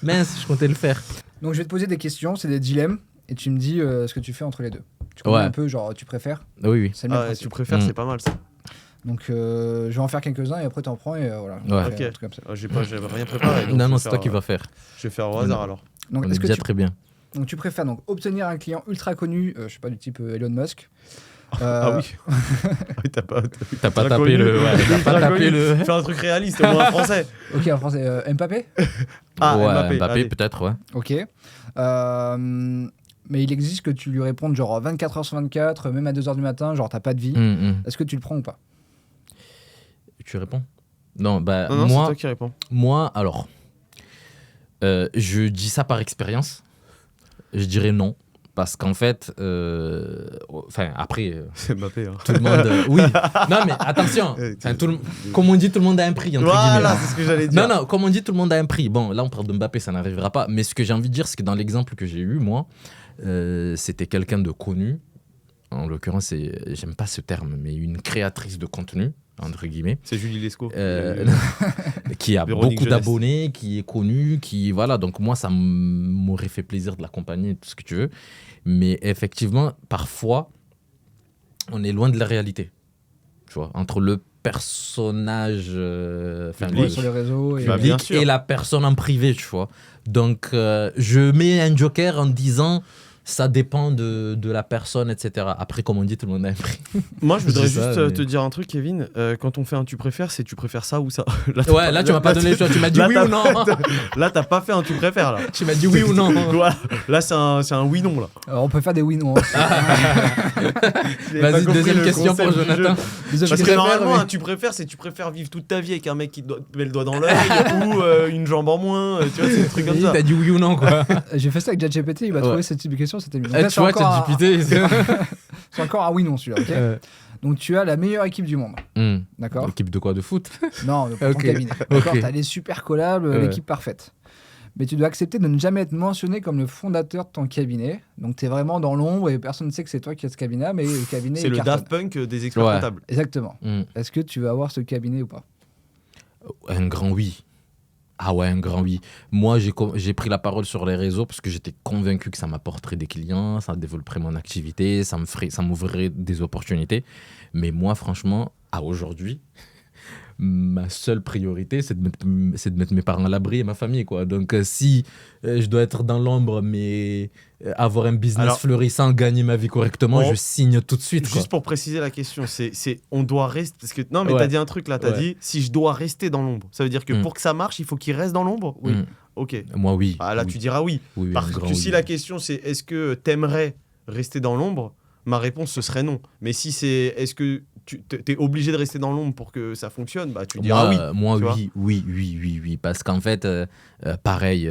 Mince, je comptais le faire. Donc, je vais te poser des questions, c'est des dilemmes, et tu me dis ce que tu fais entre les deux. Tu connais un peu, genre, tu préfères? Oui. C'est le tu préfères, c'est pas mal ça. Donc, je vais en faire quelques-uns et après, t'en prends et voilà. Ok. Comme ça. J'avais rien préparé. Non, c'est toi qui vas faire. Je vais faire au hasard alors. Donc, on est déjà très bien. Donc tu préfères donc obtenir un client ultra connu, je sais pas, du type Elon Musk. Ah oui. T'as pas tapé le. Ouais, t'as pas tapé le. Fais un truc réaliste, au moins en français. Ok, en français, Mbappé. Mbappé peut-être, ouais. Ok. Mais il existe que tu lui répondes genre 24h sur 24, même à 2h du matin, genre t'as pas de vie. Est-ce que tu le prends ou pas? Tu réponds? Non, non, moi. C'est toi qui réponds. Moi, alors. Je dis ça par expérience. Je dirais non. Parce qu'en fait, après, c'est Mbappé. Hein. Tout le monde. Oui. Non, mais attention. Comme on dit, tout le monde a un prix. Voilà, c'est ce que j'allais dire. Non, comme on dit, tout le monde a un prix. Bon, là, on parle de Mbappé, ça n'arrivera pas. Mais ce que j'ai envie de dire, c'est que dans l'exemple que j'ai eu, moi, c'était quelqu'un de connu. En l'occurrence, j'aime pas ce terme, mais une créatrice de contenu, entre guillemets. C'est Julie Lescaut. Qui a beaucoup d'abonnés, qui est connue, qui... Voilà, donc moi, ça m'aurait fait plaisir de l'accompagner, tout ce que tu veux. Mais effectivement, parfois, on est loin de la réalité. Tu vois, entre le personnage sur les réseaux public et la personne en privé, tu vois. Donc, je mets un joker en disant... Ça dépend de la personne, etc. Après, comme on dit, tout le monde a un prix. Moi, je voudrais juste te dire un truc, Kevin. Quand on fait un tu préfères, c'est tu préfères ça ou ça. Là, tu m'as pas donné le choix. Tu m'as dit oui ou non. Là, t'as pas fait un tu préfères. Là. Tu m'as dit oui ou non. Là, c'est un oui-non. Là. Alors, on peut faire des oui-non. Vas-y, deuxième question pour Jonathan. Parce que normalement, un tu préfères, c'est tu préfères vivre toute ta vie avec un mec qui te met le doigt dans l'œil ou une jambe en moins. Tu vois, c'est des trucs comme ça. T'as dit oui ou non, quoi. J'ai fait ça avec ChatGPT. Il m'a trouvé ce type de question. C'était tu vois, ChatGPT. C'est encore un oui non celui-là. Okay. Donc tu as la meilleure équipe du monde. D'accord. L'équipe de quoi? De foot? Non, de ton cabinet. D'accord. T'as les super collabs, l'équipe parfaite. Mais tu dois accepter de ne jamais être mentionné comme le fondateur de ton cabinet. Donc tu es vraiment dans l'ombre et personne ne sait que c'est toi qui as ce cabinet, mais le cabinet c'est le Daft Punk des experts comptables. Exactement. Est-ce que tu vas avoir ce cabinet ou pas? Un grand oui. Ah ouais, un grand oui. Moi, j'ai pris la parole sur les réseaux parce que j'étais convaincu que ça m'apporterait des clients, ça développerait mon activité, ça m'ouvrirait des opportunités. Mais moi, franchement, à aujourd'hui, ma seule priorité, c'est de mettre mes parents à l'abri et ma famille, quoi. Donc, si je dois être dans l'ombre, mais avoir un business Alors, florissant, gagner ma vie correctement, je signe tout de suite, quoi. Juste pour préciser la question, c'est on doit rester. Parce que, non, mais Ouais. t'as dit un truc là, t'as Ouais. dit si je dois rester dans l'ombre. Ça veut dire que pour que ça marche, il faut qu'il reste dans l'ombre. Oui. Ok. Moi, oui. Ah, là, Oui. tu diras oui. Oui, oui, Parce un que grand si oui. la question c'est est-ce que t'aimerais rester dans l'ombre, ma réponse ce serait non. Mais si c'est est-ce que tu t'es obligé de rester dans l'ombre pour que ça fonctionne, bah tu diras oui. Moi, tu vois. oui. Parce qu'en fait, pareil,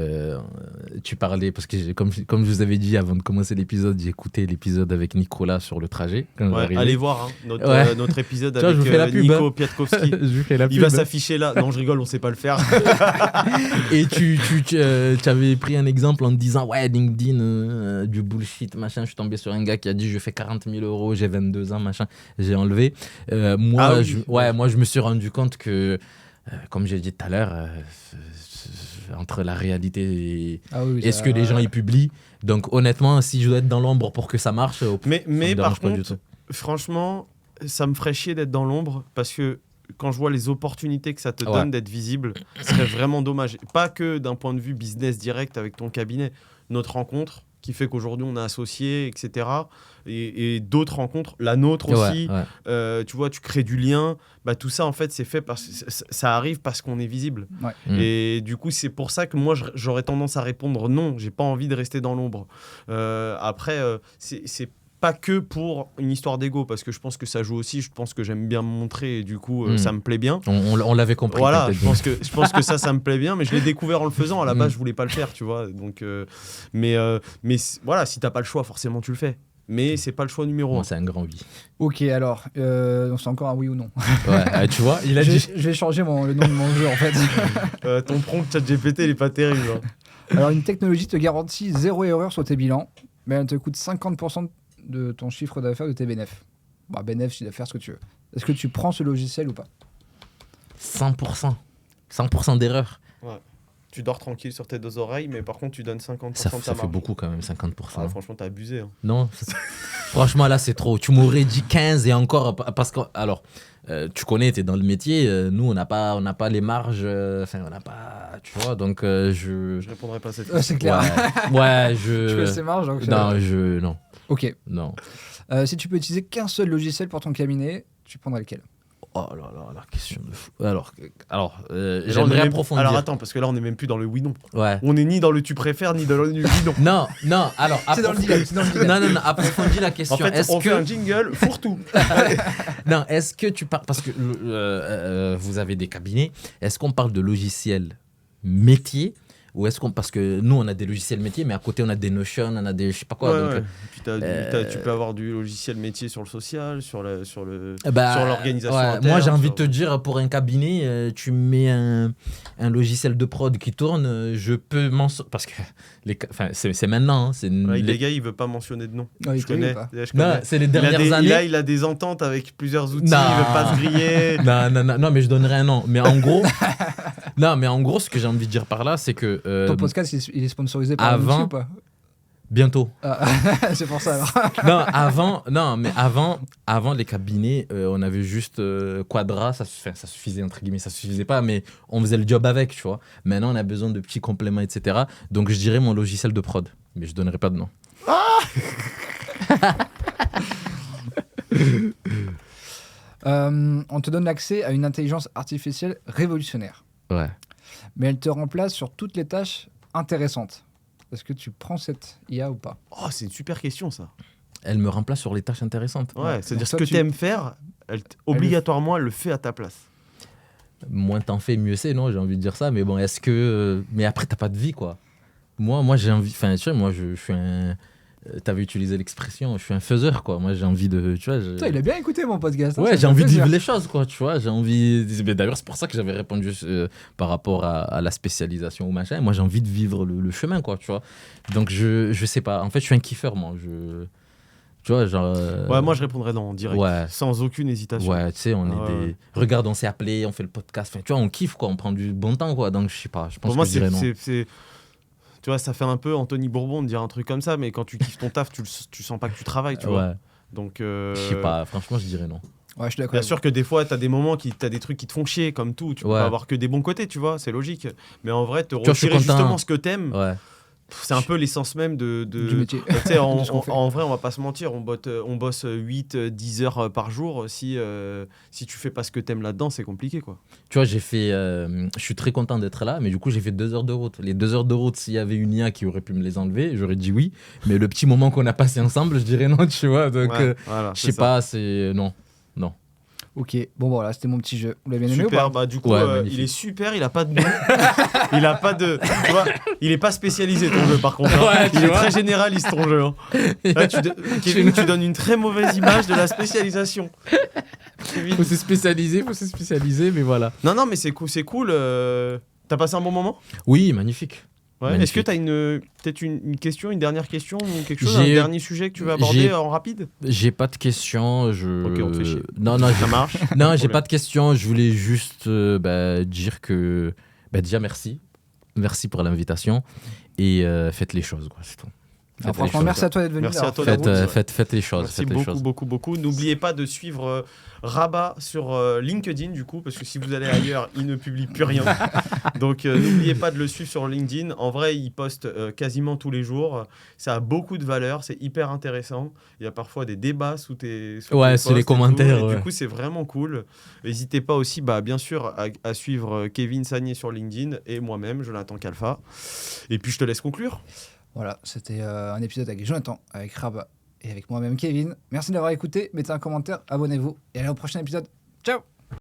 tu parlais, parce que comme je vous avais dit avant de commencer l'épisode, j'ai écouté l'épisode avec Nicolas sur le trajet. Quand Ouais, j'arrivais. allez voir hein, notre, Ouais. notre épisode Tu vois, je avec vous fais la pub, Nico hein. Piatkowski. Je lui fais la Il pub, va hein. s'afficher là. Non, je rigole, on sait pas le faire. Et tu avais pris un exemple en te disant, ouais, LinkedIn, du bullshit, machin. Je suis tombé sur un gars qui a dit, je fais 40 000 €, j'ai 22 ans, machin. J'ai enlevé. Moi, Ah oui. moi, je me suis rendu compte que, comme j'ai dit tout à l'heure, entre la réalité et, Ah oui, et ça- ce que les gens y publient. Donc, honnêtement, si je dois être dans l'ombre pour que ça marche, Mais me dérange par pas du contre, tout. franchement, ça me ferait chier d'être dans l'ombre parce que quand je vois les opportunités que ça te Ouais. donne d'être visible, ce serait vraiment dommage. Pas que d'un point de vue business direct avec ton cabinet. Notre rencontre qui fait qu'aujourd'hui on est associés, etc. Et d'autres rencontres, la nôtre aussi. Ouais. Tu vois, tu crées du lien. Bah, tout ça, en fait, c'est fait parce que ça arrive parce qu'on est visible. Ouais. Et du coup, c'est pour ça que moi, j'aurais tendance à répondre non. J'ai pas envie de rester dans l'ombre. Après, c'est pas que pour une histoire d'ego, parce que je pense que ça joue aussi. Je pense que j'aime bien me montrer et du coup, ça me plaît bien. On l'avait compris. Voilà, t'inquiète je pense que ça me plaît bien, mais je l'ai découvert en le faisant. À la base, je voulais pas le faire, tu vois. Donc, mais voilà, si t'as pas le choix, forcément, tu le fais. Mais c'est pas le choix numéro Moi, un. c'est un grand oui. Ok, alors, c'est encore un oui ou non. Ouais, tu vois, il a Je dit. vais changer le nom de mon jeu en fait. Ton prompt ChatGPT, il est pas terrible. Hein. Alors, une technologie te garantit 0 erreur sur tes bilans, mais elle te coûte 50% de ton chiffre d'affaires de tes bénéfices. Bah, bénéfices, chiffre d'affaires, ce que tu veux. Est-ce que tu prends ce logiciel ou pas? 100%. 100% d'erreur. Tu dors tranquille sur tes deux oreilles, mais par contre, tu donnes 50% Ça de ta fait marge. beaucoup quand même, 50%. Ah, franchement, t'as abusé. Hein. Non, franchement, là, c'est trop. Tu m'aurais dit 15 et encore. Parce que, alors, tu connais, tu es dans le métier. Nous, on n'a pas les marges. Enfin, on n'a pas. Tu vois, donc je. Je répondrai pas à cette Ouais, question. c'est clair. Ouais, Tu connais ces marges donc, Non. Ok. Non. Si tu peux utiliser qu'un seul logiciel pour ton cabinet, tu prendrais lequel? Oh là là, la question de fou. Alors Et là, on est j'aimerais même- approfondir. Alors attends, parce que là, on n'est même plus dans le oui-non. Ouais. On n'est ni dans le tu préfères, ni dans le oui-non. Non, alors. C'est dans le dilemme, c'est dans le dilemme. Non, approfondis la question. En fait, Est-ce on que. fait un jingle fourre-tout. Non, est-ce que tu parles. Parce que vous avez des cabinets. Est-ce qu'on parle de logiciels métiers ou est-ce qu'on. Parce que nous, on a des logiciels métiers, mais à côté, on a des Notion, on a des. Je sais pas quoi. Ouais, donc, ouais. Puis tu peux avoir du logiciel métier sur le social, sur l'organisation ouais, interne. moi, j'ai envie de te sur- dire, pour un cabinet, tu mets un logiciel de prod qui tourne, je peux m'en. Parce que c'est maintenant. Hein, Ouais, les gars, il veut pas mentionner de nom. Ouais, il Je te dit connais. pas. Je Non, connais. c'est les Il a dernières des- années. Là, il a des ententes avec plusieurs outils. Non. Il veut pas se griller. Non, mais je donnerai un nom. Mais en gros, ce que j'ai envie de dire par là, c'est que Ton podcast, il est sponsorisé par un avant- outil ou pas? bientôt. Ah, c'est pour ça alors. Avant les cabinets, on avait juste Quadra, ça suffisait entre guillemets, ça suffisait pas, mais on faisait le job avec, tu vois. Maintenant, on a besoin de petits compléments, etc. Donc, je dirais mon logiciel de prod, mais je donnerai pas de nom. On te donne l'accès à une intelligence artificielle révolutionnaire, Ouais. mais elle te remplace sur toutes les tâches intéressantes. Est-ce que tu prends cette IA ou pas? Oh, c'est une super question, ça. Elle me remplace sur les tâches intéressantes. Ouais, Ouais. c'est-à-dire Donc ce toi, que tu- tu aimes faire, obligatoirement, elle le fait à ta place. Moins t'en fais, mieux c'est, non? J'ai envie de dire ça, mais bon, est-ce que. Mais après, t'as pas de vie, quoi. Moi j'ai envie. Enfin, tu vois, moi, je suis un. T'avais utilisé l'expression, je suis un faiseur, quoi. Moi, j'ai envie de. Tu vois, Putain, il a bien écouté mon podcast. hein, Ouais, ça j'ai fait envie de plaisir. vivre les choses, quoi, tu vois. J'ai envie. Mais d'ailleurs, c'est pour ça que j'avais répondu par rapport à la spécialisation ou machin. Moi, j'ai envie de vivre le chemin, quoi, tu vois. Donc, je sais pas. En fait, je suis un kiffeur, moi. Tu vois, genre. Ouais, moi, je répondrais non, en direct. Ouais. Sans aucune hésitation. Ouais, tu sais, on est Ouais, des. Regarde, on s'est appelé, on fait le podcast. Enfin, tu vois, on kiffe, quoi. On prend du bon temps, quoi. Donc, je sais pas. Je pense Pour moi, que je dirais non. tu vois, ça fait un peu Anthony Bourbon de dire un truc comme ça, mais quand tu kiffes ton taf, tu sens pas que tu travailles, tu vois. Ouais, Donc, je sais pas. Franchement, je dirais non. Ouais, je suis d'accord. Bien sûr que des fois, t'as des trucs qui te font chier, comme tout. Tu peux Ouais. pas avoir que des bons côtés, tu vois, c'est logique. Mais en vrai, te vois, je suis retirer content. justement ce que t'aimes, Ouais. c'est un peu l'essence même de... Du métier. Tu sais, De ce qu'on fait. en vrai, on va pas se mentir, on bosse 8-10 heures par jour. Si tu fais pas ce que t'aimes là-dedans, c'est compliqué, quoi. Tu vois, je suis très content d'être là, mais du coup, j'ai fait 2 heures de route. Les 2 heures de route, s'il y avait une IA qui aurait pu me les enlever, j'aurais dit oui. Mais le petit moment qu'on a passé ensemble, je dirais non, tu vois. Donc, Ouais, voilà, je c'est sais ça. pas, c'est. Non. Ok, bon voilà, c'était mon petit jeu. Vous l'avez bien aimé ou Super, pas? bah du coup, Ouais, il magnifique. est super, il a pas de nom. Il a pas de... Tu vois, il est pas spécialisé ton jeu, par contre. Hein. Ouais, tu Il est vois. très généraliste, ton jeu. Hein. Là, Kevin, tu donnes une très mauvaise image de la spécialisation. Kevin. Faut se spécialiser, mais voilà. Non, mais c'est cool. T'as passé un bon moment? Oui, magnifique. Ouais. Magnifique. Est-ce que t'as peut-être une question, une dernière question ou quelque chose, un J'ai- dernier sujet que tu veux aborder j'ai- en rapide? J'ai pas de questions. Ok, on te fait chier. Non, Ça marche. non, j'ai Problème. pas de questions. Je voulais juste dire que. Déjà, merci. Merci pour l'invitation. Et faites les choses, quoi, c'est tout. Alors, Faites les franchement, choses. merci à toi d'être venu. Merci là, à toi faire d'avoir- la Ouais. route. Faites les choses. Merci Faites les beaucoup, choses. beaucoup. N'oubliez pas de suivre Rabat sur LinkedIn, du coup, parce que si vous allez ailleurs, il ne publie plus rien. Donc, n'oubliez pas de le suivre sur LinkedIn. En vrai, il poste quasiment tous les jours. Ça a beaucoup de valeur, c'est hyper intéressant. Il y a parfois des débats sous tes Ouais, tes sur les posts et tout, commentaires, et ouais. du coup, c'est vraiment cool. N'hésitez pas aussi, bien sûr, à suivre Kevin Sagné sur LinkedIn et moi-même, Jonathan Kalfa. Et puis, je te laisse conclure. Voilà, c'était un épisode avec Jonathan, avec Rabat et avec moi-même Kevin. Merci d'avoir écouté, mettez un commentaire, abonnez-vous et allez au prochain épisode. Ciao!